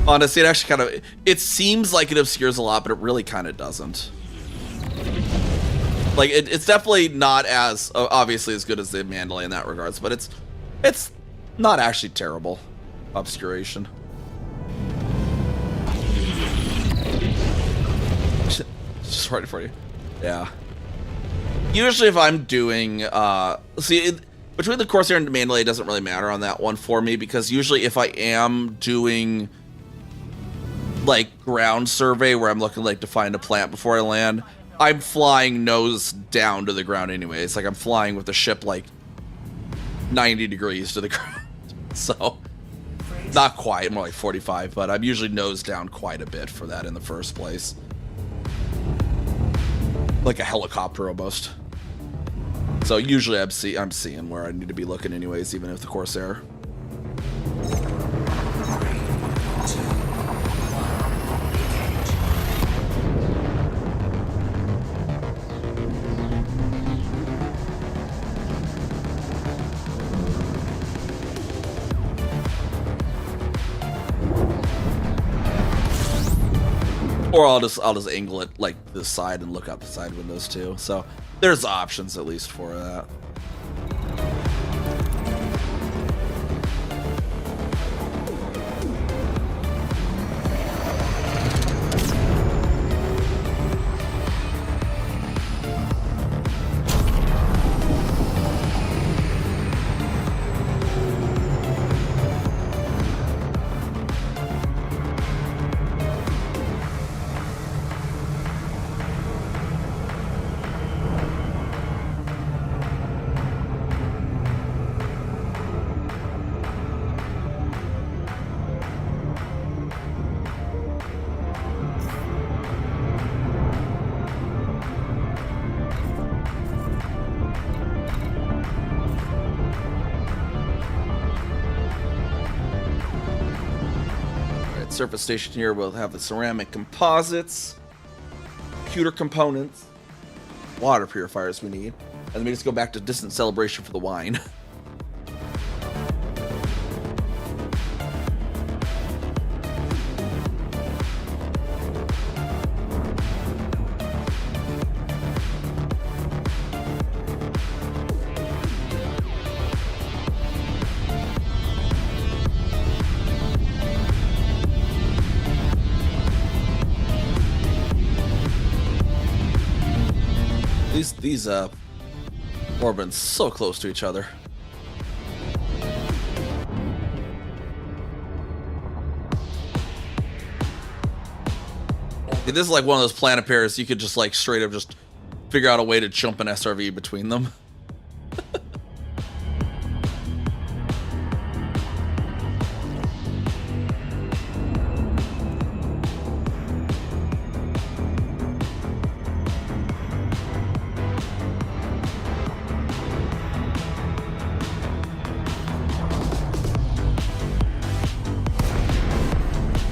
Honestly, it actually it seems like it obscures a lot, but it really kind of doesn't. Like, it's definitely not as, obviously, as good as the Mandalay in that regards, but it's not actually terrible obscuration. Just right for you. Yeah. Usually if I'm doing, between the Corsair and the Mandalay, it doesn't really matter on that one for me, because usually if I am doing, like, ground survey, where I'm looking, like, to find a plant before I land, I'm flying nose down to the ground anyway. It's like I'm flying with the ship, like, 90 degrees to the ground. So, not quite, more like 45, but I'm usually nose down quite a bit for that in the first place. Like a helicopter almost. So usually I'm seeing where I need to be looking anyways, even if the Corsair. Or I'll just angle it like this side and look out the side windows too. So there's options at least for that. Surface station here will have the ceramic composites, computer components, water purifiers we need, and then we just go back to distant celebration for the wine. These orbits so close to each other. This is like one of those planet pairs you could just like straight up just figure out a way to jump an SRV between them.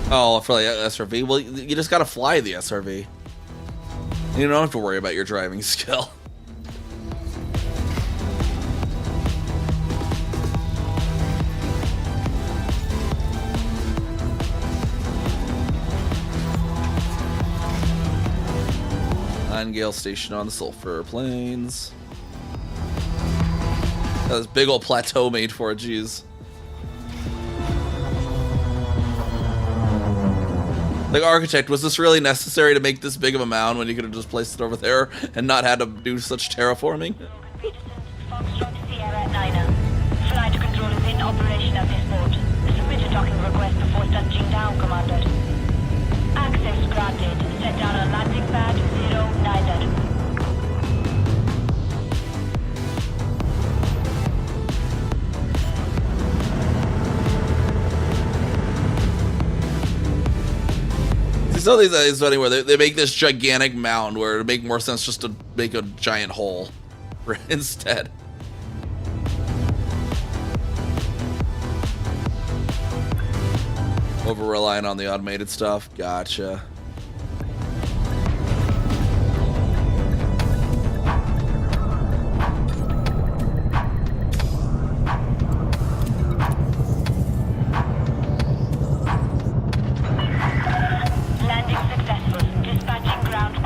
Oh, for the SRV? Well, you just gotta fly the SRV. You don't have to worry about your driving skill. Gale station on the Sulfur Plains. That was big old plateau made for it, jeez. Like, architect, was this really necessary to make this big of a mound when you could have just placed it over there and not had to do such terraforming? Foxtrot Sierra 9. Flight control is in operation at this port. Submit a docking request before touching down, Commander. Access granted. Set down on landing pad 09. Some of these is funny where they make this gigantic mound where it would make more sense just to make a giant hole instead. Over relying on the automated stuff. Gotcha. Landing successful. Dispatching ground crew.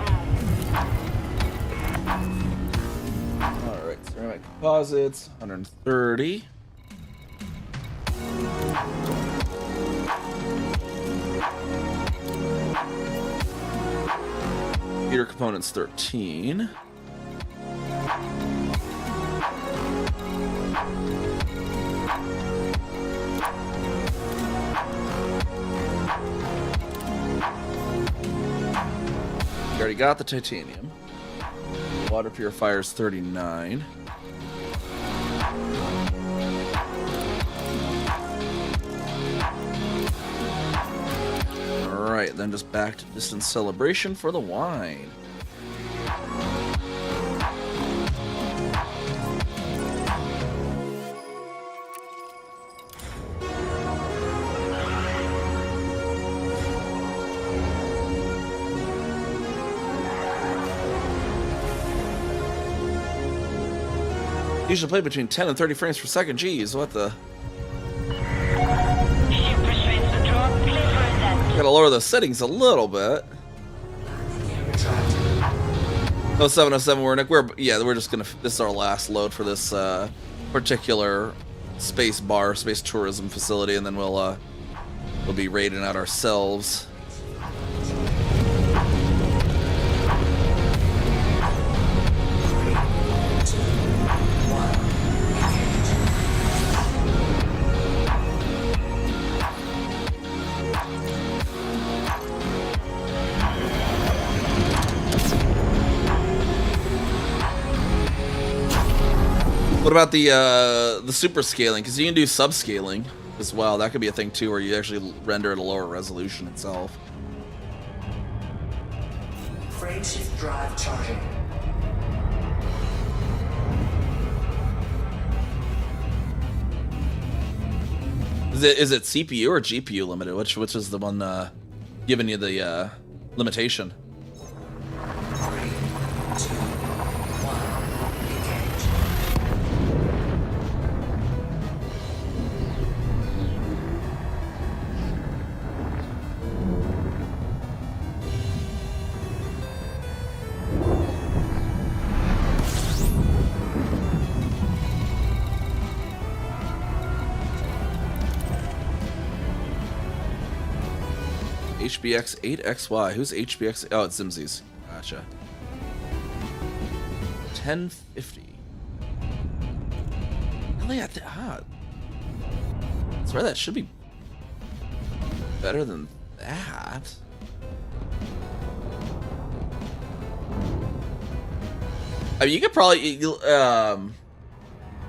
Alright, ceramic composites, 130. Computer components, 13. You already got the titanium. Water purifiers, 39. Alright, then just back to Distant Celebration for the wine. Usually play between 10 and 30 frames per second. Jeez, what the? Ship restraints withdrawn. Clear for ascent. Gotta lower the settings a little bit. Oh, 707 Wernick. We're just gonna. This is our last load for this particular space tourism facility, and then we'll be raiding out ourselves. What about the super scaling? Because you can do subscaling as well. That could be a thing too, where you actually render at a lower resolution itself. Frame shift drive charging. Is it CPU or GPU limited? Which is the one giving you the limitation? 3, 2, 1, engage. HBX 8XY. Who's HBX? Oh, it's Zimzies. Gotcha. 1050. Really? I swear that should be better than that. I mean, you could probably you go on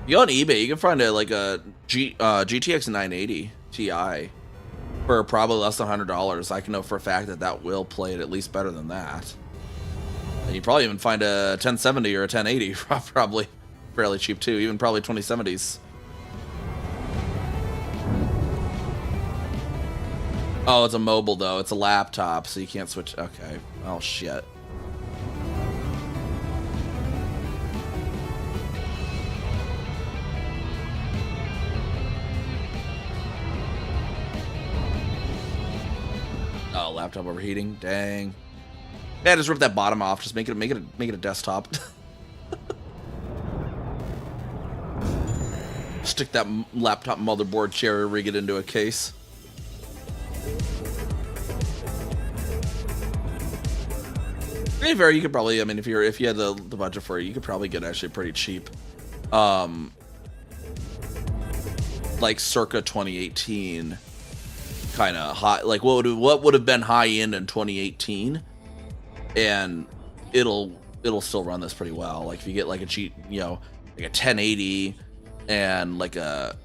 eBay. You can find a GTX 980 Ti for probably less than $100. I can know for a fact that will play it at least better than that. And you probably even find a 1070 or a 1080 probably fairly cheap too. Even probably 2070s. Oh, it's a mobile though. It's a laptop, so you can't switch. Okay. Oh shit. Oh, laptop overheating. Dang. Yeah, just rip that bottom off. Just make it a desktop. Stick that laptop motherboard cherry rig it into a case. You could probably, I mean, if you had the budget for it, you could probably get actually pretty cheap. Like circa 2018 kind of high, like what would have been high end in 2018, and it'll still run this pretty well. Like if you get like like a 1080 and like a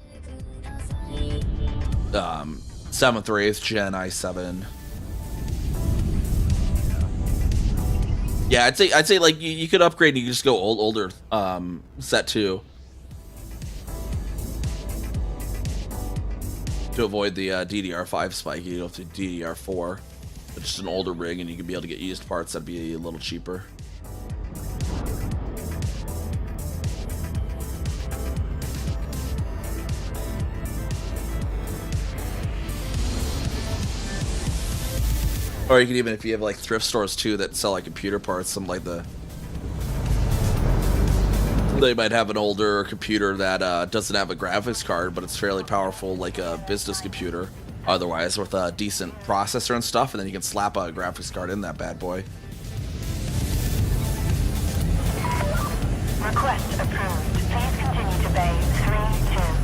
7/3 Gen i7 Yeah, I'd say like you could upgrade. And you could just go older set 2 to avoid the DDR5 spike. You go to DDR4, but just an older rig, and you could be able to get used parts that'd be a little cheaper. Or you could even, if you have like thrift stores too that sell like computer parts, something like they might have an older computer that doesn't have a graphics card, but it's fairly powerful, like a business computer. Otherwise, with a decent processor and stuff, and then you can slap a graphics card in that bad boy. Request approved. Please continue to bay 32.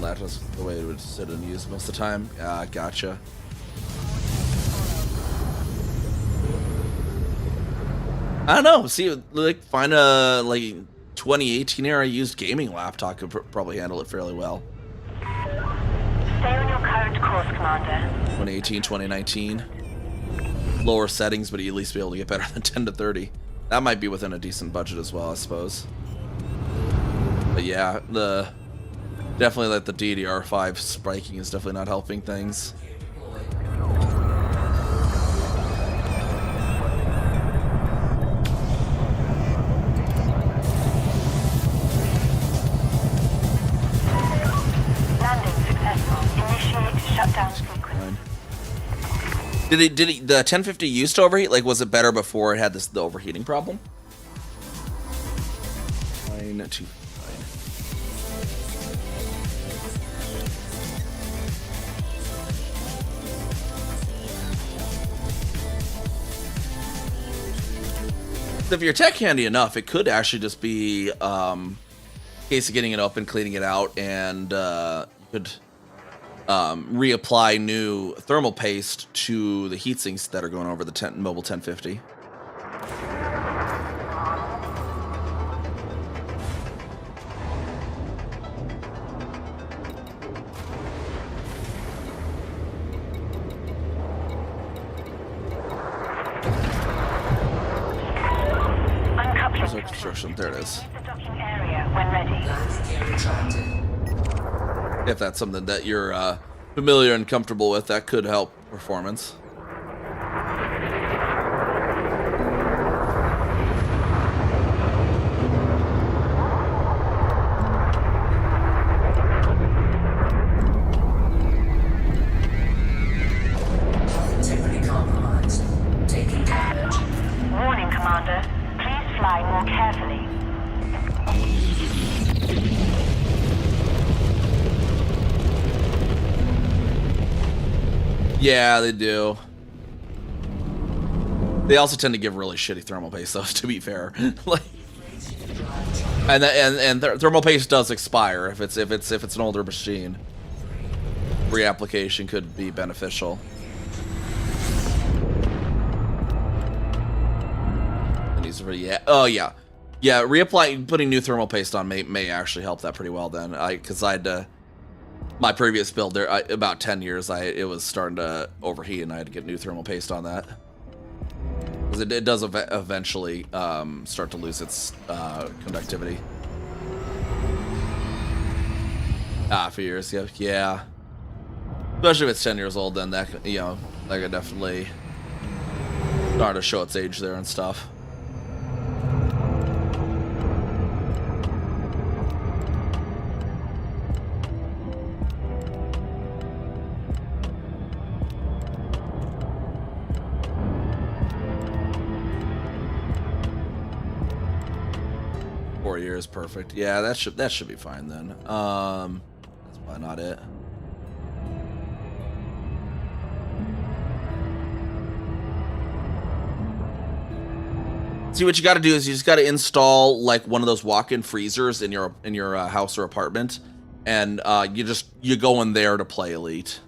That was the way it would sit and use most of the time. Gotcha. I don't know. See, like, find a like 2018 era used gaming laptop could probably handle it fairly well. Stay on your current course, Commander. 2018, 2019. Lower settings, but you at least be able to get better than 10 to 30. That might be within a decent budget as well, I suppose. But yeah, definitely like the DDR5 spiking is definitely not helping things. Landing successful. Initiate shutdown sequence. Did the 1050 used to overheat? Like, was it better before it had the overheating problem? 925. If you're tech handy enough, it could actually just be case of getting it open, cleaning it out, and you could reapply new thermal paste to the heat sinks that are going over the mobile 1050. There's our construction. There it is. The docking area when ready. Landing gear retracted. If that's something that you're familiar and comfortable with, that could help performance. Integrity compromised. Taking damage. Warning, Commander. Please fly more carefully. Yeah, they do. They also tend to give really shitty thermal paste, though. To be fair, like, and thermal paste does expire if it's an older machine. Reapplication could be beneficial. And these are, yeah, oh yeah, reapplying, putting new thermal paste on may actually help that pretty well. Then, because I'd my previous build there, about 10 years, it was starting to overheat, and I had to get new thermal paste on that. Because it does eventually start to lose its conductivity. A few years, yeah. Especially if it's 10 years old, then that could definitely start to show its age there and stuff. Years, perfect. Yeah, that should be fine then. That's probably not it. See, what you got to do is you just got to install like one of those walk-in freezers in your house or apartment, and you go in there to play Elite.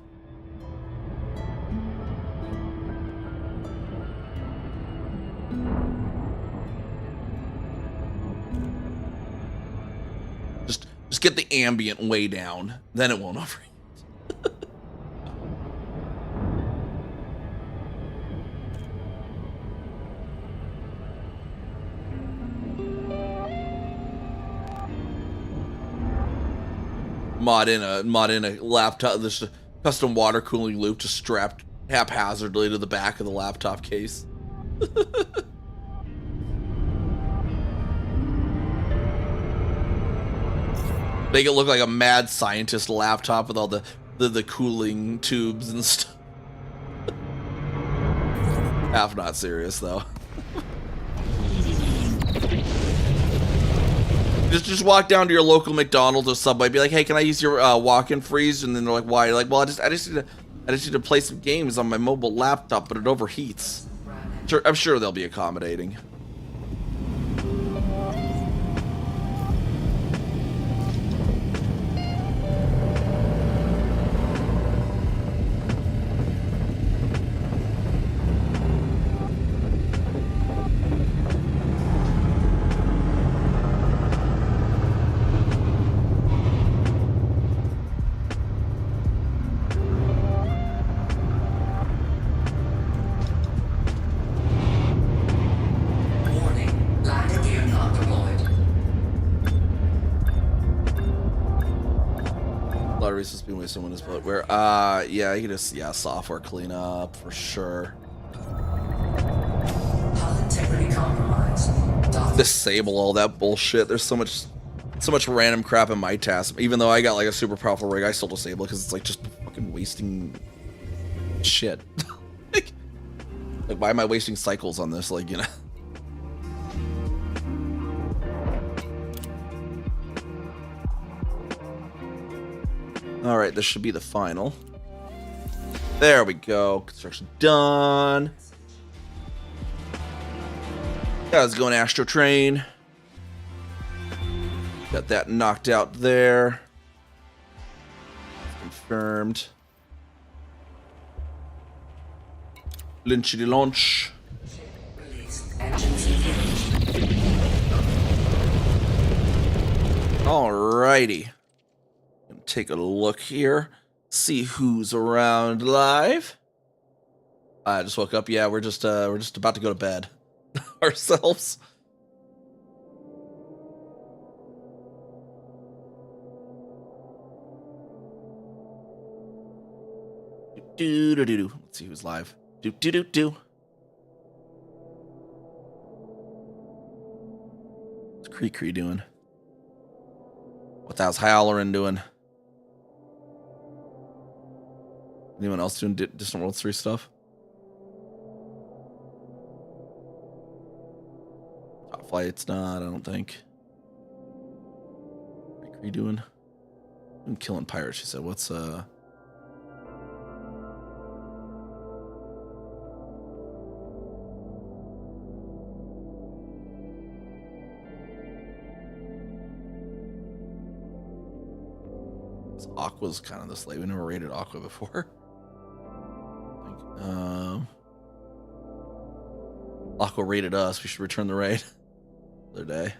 Just get the ambient way down, then it won't overheat. mod in a laptop. There's a custom water cooling loop just strapped haphazardly to the back of the laptop case. Make it look like a mad scientist laptop with all the cooling tubes and stuff. Half not serious though. Just walk down to your local McDonald's or Subway, be like, hey, can I use your walk-in freeze? And then they're like, why? You're like, well, I just need to play some games on my mobile laptop, but it overheats. Sure, I'm sure they'll be accommodating. Warning, landing gear not deployed. A lot of reasons being way someone is but where yeah, you can just software cleanup for sure. Hull integrity compromised. Disable all that bullshit. There's so much random crap in my task. Even though I got like a super powerful rig, I still disable it because it's like just fucking wasting shit. like why am I wasting cycles on this? Like, you know. All right, this should be the final. There we go. Construction done. Yeah, let's go an Astro Train. Got that knocked out there. Confirmed. Lynchy launch. Released. Engines engaged. Alrighty. Take a look here. See who's around live. I just woke up. Yeah, we're just about to go to bed ourselves. Do. Let's see who's live. Do. What's Cree doing? What how's Howlerin doing? Anyone else doing Distant Worlds 3 stuff? Top Flight's not, I don't think. What are you doing? I'm killing pirates, she said. What's Aqua's kind of this late. We never raided Aqua before. Aqua raided us. We should return the raid. Other day.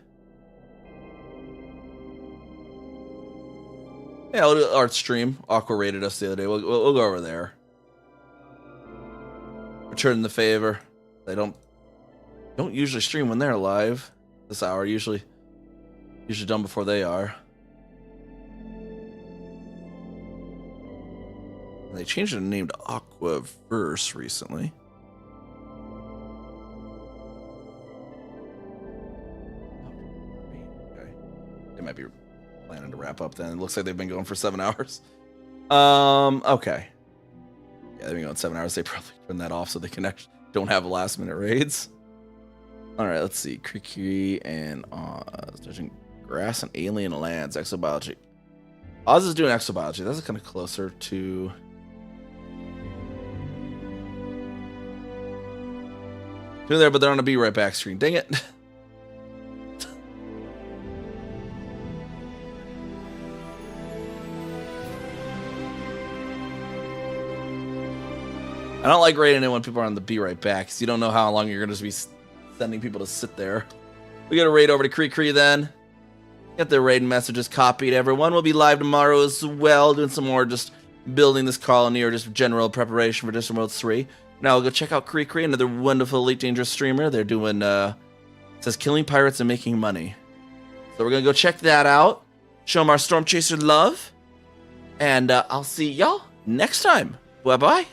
Yeah, we'll do art stream. Aqua raided us the other day. We'll go over there. Return the favor. They don't usually stream when they're live. This hour usually done before they are. They changed the name to Aquaverse recently. Okay. They might be planning to wrap up then. It looks like they've been going for 7 hours. Okay. Yeah, they've been going 7 hours. They probably turn that off so they can don't have last minute raids. Alright, let's see. Kriki and Oz. Grass and alien lands. Exobiology. Oz is doing exobiology. That's kind of closer to... They're there, but they're on a Be Right Back screen. Dang it. I don't like raiding it when people are on the Be Right Back, because you don't know how long you're going to be sending people to sit there. We got to raid over to Cree then. Get the raid messages copied. Everyone will be live tomorrow as well, doing some more just building this colony or just general preparation for Distant Worlds 3. Now we'll go check out Cree, another wonderful Elite Dangerous streamer. They're doing, it says killing pirates and making money. So we're going to go check that out. Show them our Storm Chaser love. And I'll see y'all next time. Bye bye.